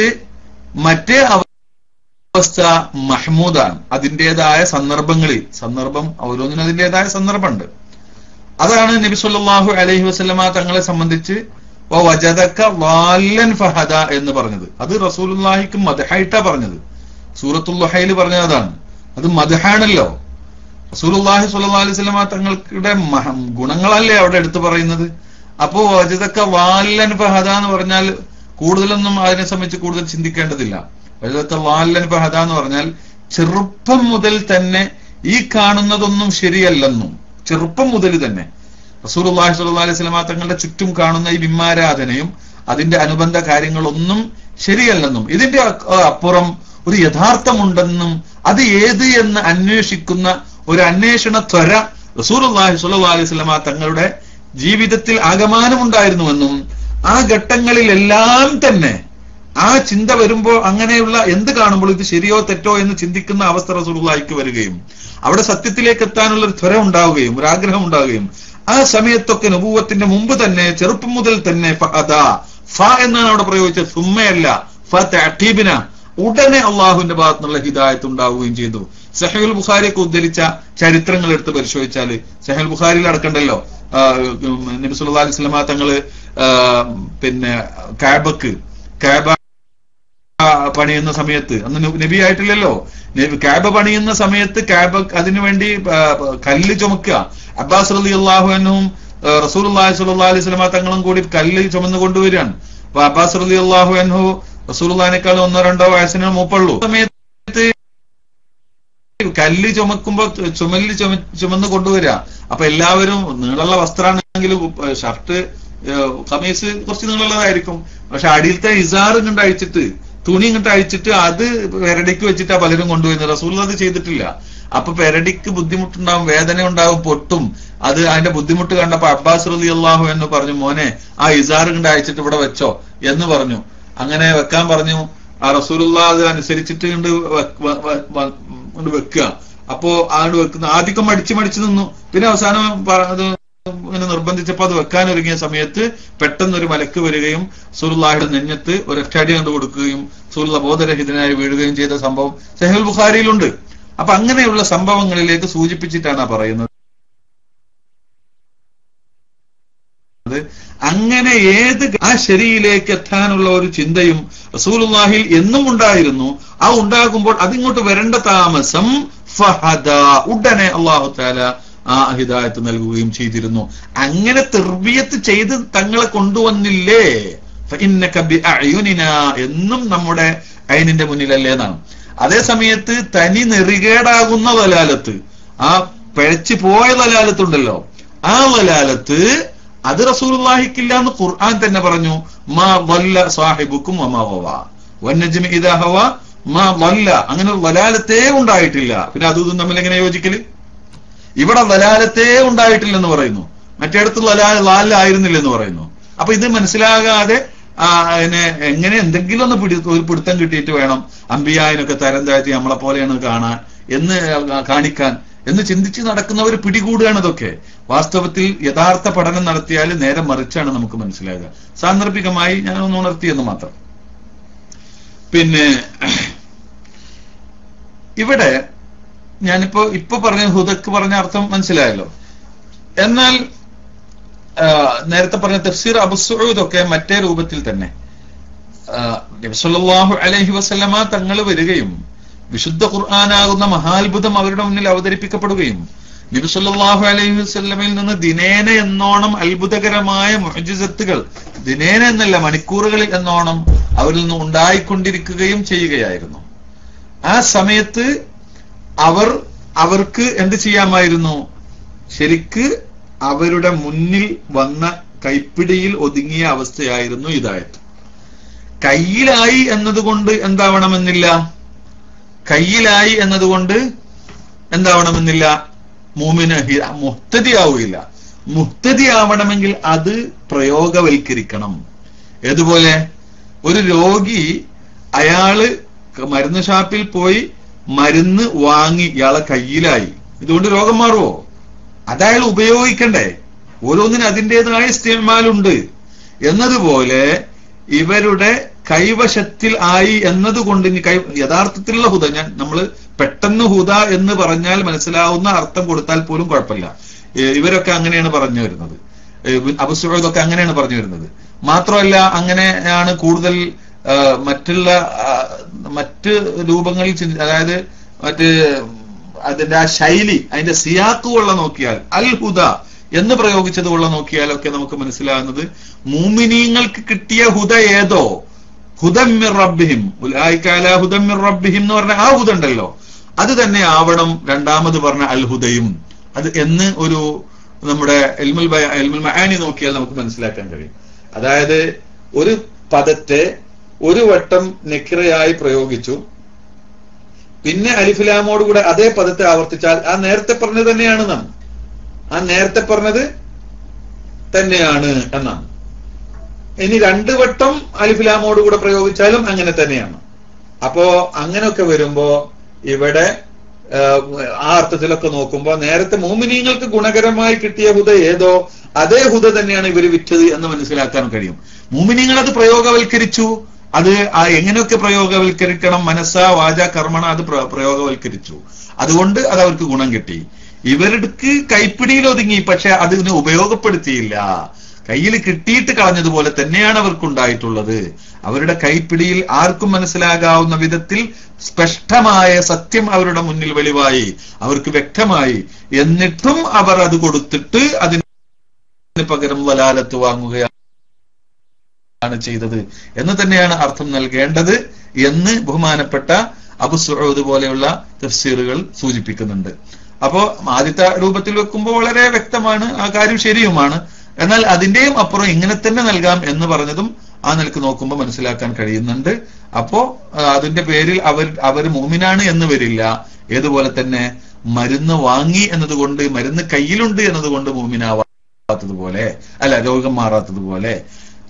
S1: മറ്റേ അവസ്ഥ മഹ്മൂദാണ്. അതിൻ്റെതായ സന്ദർഭം ഓരോന്നിനും അതിൻ്റെതായ സന്ദർഭമുണ്ട്. അതാണ് നബി സല്ലല്ലാഹു അലൈഹി വസല്ലമ തങ്ങളെ സംബന്ധിച്ച് വജദക ളാല്ലൻ ഫഹദ എന്ന് പറഞ്ഞത്. അത് റസൂലുള്ളാഹിക്ക് മദ്ഹായിട്ടാ പറഞ്ഞത്. സൂറത്തുൽ ളുഹയിൽ പറഞ്ഞത് അതാണ്. അത് മദ്ഹാണല്ലോ. റസൂലുള്ളാഹി സ്വല്ലല്ലാഹു അലൈഹി വസല്ലമ തങ്ങളുടെ ഗുണങ്ങളല്ലേ അവിടെ എടുത്തു പറയുന്നത്. അപ്പോ വജദക ളാല്ലൻ ഫഹദ എന്ന് പറഞ്ഞാൽ കൂടുതലൊന്നും അതിനെ സംബന്ധിച്ച് കൂടുതൽ ചിന്തിക്കേണ്ടതില്ല. വജദക ളാല്ലൻ ഫഹദ എന്ന് പറഞ്ഞാൽ ചെറുപ്പം മുതൽ തന്നെ ഈ കാണുന്നതൊന്നും ശരിയല്ലെന്നും, ചെറുപ്പം മുതൽ തന്നെ റസൂലുള്ളാഹി സ്വല്ലല്ലാഹു അലൈഹി വസല്ലമ തങ്ങളുടെ ചുറ്റും കാണുന്ന ഈ ബിംബാരാധനയും അതിന്റെ അനുബന്ധ കാര്യങ്ങളൊന്നും ശരിയല്ലെന്നും, ഇതിന്റെ അപ്പുറം ഒരു യഥാർത്ഥമുണ്ടെന്നും, അത് ഏത് എന്ന് അന്വേഷിക്കുന്ന ഒരു അന്വേഷണ ത്വര റസൂലുള്ളാഹി സ്വല്ലല്ലാഹു അലൈഹി വസല്ലമ തങ്ങളുടെ ജീവിതത്തിൽ ആകമാനമുണ്ടായിരുന്നുവെന്നും, ആ ഘട്ടങ്ങളിലെല്ലാം തന്നെ ആ ചിന്ത വരുമ്പോൾ അങ്ങനെയുള്ള എന്ത് കാണുമ്പോൾ ഇത് ശരിയോ തെറ്റോ എന്ന് ചിന്തിക്കുന്ന അവസ്ഥ റസൂലുള്ളാഹിക്ക് വരികയും അവിടെ സത്യത്തിലേക്ക് എത്താനുള്ള ഒരു ത്വര ഉണ്ടാവുകയും ഒരു ആഗ്രഹം ഉണ്ടാവുകയും, ആ സമയത്തൊക്കെ നബുവത്തിന്റെ മുമ്പ് തന്നെ ചെറുപ്പം മുതൽ തന്നെ ഫ എന്നാണ് അവിടെ പ്രയോഗിച്ചത്, സുമ്മയല്ല, ഫതഅഖീബിന, ഉടനെ അള്ളാഹുവിന്റെ ഭാഗത്തുനിന്നുള്ള ഹിദായത്ത് ഉണ്ടാവുകയും ചെയ്തു. സഹീഹുൽ ബുഖാരിയൊക്കെ ഉദ്ധരിച്ച ചരിത്രങ്ങൾ എടുത്ത് പരിശോധിച്ചാല് സഹീഹുൽ ബുഖാരിയിൽ അടക്കണ്ടല്ലോ നബി സല്ലല്ലാഹു അലൈഹി വസല്ലമ തങ്ങള് കഅബ പണിയുന്ന സമയത്ത്, അന്ന് നബി ആയിട്ടില്ലല്ലോ, കഅബ പണിയുന്ന സമയത്ത് കഅബ അതിനുവേണ്ടി കല്ല് ചുമക്കുക. അബ്ബാസ് റളിയല്ലാഹു അൻഹും റസൂലുള്ളാഹി സ്വല്ലല്ലാഹു അലൈഹി വസല്ലമ തങ്ങളും കൂടി കല്ല് ചുമന്ന് കൊണ്ടുവരികയാണ്. അപ്പൊ അബ്ബാസ് റളിയല്ലാഹു അൻഹു റസൂലുള്ളാഹിനേക്കാൾ 1-2 വയസ്സിന് മൂപ്പുള്ളൂ. സമയത്ത് കല്ല് ചുമന്ന് കൊണ്ടുവരിക. അപ്പൊ എല്ലാവരും നീളമുള്ള വസ്ത്രമാണെങ്കിലും ഷർട്ട് ഖമീസ് കുറച്ച് നീളമുള്ളതായിരിക്കും, പക്ഷെ അടിയിലത്തെ ഇസാർ ഇങ്ങോട്ട് അഴിച്ചിട്ട്, തുണി ഇങ്ങോട്ട് അഴിച്ചിട്ട് അത് പെരടിക്ക് വെച്ചിട്ടാ പലരും കൊണ്ടുവരുന്നത്. റസൂൽ അത് ചെയ്തിട്ടില്ല. അപ്പൊ പെരടിക്ക് ബുദ്ധിമുട്ടുണ്ടാവും, വേദന ഉണ്ടാവും, പൊട്ടും. അതിന്റെ ബുദ്ധിമുട്ട് കണ്ടപ്പോ അബ്ബാസ് റളിയല്ലാഹു അൻഹു പറഞ്ഞു, മോനെ ആ ഇസാർ ഇങ്ങോട്ട് അഴിച്ചിട്ട് ഇവിടെ വെച്ചോ എന്ന് പറഞ്ഞു. അങ്ങനെ വെക്കാൻ പറഞ്ഞു. ആ റസൂലുള്ളാഹി അത് അനുസരിച്ചിട്ട് വെക്കുക. അപ്പോ അങ്ങോട്ട് വെക്കുന്ന ആദ്യം മടിച്ചു നിന്നു. പിന്നെ അവസാനം അത് ഇങ്ങനെ നിർബന്ധിച്ചപ്പോ അത് വെക്കാൻ ഒരുങ്ങിയ സമയത്ത് പെട്ടെന്ന് ഒരു മലക്ക് വരികയും റസൂലുള്ളാഹിയുടെ നെഞ്ഞത്ത് ഒരൊറ്റടി കണ്ടു കൊടുക്കുകയും റസൂലുള്ളാഹി ബോധരഹിതനായി വീഴുകയും ചെയ്ത സംഭവം സഹീഹുൽ ബുഖാരിയിലുണ്ട്. അപ്പൊ അങ്ങനെയുള്ള സംഭവങ്ങളിലേക്ക് സൂചിപ്പിച്ചിട്ടാണ് പറയുന്നത്. അങ്ങനെ ആ ശരിയിലേക്ക് എത്താനുള്ള ഒരു ചിന്തയും റസൂലുള്ളാഹിൽ എന്നും ഉണ്ടായിരുന്നു. ആ ഉണ്ടാകുമ്പോൾ അതിങ്ങോട്ട് വരേണ്ട താമസം ഫഹദ, ഉടനെ അല്ലാഹു തആല ആ ഹിദായത്ത് നൽകുകയും ചെയ്തിരുന്നു. അങ്ങനെ തർബിയത്ത് ചെയ്ത് തങ്ങളെ കൊണ്ടുവന്നില്ലേ, ഫഇന്നക ബിഅയുനിനാ, എന്നും നമ്മുടെ ഐനിന്റെ മുന്നിലല്ലേ എന്നാണ്. അതേ സമയത്ത് തനി നെറികേടാകുന്ന വലാലത്ത്, ആ പിഴച്ചു പോയ വലാലത്തുണ്ടല്ലോ, ആ വലാലത്ത് അത് റസൂലുള്ളാഹിക്കില്ല എന്ന് ഖുർആൻ തന്നെ പറഞ്ഞു. മാ ളല്ല സാഹിബുക്കും വമാ ഗവാ വന്നജ്മി ഇദാ ഹവാ മാ ളല്ല. അങ്ങനെ വലാലത്തേ ഉണ്ടായിട്ടില്ല. പിന്നെ അതും തമ്മിൽ എങ്ങനെ യോജിക്കല്? ഇവിടെ വലാലത്തേ ഉണ്ടായിട്ടില്ലെന്ന് പറയുന്നു, മറ്റേടത്ത് ലാലായിരുന്നില്ലെന്ന് പറയുന്നു. അപ്പൊ ഇത് മനസ്സിലാകാതെ എങ്ങനെ എന്തെങ്കിലും ഒന്ന് ഒരു പിടുത്തം കിട്ടിയിട്ട് വേണം അമ്പിയായിനൊക്കെ തരം താഴ്ത്തി നമ്മളെ പോലെയാണ് കാണാൻ എന്ന് കാണിക്കാൻ എന്ന് ചിന്തിച്ച് നടക്കുന്നവർ പിടികൂടുകയാണ് ഇതൊക്കെ. വാസ്തവത്തിൽ യഥാർത്ഥ പഠനം നടത്തിയാൽ നേരെ മറിച്ചാണ് നമുക്ക് മനസ്സിലാകുക. സാന്ദർഭികമായി ഞാനൊന്ന് ഉണർത്തിയെന്ന് മാത്രം. പിന്നെ ഇവിടെ ഇപ്പൊ പറഞ്ഞ ഹുദക്ക് പറഞ്ഞ അർത്ഥം മനസ്സിലായല്ലോ. എന്നാൽ നേരത്തെ പറഞ്ഞ തഫ്സീർ അബൂ സഊദ് ഒക്കെ മറ്റേ രൂപത്തിൽ തന്നെ നബി സല്ലല്ലാഹു അലൈഹി വസല്ലമ തങ്ങൾ വരികയും വിശുദ്ധ ഖുർആനാകുന്ന മഹാത്ഭുതം അവരുടെ മുന്നിൽ അവതരിപ്പിക്കപ്പെടുകയും നബി സല്ലല്ലാഹു അലൈഹി വസല്ലമയിൽ നിന്ന് ദിനേന എന്നോണം അത്ഭുതകരമായ മുഅ്ജിസത്തുകൾ, ദിനേന എന്നല്ല മണിക്കൂറുകളിൽ എന്നോണം അവരിൽ നിന്ന് ഉണ്ടായിക്കൊണ്ടിരിക്കുകയും ചെയ്യുകയായിരുന്നു. ആ സമയത്ത് അവർക്ക് എന്ത് ചെയ്യാമായിരുന്നു? ശരിക്ക് അവരുടെ മുന്നിൽ വന്ന കൈപ്പിടിയിൽ ഒതുങ്ങിയ അവസ്ഥയായിരുന്നു ഹിദായത്ത്. കയ്യിലായി എന്നതുകൊണ്ട് എന്താവണമെന്നില്ല, കയ്യിലായി എന്നതുകൊണ്ട് എന്താവണമെന്നില്ല മൂമിന് മുഹ്തദിയാവുകയില്ല. മുഹ്തദിയാവണമെങ്കിൽ അത് പ്രയോഗവൽക്കരിക്കണം. ഏതുപോലെ ഒരു രോഗി അയാള് മരുന്ന് ഷാപ്പിൽ പോയി മരുന്ന് വാങ്ങി ഇയാളെ കയ്യിലായി, ഇതുകൊണ്ട് രോഗം മാറുമോ? അതയാൾ ഉപയോഗിക്കണ്ടേ? ഓരോന്നിനും അതിൻ്റെതായ ഇസ്തിമാലുണ്ട്. എന്നതുപോലെ ഇവരുടെ കൈവശത്തിൽ ആയി എന്നതുകൊണ്ട് യഥാർത്ഥത്തിലുള്ള ഹുദ, നമ്മൾ പെട്ടെന്ന് ഹുദ എന്ന് പറഞ്ഞാൽ മനസ്സിലാവുന്ന അർത്ഥം കൊടുത്താൽ പോലും കുഴപ്പമില്ല. ഇവരൊക്കെ അങ്ങനെയാണ് പറഞ്ഞു വരുന്നത്, അബൂ സഊദ് ഒക്കെ അങ്ങനെയാണ് പറഞ്ഞു വരുന്നത്. മാത്രമല്ല അങ്ങനെയാണ് കൂടുതൽ മറ്റ് രൂപങ്ങളിൽ, അതായത് അതിന്റെ ആ ശൈലി, അതിന്റെ സിയാക്കുള്ള നോക്കിയാൽ അൽ ഹുദ എന്ന് പ്രയോഗിച്ചതുള്ള നോക്കിയാലൊക്കെ നമുക്ക് മനസ്സിലാകുന്നത് മുഅ്മിനീങ്ങൾക്ക് കിട്ടിയ ഹുദ ഏതോ, ഹുദം മിർ റബ്ബിഹിം, ഉലൈക അലാ ഹുദം മിർ റബ്ബിഹിം എന്ന് പറഞ്ഞ ആ ഹുദ ഉണ്ടല്ലോ, അത് തന്നെ ആവണം രണ്ടാമത് പറഞ്ഞ അൽ ഹുദയും. അത് എന്ന് ഒരു നമ്മുടെ ഇൽമുൽ മആനി നോക്കിയാൽ നമുക്ക് മനസ്സിലാക്കാൻ കഴിയും. അതായത് ഒരു പദത്തെ ഒരു വട്ടം നെക്കിറയായി പ്രയോഗിച്ചു, പിന്നെ അലിഫിലാമോട് കൂടെ അതേ പദത്തെ ആവർത്തിച്ചാൽ ആ നേരത്തെ പറഞ്ഞത് തന്നെയാണ് എന്നാണ്. ഇനി രണ്ടു വട്ടം അലിഫിലാമോട് കൂടെ പ്രയോഗിച്ചാലും അങ്ങനെ തന്നെയാണ്. അപ്പോ അങ്ങനെയൊക്കെ വരുമ്പോ ഇവിടെ ആ അർത്ഥത്തിലൊക്കെ നോക്കുമ്പോ നേരത്തെ മുഅ്മിനീങ്ങൾക്ക് ഗുണകരമായി കിട്ടിയ ഹുദ ഏതോ അതേ ഹുദ തന്നെയാണ് ഇവര് വിറ്റത് എന്ന് മനസ്സിലാക്കാൻ കഴിയും. മുഅ്മിനീങ്ങൾ അത് പ്രയോഗവൽക്കരിച്ചു. അത് എങ്ങനെയൊക്കെ പ്രയോഗവൽക്കരിക്കണം, മനസ്സാ വാച കർമ്മണ, അത് പ്രയോഗവൽക്കരിച്ചു. അതുകൊണ്ട് അത് അവർക്ക് ഗുണം കിട്ടി. ഇവർക്ക് കൈപ്പിടിയിൽ ഒതുങ്ങി, പക്ഷെ അതിനെ ഉപയോഗപ്പെടുത്തിയില്ല. കയ്യിൽ കിട്ടിയിട്ട് കളഞ്ഞതുപോലെ തന്നെയാണ് അവർക്കുണ്ടായിട്ടുള്ളത്. അവരുടെ കൈപ്പിടിയിൽ ആർക്കും മനസ്സിലാകാവുന്ന വിധത്തിൽ സ്പഷ്ടമായ സത്യം അവരുടെ മുന്നിൽ വെളിവായി, അവർക്ക് വ്യക്തമായി. എന്നിട്ടും അവർ അത് കൊടുത്തിട്ട് അതിന് പകരം വലാലത്ത് വാങ്ങുകയാണ് ചെയ്തത് എന്ന് തന്നെയാണ് അർത്ഥം നൽകേണ്ടത് എന്ന് ബഹുമാനപ്പെട്ട അബൂ സഊദ് പോലെയുള്ള തഫ്സീറുകൾ സൂചിപ്പിക്കുന്നുണ്ട്. അപ്പോ ആദ്യത്തെ രൂപത്തിൽ വെക്കുമ്പോൾ വളരെ വ്യക്തമാണ്, ആ കാര്യം ശരിയുമാണ്. എന്നാൽ അതിന്റെയും അപ്പുറം ഇങ്ങനെ തന്നെ നൽകാം എന്ന് പറഞ്ഞതും ആ നിലക്ക് നോക്കുമ്പോൾ മനസ്സിലാക്കാൻ കഴിയുന്നുണ്ട്. അപ്പോ അതിന്റെ പേരിൽ അവർ മുഅ്മിനാണ് എന്ന് വരില്ല. ഏതുപോലെ തന്നെ മരുന്ന് വാങ്ങി എന്നതുകൊണ്ട്, മരുന്ന് കയ്യിലുണ്ട് എന്നതുകൊണ്ട് മുഅ്മിനാവാത്തതുപോലെ, അല്ല രോഗം മാറാത്തതുപോലെ,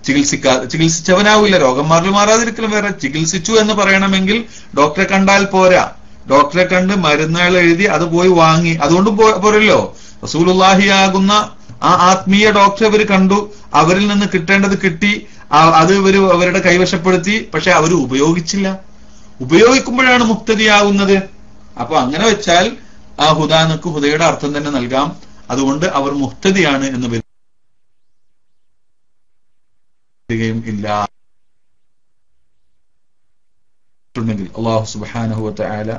S1: ചികിത്സിച്ചവനാവില്ല. രോഗം മാറാതിരിക്കലും വേറെ. ചികിത്സിച്ചു എന്ന് പറയണമെങ്കിൽ ഡോക്ടറെ കണ്ടാൽ പോരാ. ഡോക്ടറെ കണ്ട് മരുന്നുകൾ എഴുതി അത് പോയി വാങ്ങി, അതുകൊണ്ടും പോരല്ലോ. റസൂലുള്ളാഹി ആകുന്ന ആ ആത്മീയ ഡോക്ടറെ ഇവർ കണ്ടു, അവരിൽ നിന്ന് കിട്ടേണ്ടത് കിട്ടി, അത് ഇവര് അവരുടെ കൈവശപ്പെടുത്തി. പക്ഷെ അവർ ഉപയോഗിച്ചില്ല. ഉപയോഗിക്കുമ്പോഴാണ് മുക്തദിയാവുന്നത്. അപ്പൊ അങ്ങനെ വെച്ചാൽ ആ ഹുദാനക്ക് ഹുദയുടെ അർത്ഥം തന്നെ നൽകാം. അതുകൊണ്ട് അവർ മുഹ്തദിയാണ് എന്ന് വരികയും ഇല്ല. ുണ്ടെങ്കിൽ അല്ലാഹു സുബ്ഹാനഹു വ തആല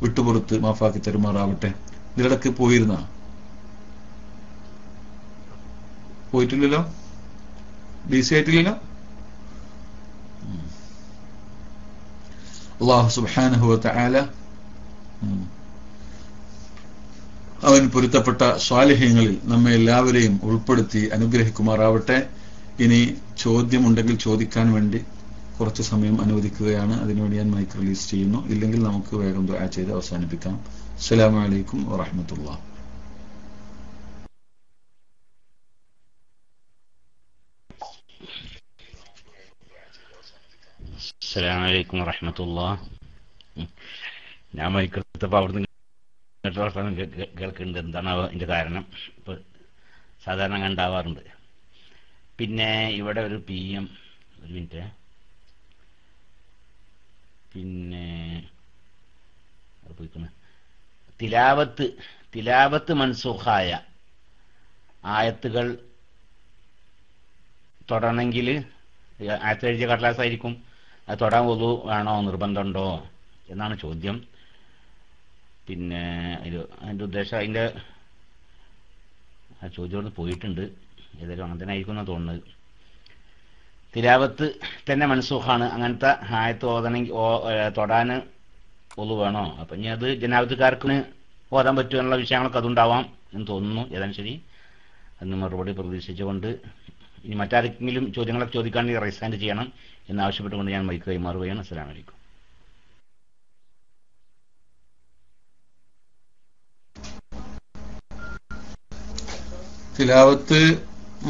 S1: വിട്ടുപുറത്ത് മാഫാക്കി തരുമാറാവട്ടെ. ഇതിലടക്ക് പോയിട്ടില്ലല്ലോ, ബിസി ആയിട്ടില്ലല്ലോ. അല്ലാഹു സുബ്ഹാനഹു വ തആല അവൻ പൊരുത്തപ്പെട്ട സ്വാലിഹ്യങ്ങളിൽ നമ്മെ എല്ലാവരെയും ഉൾപ്പെടുത്തി അനുഗ്രഹിക്കുമാറാവട്ടെ. ഇനി ചോദ്യമുണ്ടെങ്കിൽ ചോദിക്കാൻ വേണ്ടി കുറച്ച് സമയം അനുവദിക്കുകയാണ്. അതിനുവേണ്ടി ഞാൻ മൈക്ക് റിലീസ് ചെയ്യുന്നു. ഇല്ലെങ്കിൽ നമുക്ക് വേഗം ദുആ ചെയ്ത് അവസാനിപ്പിക്കാം. അസ്സലാമു അലൈക്കും വറഹ്മത്തുള്ളാഹി.
S2: അസ്സലാമു അലൈക്കും വറഹ്മത്തുള്ളാഹി. ഞാൻ മൈക്ക് എടുത്തപ്പോൾ അവിടുന്ന് കേൾക്കുന്നുണ്ട്. എന്താണ് അതിൻ്റെ കാരണം? ഇപ്പോൾ സാധാരണ അങ്ങനെ ഉണ്ടാവാറുണ്ട്. പിന്നെ ഇവിടെ ഒരു PM, ഒരു മിനിറ്റ്, പിന്നെ തിലാവത്ത് മൻസൂഖായ ആയത്തുകൾ തൊടണമെങ്കിൽ ആയത്ത് എഴുതിയ കടലാസായിരിക്കും. അത് തൊടാൻ വുളു വേണോ, നിർബന്ധമുണ്ടോ എന്നാണ് ചോദ്യം. പിന്നെ അതിൻ്റെ ഉദ്ദേശം, അതിൻ്റെ ആ ചോദ്യം പോയിട്ടുണ്ട്. ഏതായാലും അങ്ങനെ തന്നെ ആയിരിക്കും എന്നാണ് തോന്നുന്നത്. തിലാവത്ത് തന്നെ മൻസൂഖാണ്. അങ്ങനത്തെ ആയത്ത് തൊടാൻ വുളു വേണോ? അപ്പം ഇനി അത് ജനാബത്തുകാർക്ക് ഓതാൻ പറ്റുമോ എന്നുള്ള വിഷയങ്ങളൊക്കെ അതുണ്ടാവാം എന്ന് തോന്നുന്നു. ഏതാനും ശരി, അതിന് മറുപടി പ്രതീക്ഷിച്ചുകൊണ്ട് ഇനി മറ്റാരെങ്കിലും ചോദ്യങ്ങളൊക്കെ ചോദിക്കാണെങ്കിൽ റൈസ് ഹാൻഡ് ചെയ്യണം എന്നാവശ്യപ്പെട്ടുകൊണ്ട് ഞാൻ മൈക്ക് കൈമാറുകയാണ്. അസ്സലാമു അലൈക്കും.
S1: തിലാവത്ത്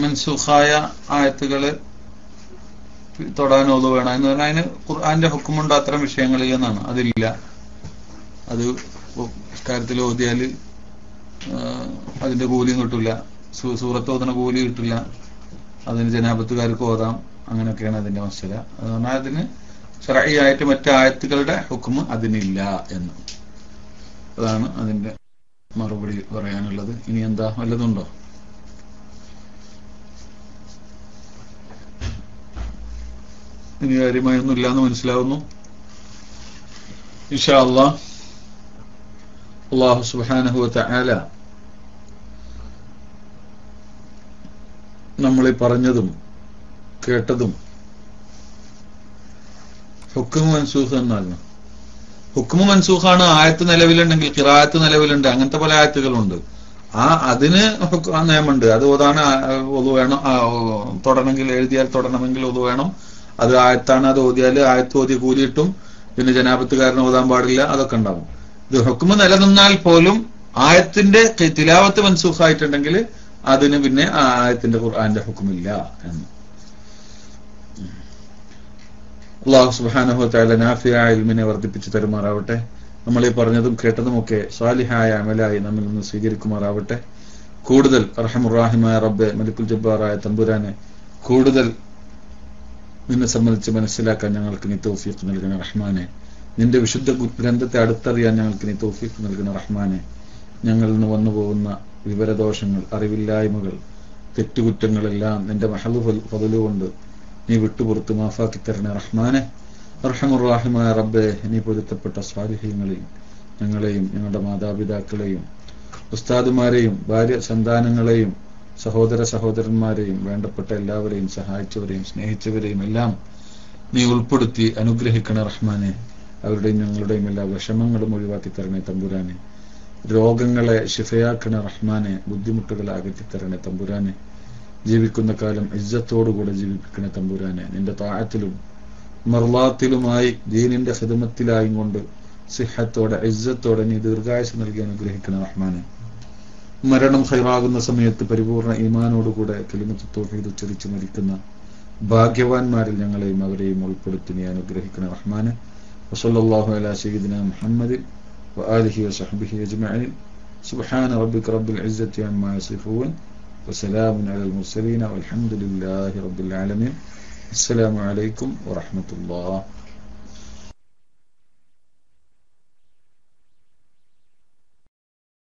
S1: മൻസൂഖായ ആയത്തുകള് തൊടാൻ ഓതു വേണം എന്ന് പറഞ്ഞാൽ അതിന് ഖുർആന്റെ ഹുക്കുമുണ്ട് അത്തരം വിഷയങ്ങളിൽ എന്നാണ്. അതില്ല. അത് കാര്യത്തിൽ ഓതിയാൽ അതിന്റെ കൂലിയും കിട്ടില്ല, സൂറത്ത് ഓതുന്ന കൂലി കിട്ടില്ല, അതിന് ജനാബത്തുകാർക്ക് ഓതാം, അങ്ങനെയൊക്കെയാണ് അതിന്റെ മസല. അത് പറഞ്ഞാൽ അതിന് ശർഈയായിട്ട് മറ്റു ആയത്തുകളുടെ ഹുക്കുമ് അതിനില്ല എന്ന്. അതാണ് അതിന്റെ മറുപടി പറയാനുള്ളത്. ഇനി എന്താ വല്ലതുണ്ടോ? ഇനി കാര്യമായൊന്നും ഇല്ലാന്ന് മനസ്സിലാവുന്നു. ഇൻഷാ അല്ലാഹ് അല്ലാഹു സുബ്ഹാനഹു വ തആല നമ്മളീ പറഞ്ഞതും കേട്ടതും ഹുക്മു മൻസൂഖ് എന്നാണ്. ഹുക്മു മൻസൂഖാണ്. ആയത്ത് നിലവിലുണ്ടെങ്കിൽ ഖിറാഅത്ത് നിലവിലുണ്ട്, അങ്ങനത്തെ പല ആയത്തുകളുണ്ട്. അതിന് നിയമമുണ്ട്. അത് ഓതാൻ ഒതു വേണം, തൊടണമെങ്കിൽ എഴുതിയാൽ തൊടണമെങ്കിൽ ഒതു വേണം. അത് ആയത്താണ്, അത് ഓതിയാൽ ആയത്ത് ഓതി കൂലി കിട്ടും. പിന്നെ ജനാബത്തുകാരന് ഓതാൻ പാടില്ല, അതൊക്കെ ഉണ്ടാവും. ഇത് ഹുക്മ് നിലനിന്നാൽ പോലും ആയത്തിന്റെ തിലാവത്ത് മൻസൂഖായിട്ടുണ്ടെങ്കിൽ അതിന് പിന്നെ ആ ആയത്തിന്റെ ഖുർആന്റെ ഹുക്മില്ല എന്ന്. അല്ലാഹു സുബ്ഹാനഹു വ തആല നാഫിയായ ഇൽമിനെ വർദ്ധിപ്പിച്ചു തരുമാറാവട്ടെ. നമ്മൾ ഈ പറഞ്ഞതും കേട്ടതുമൊക്കെ സാലിഹായ അമലായി നമ്മിൽ നിന്ന് സ്വീകരിക്കുമാറാവട്ടെ. കൂടുതൽ അർഹമുർ റഹീമായ റബ്ബെ, മലിക്കുൽ ജബ്ബാറായ തമ്പുരാനെ, കൂടുതൽ നിന്നെ സംബന്ധിച്ച് മനസ്സിലാക്കാൻ ഞങ്ങൾക്ക് നീ തൗഫീഖ് നൽകണ റഹ്മാനെ. നിന്റെ വിശുദ്ധ ഗ്രന്ഥത്തെ അടുത്തറിയാൻ ഞങ്ങൾക്ക് നീ തൗഫീഖ് നൽകണ റഹ്മാനെ. ഞങ്ങളിൽ നിന്ന് വന്നു പോകുന്ന വിവരദോഷങ്ങൾ, അറിവില്ലായ്മകൾ, തെറ്റുകുറ്റങ്ങളെല്ലാം നിന്റെ മഹദു ഫദലു കൊണ്ട് നീ വിട്ടുപുറത്ത് മാഫാക്കി തരണേ റഹ്മാനെ. അർഹമുർ റഹീമായ റബ്ബെ, നീ പൊരുത്തപ്പെട്ട സ്വാലിഹീങ്ങളിൽ ഞങ്ങളെയും ഞങ്ങളുടെ മാതാപിതാക്കളെയും ഉസ്താദുമാരെയും ഭാര്യ സന്താനങ്ങളെയും സഹോദര സഹോദരന്മാരെയും വേണ്ടപ്പെട്ട എല്ലാവരെയും സഹായിച്ചവരെയും സ്നേഹിച്ചവരെയും എല്ലാം നീ ഉൾപ്പെടുത്തി അനുഗ്രഹിക്കണ റഹ്മാനെ. അവരുടെയും ഞങ്ങളുടെയും എല്ലാ വിഷമങ്ങളും ഒഴിവാക്കി തരണേ തമ്പുരാനെ. രോഗങ്ങളെ ശിഫയാക്കണ റഹ്മാനെ. ബുദ്ധിമുട്ടുകളെ അകറ്റിത്തരണേ തമ്പുരാനെ. ജീവിക്കുന്ന കാലം ഇജ്ജത്തോടുകൂടെ ജീവിപ്പിക്കണേ തമ്പുരാനെ. നിന്റെ താഅത്തിലും മർളാത്തിലുമായി ദീനിന്റെ ഖിദ്മത്തിലായും കൊണ്ട് സിഹത്തോടെ ഇജ്ജത്തോടെ നീ ദീർഘായുസ് നൽകി അനുഗ്രഹിക്കണ റഹ്മാനെ. മരണം ഖൈറാകുന്ന സമയത്ത് പരിപൂർണ ഈമാനോടുകൂടെ കലിമത്ത് തൗഹീദ് ഉച്ചരിച്ച് മരിക്കുന്ന ഭാഗ്യവാന്മാരിൽ ഞങ്ങളെയും അവരെയും ഉൾപ്പെടുത്തി നീ അനുഗ്രഹിക്കണ റഹ്മാനെ. വസല്ലല്ലാഹു അലാ സയ്യിദിനാ മുഹമ്മദിൻ വആലിഹി വസഹ്ബിഹി അജ്മഈൻ. സുബ്ഹാന റബ്ബിക റബ്ബിൽ ഇസ്സത്തി അമ്മാ യസിഫൂൻ വസലാമുൻ അലൽ മുർസലീൻ വൽഹംദുലില്ലാഹി റബ്ബിൽ ആലമീൻ. അസ്സലാമു അലൈക്കും വറഹ്മത്തുള്ളാഹി.